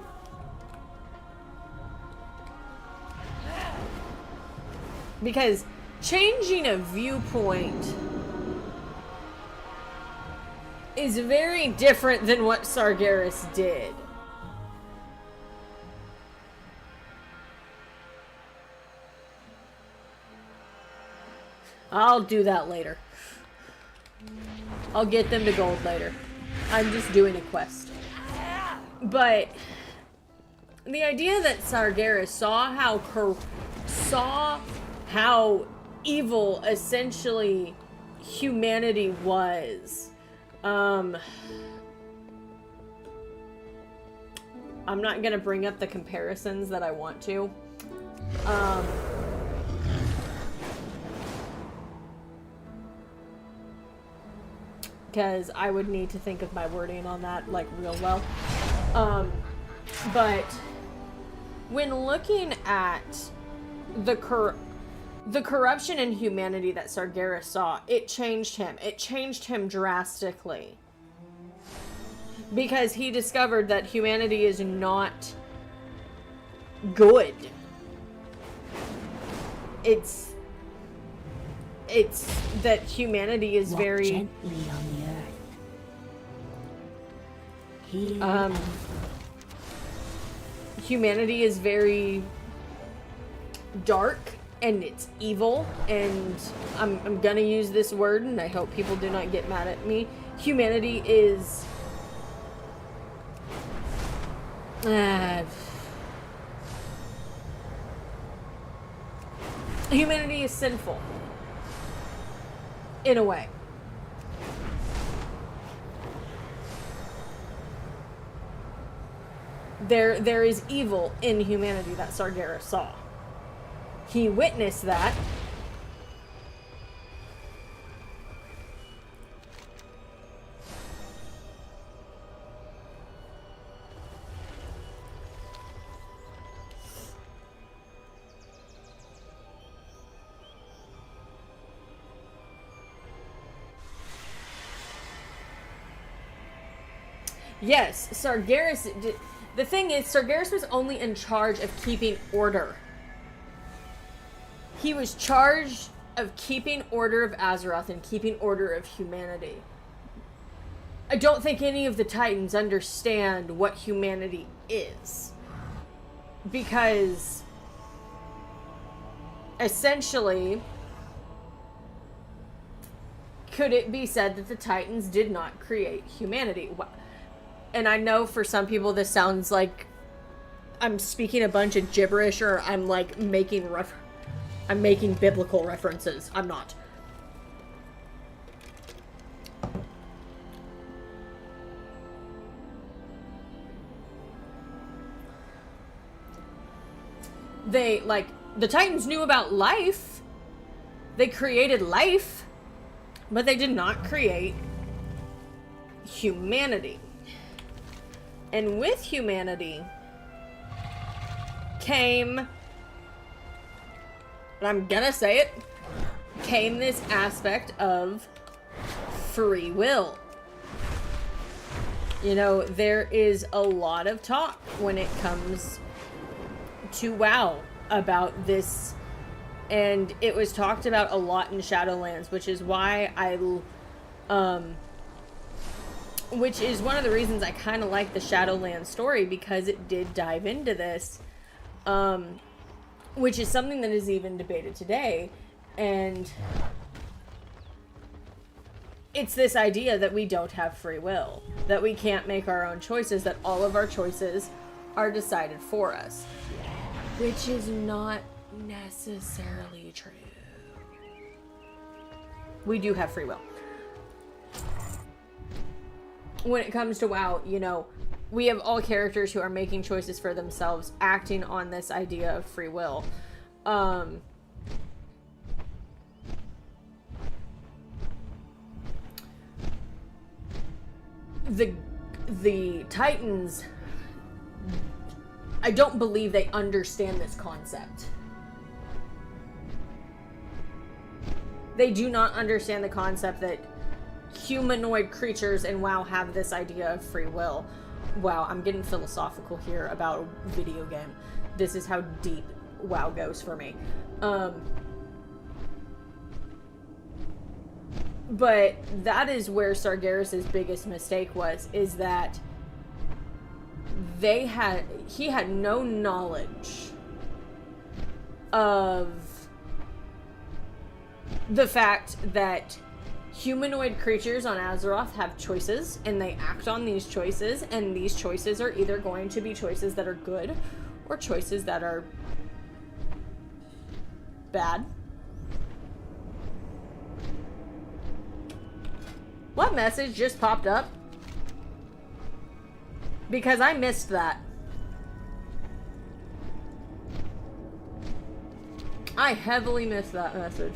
Because changing a viewpoint is very different than what Sargeras did. I'll do that later. I'll get them to gold later. I'm just doing a quest. But the idea that Sargeras saw how evil essentially humanity was. I'm not gonna bring up the comparisons that I want to. Because I would need to think of my wording on that, like, real well. But when looking at the corruption in humanity that Sargeras saw, it changed him. It changed him drastically. Because he discovered that humanity is not good. It's that humanity is Walk very gently on the earth. Humanity is very dark and it's evil, and I'm gonna use this word and I hope people do not get mad at me. Humanity is humanity is sinful. In a way. There is evil in humanity that Sargeras saw. He witnessed that. Yes, Sargeras did. The thing is, Sargeras was only in charge of keeping order. He was charged of keeping order of Azeroth and keeping order of humanity. I don't think any of the Titans understand what humanity is. Because essentially, could it be said that the Titans did not create humanity? Well, and I know for some people this sounds like I'm speaking a bunch of gibberish, or I'm like making biblical references. I'm not. The Titans knew about life. They created life, but they did not create humanity. And with humanity came, and I'm gonna say it, came this aspect of free will. You know, there is a lot of talk when it comes to WoW about this, and it was talked about a lot in Shadowlands, which is why which is one of the reasons I kind of like the Shadowlands story, because it did dive into this, which is something that is even debated today, and it's this idea that we don't have free will, that we can't make our own choices, that all of our choices are decided for us, which is not necessarily true. We do have free will. When it comes to WoW, you know, we have all characters who are making choices for themselves, acting on this idea of free will. The Titans, I don't believe they understand this concept. They do not understand the concept that humanoid creatures in WoW have this idea of free will. Wow, I'm getting philosophical here about a video game. This is how deep WoW goes for me. But that is where Sargeras' biggest mistake was, is that he had no knowledge of the fact that humanoid creatures on Azeroth have choices, and they act on these choices, and these choices are either going to be choices that are good or choices that are bad. What message just popped up? Because I missed that. I heavily missed that message.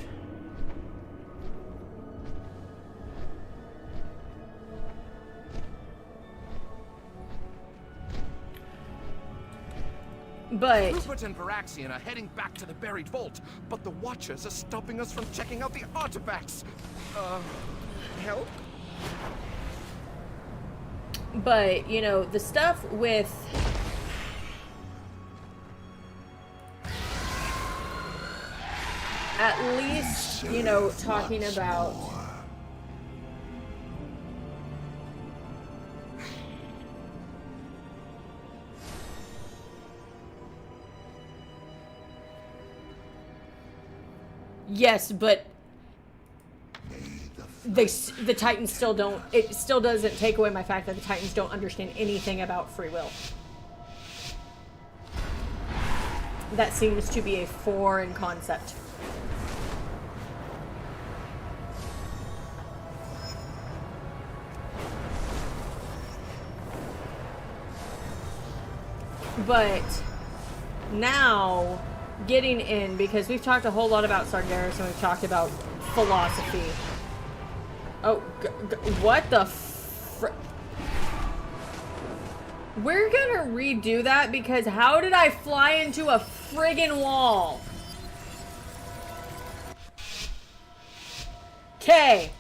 But Rupert and Varaxian are heading back to the buried vault, but the Watchers are stopping us from checking out the artifacts. Help? But, you know, the stuff with at least, you know, talking about yes, but the Titans still don't, it still doesn't take away my fact that the Titans don't understand anything about free will. That seems to be a foreign concept. But now getting in, because we've talked a whole lot about Sargeras and we've talked about philosophy. Oh, what the We're gonna redo that, because how did I fly into a friggin' wall? Okay.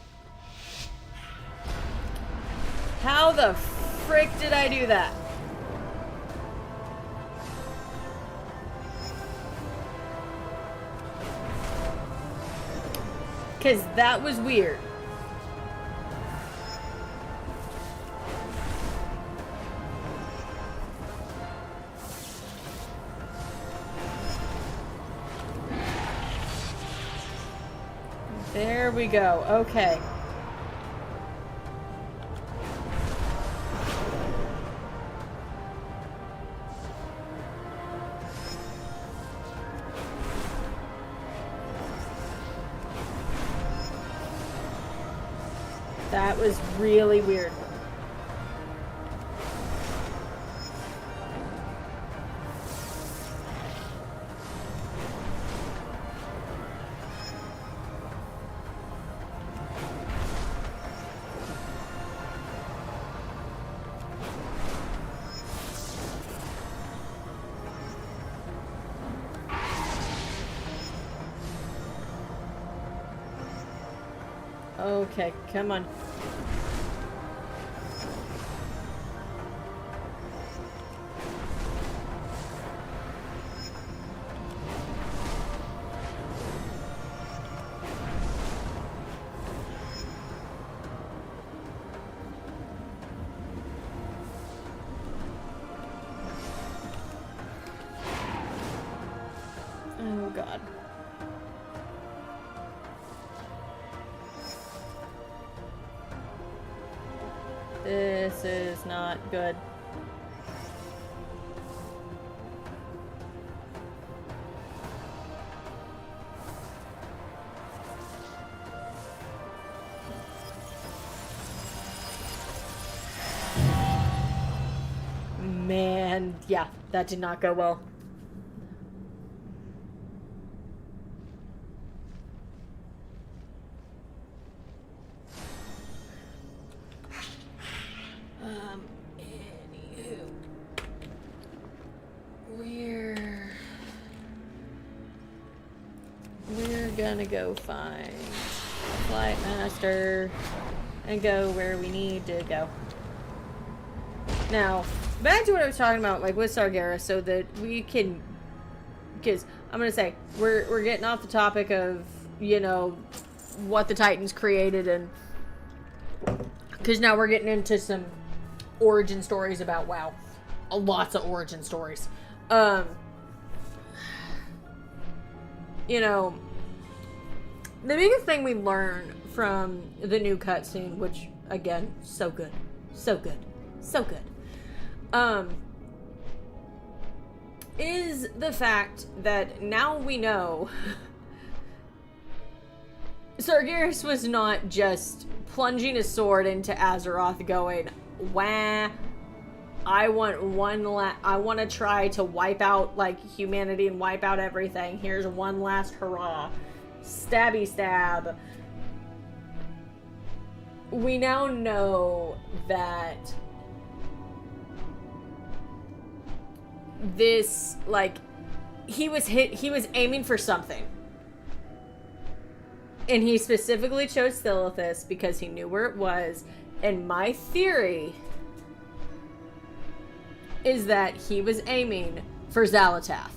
How the frick did I do that? Because that was weird. There we go. Okay. That was really weird. Okay, come on. Oh, God. This is not good. Man, yeah, that did not go well. Anywho. We're gonna go find Flight Master and go where we need to go. Now, back to what I was talking about, like with Sargeras, so that we can, because I'm gonna say we're getting off the topic of, you know, what the Titans created, and because now we're getting into some origin stories about WoW. Lots of origin stories. You know, the biggest thing we learn from the new cutscene, which again, so good, so good, so good, is the fact that now we know Sargeras was not just plunging his sword into Azeroth going, wah, I want to try to wipe out, like, humanity and wipe out everything. Here's one last hurrah. Stabby stab. We now know that this, like, he was aiming for something. And he specifically chose Silithus because he knew where it was. And my theory is that he was aiming for Xalatath.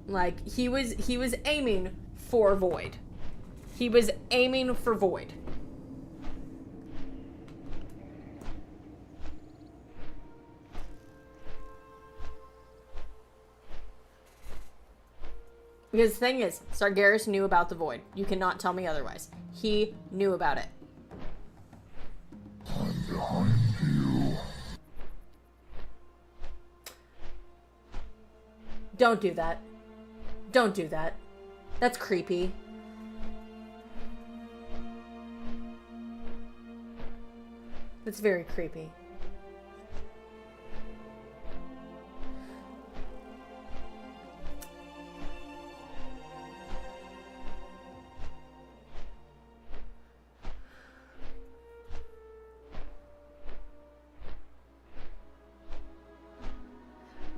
Like, he was aiming for Void. He was aiming for Void. Because the thing is, Sargeras knew about the Void. You cannot tell me otherwise. He knew about it. I'm behind you. Don't do that. Don't do that. That's creepy. That's very creepy.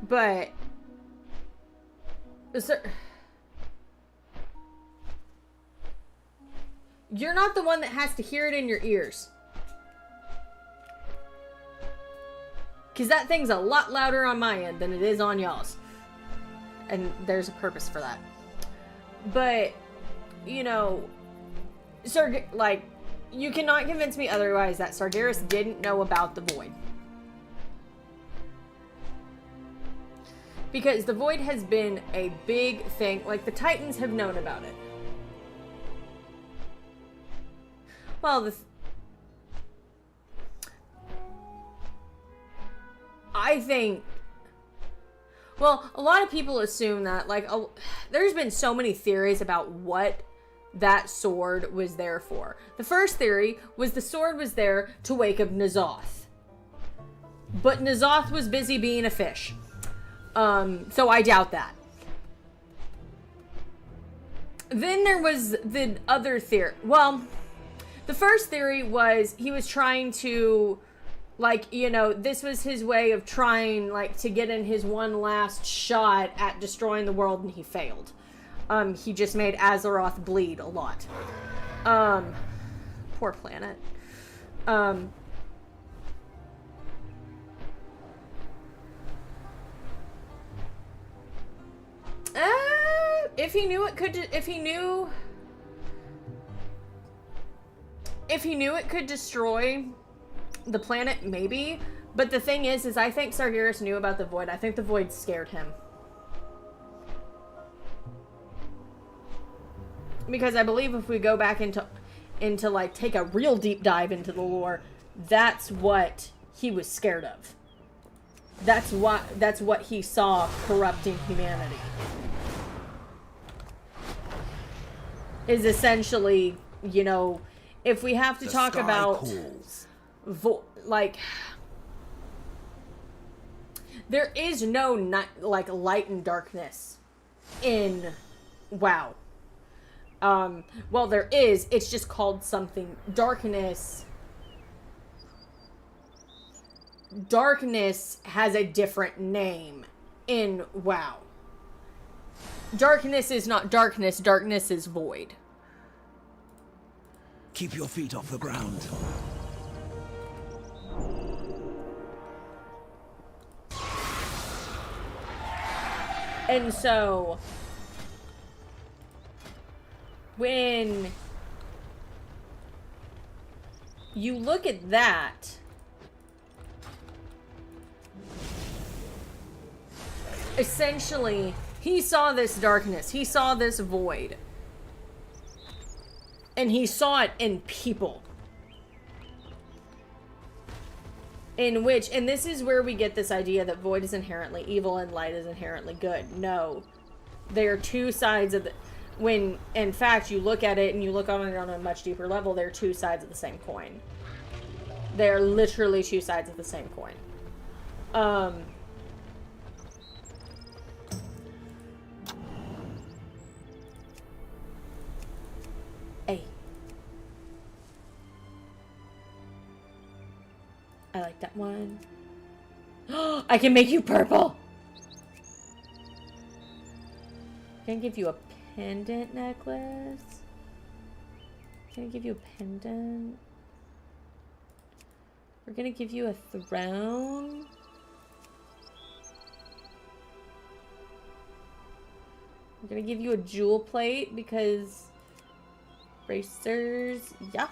But you're not the one that has to hear it in your ears. Because that thing's a lot louder on my end than it is on y'all's. And there's a purpose for that. But, you know, like, you cannot convince me otherwise that Sargeras didn't know about the Void. Because the Void has been a big thing. Like, the Titans have known about it. Well, I think... Well, a lot of people assume that, like, there's been so many theories about what that sword was there for. The first theory was the sword was there to wake up N'Zoth. But N'Zoth was busy being a fish. So I doubt that. Then there was the other theory. Well, the first theory was he was trying to, like, you know, this was his way of trying, like, to get in his one last shot at destroying the world, and he failed. He just made Azeroth bleed a lot. Poor planet. If he knew it could, if he knew it could destroy the planet, maybe. But the thing is I think Sargeras knew about the Void. I think the Void scared him. Because I believe if we go back into like, take a real deep dive into the lore, that's what he was scared of. That's what he saw corrupting humanity. Is essentially, you know, if we have to talk about like, there is no like light and darkness in WoW. Well, there is. It's just called something. Darkness darkness has a different name in WoW. Darkness is not darkness. Darkness is void. Keep your feet off the ground. And so, when you look at that, essentially, he saw this darkness. He saw this void. And he saw it in people. In which, and this is where we get this idea that void is inherently evil and light is inherently good. No. They are two sides of the... When, in fact, you look at it and you look on it on a much deeper level, they're two sides of the same coin. They're literally two sides of the same coin. Hey. I like that one. I can make you purple! Can I give you a pendant necklace? Can I give you a pendant? We're gonna give you a throne. We're gonna give you a jewel plate because bracers, yeah.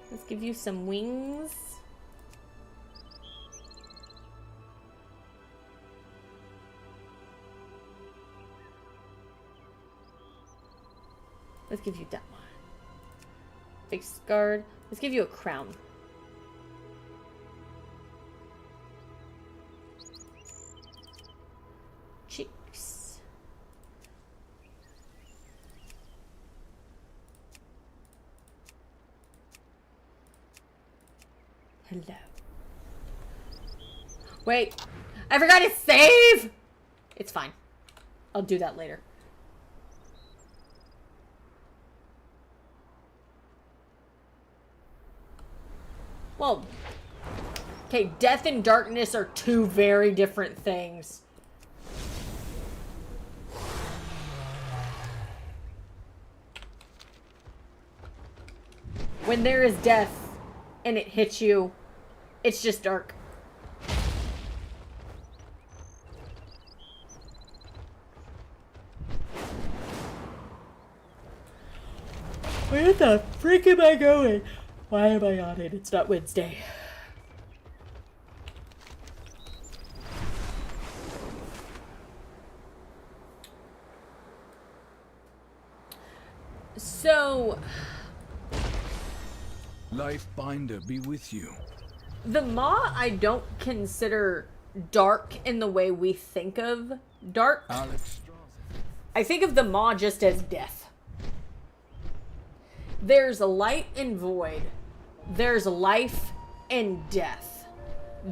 Let's give you some wings. Let's give you that one. Face guard. Let's give you a crown. Cheeks. Hello. Wait. I forgot to save! It's fine. I'll do that later. Well, okay, death and darkness are two very different things. When there is death and it hits you, it's just dark. Where the freak am I going? Why am I on it? It's not Wednesday. So... Life Binder be with you. The Maw I don't consider dark in the way we think of dark. I think of the Maw just as death. There's a light and void. There's life and death.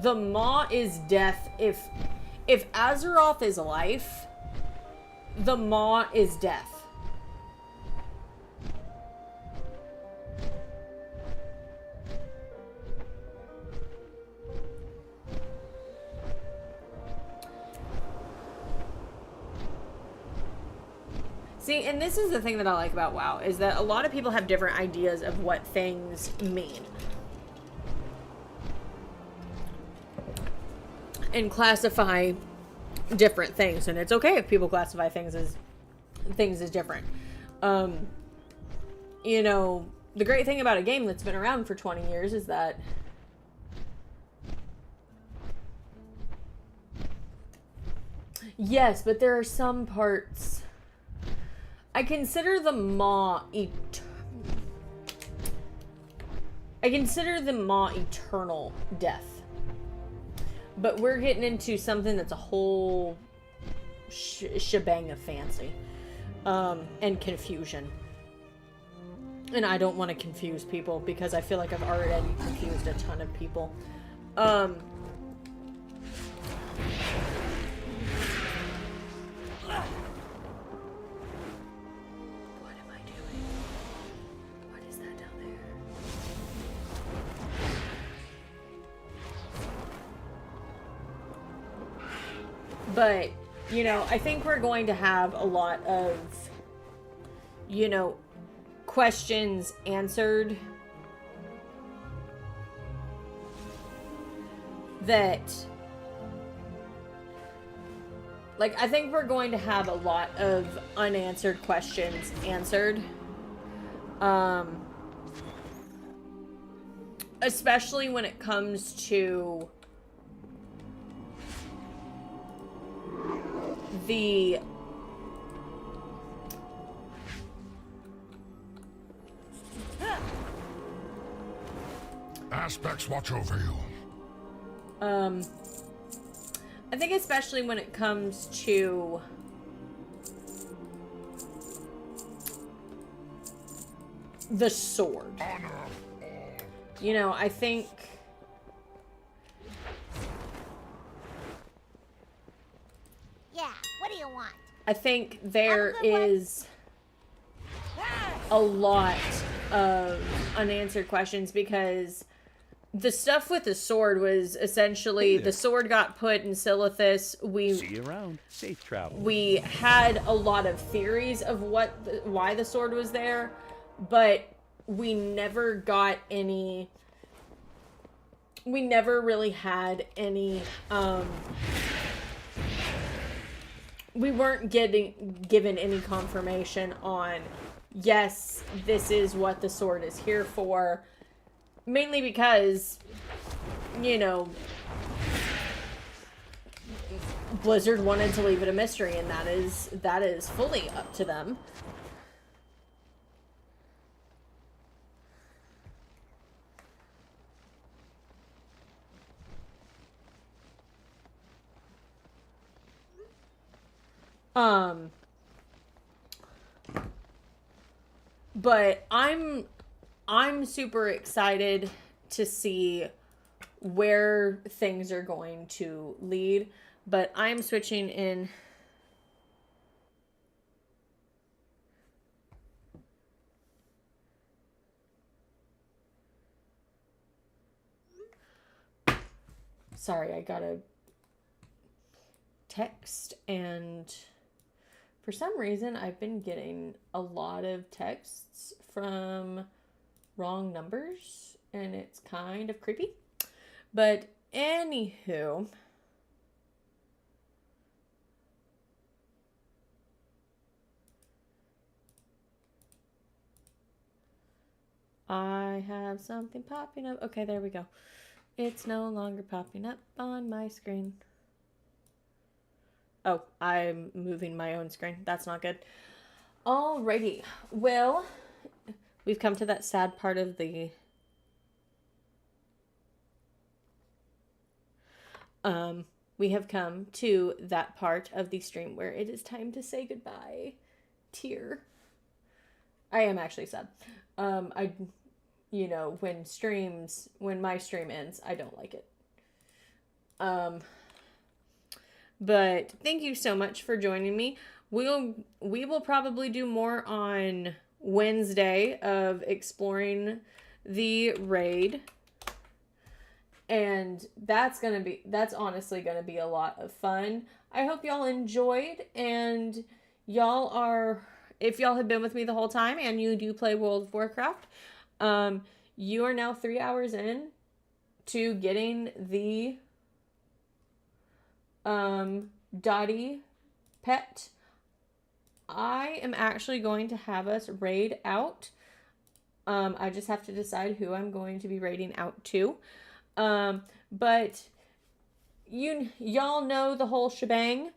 The Maw is death. If Azeroth is life, the Maw is death. See, and this is the thing that I like about WoW, is that a lot of people have different ideas of what things mean. And classify different things, and it's okay if people classify things as different. You know, the great thing about a game that's been around for 20 years is that yes, but there are some parts. I consider the Maw eternal death. But we're getting into something that's a whole shebang of fancy. And confusion. And I don't want to confuse people because I feel like I've already confused a ton of people. But, you know, I think we're going to have a lot of, you know, questions answered that, like, I think we're going to have a lot of unanswered questions answered. Especially when it comes to the Aspects watch over you. I think especially when it comes to the sword. You know, I think Yeah, what do you want? I think there is a lot of unanswered questions because the stuff with the sword was essentially the sword got put in Silithus. See you around. Safe travel. We had a lot of theories of why the sword was there, but we never got any. We never really had any. We weren't given any confirmation on, yes, this is what the sword is here for. Mainly because, you know, Blizzard wanted to leave it a mystery, and that is fully up to them. But I'm super excited to see where things are going to lead, but I'm switching in. Sorry, I got a text, and for some reason I've been getting a lot of texts from wrong numbers, and it's kind of creepy. But anywho, I have something popping up. Okay, there we go. It's no longer popping up on my screen. Oh, I'm moving my own screen. That's not good. Alrighty. Well, we've come to that sad part of the we have come to that part of the stream where it is time to say goodbye. Tear. I am actually sad. You know, when my stream ends, I don't like it. But thank you so much for joining me. We will probably do more on Wednesday of exploring the raid. And that's honestly gonna be a lot of fun. I hope y'all enjoyed, and if y'all have been with me the whole time and you do play World of Warcraft, you are now 3 hours in to getting the Dottie pet. I am actually going to have us raid out. I just have to decide who I'm going to be raiding out to. But y'all know the whole shebang.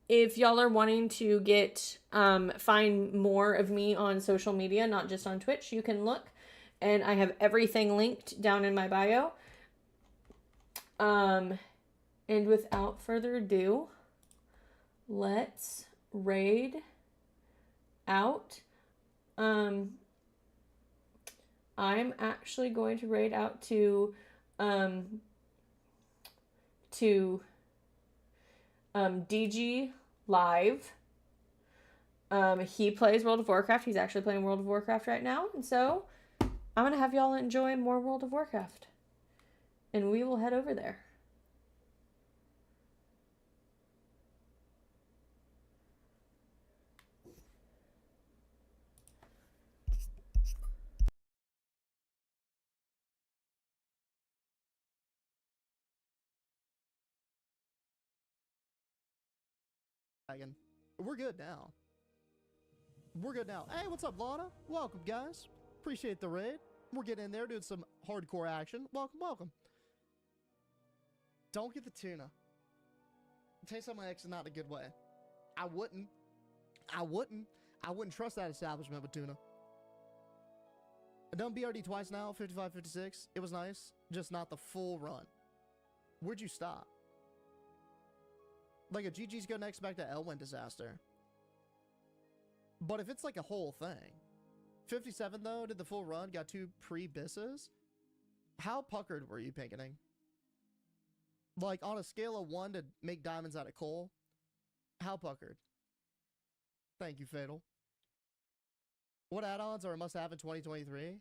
If y'all are wanting to find more of me on social media, not just on Twitch, you can look, and I have everything linked down in my bio. And without further ado, let's raid out. I'm actually going to raid out to DG Live. He plays World of Warcraft. He's actually playing World of Warcraft right now. And so I'm going to have y'all enjoy more World of Warcraft. And we will head over there. lagging. We're good now. We're good now. Hey, what's up, Lana? Welcome, guys. Appreciate the raid. We're getting in there doing some hardcore action. Welcome, welcome. Don't get the tuna. Tastes like my ex, not in a good way. I wouldn't trust that establishment with tuna. I've done BRD twice now, 55, 56. It was nice, just not the full run. Where'd you stop? Like a GG's go next back to Elwyn disaster. But if it's like a whole thing. 57 though, did the full run, got 2 pre-bisses. How puckered were you, Pinkening? Like on a scale of 1 to make diamonds out of coal, how puckered? Thank you, Fatal. What add-ons are a must-have in 2023?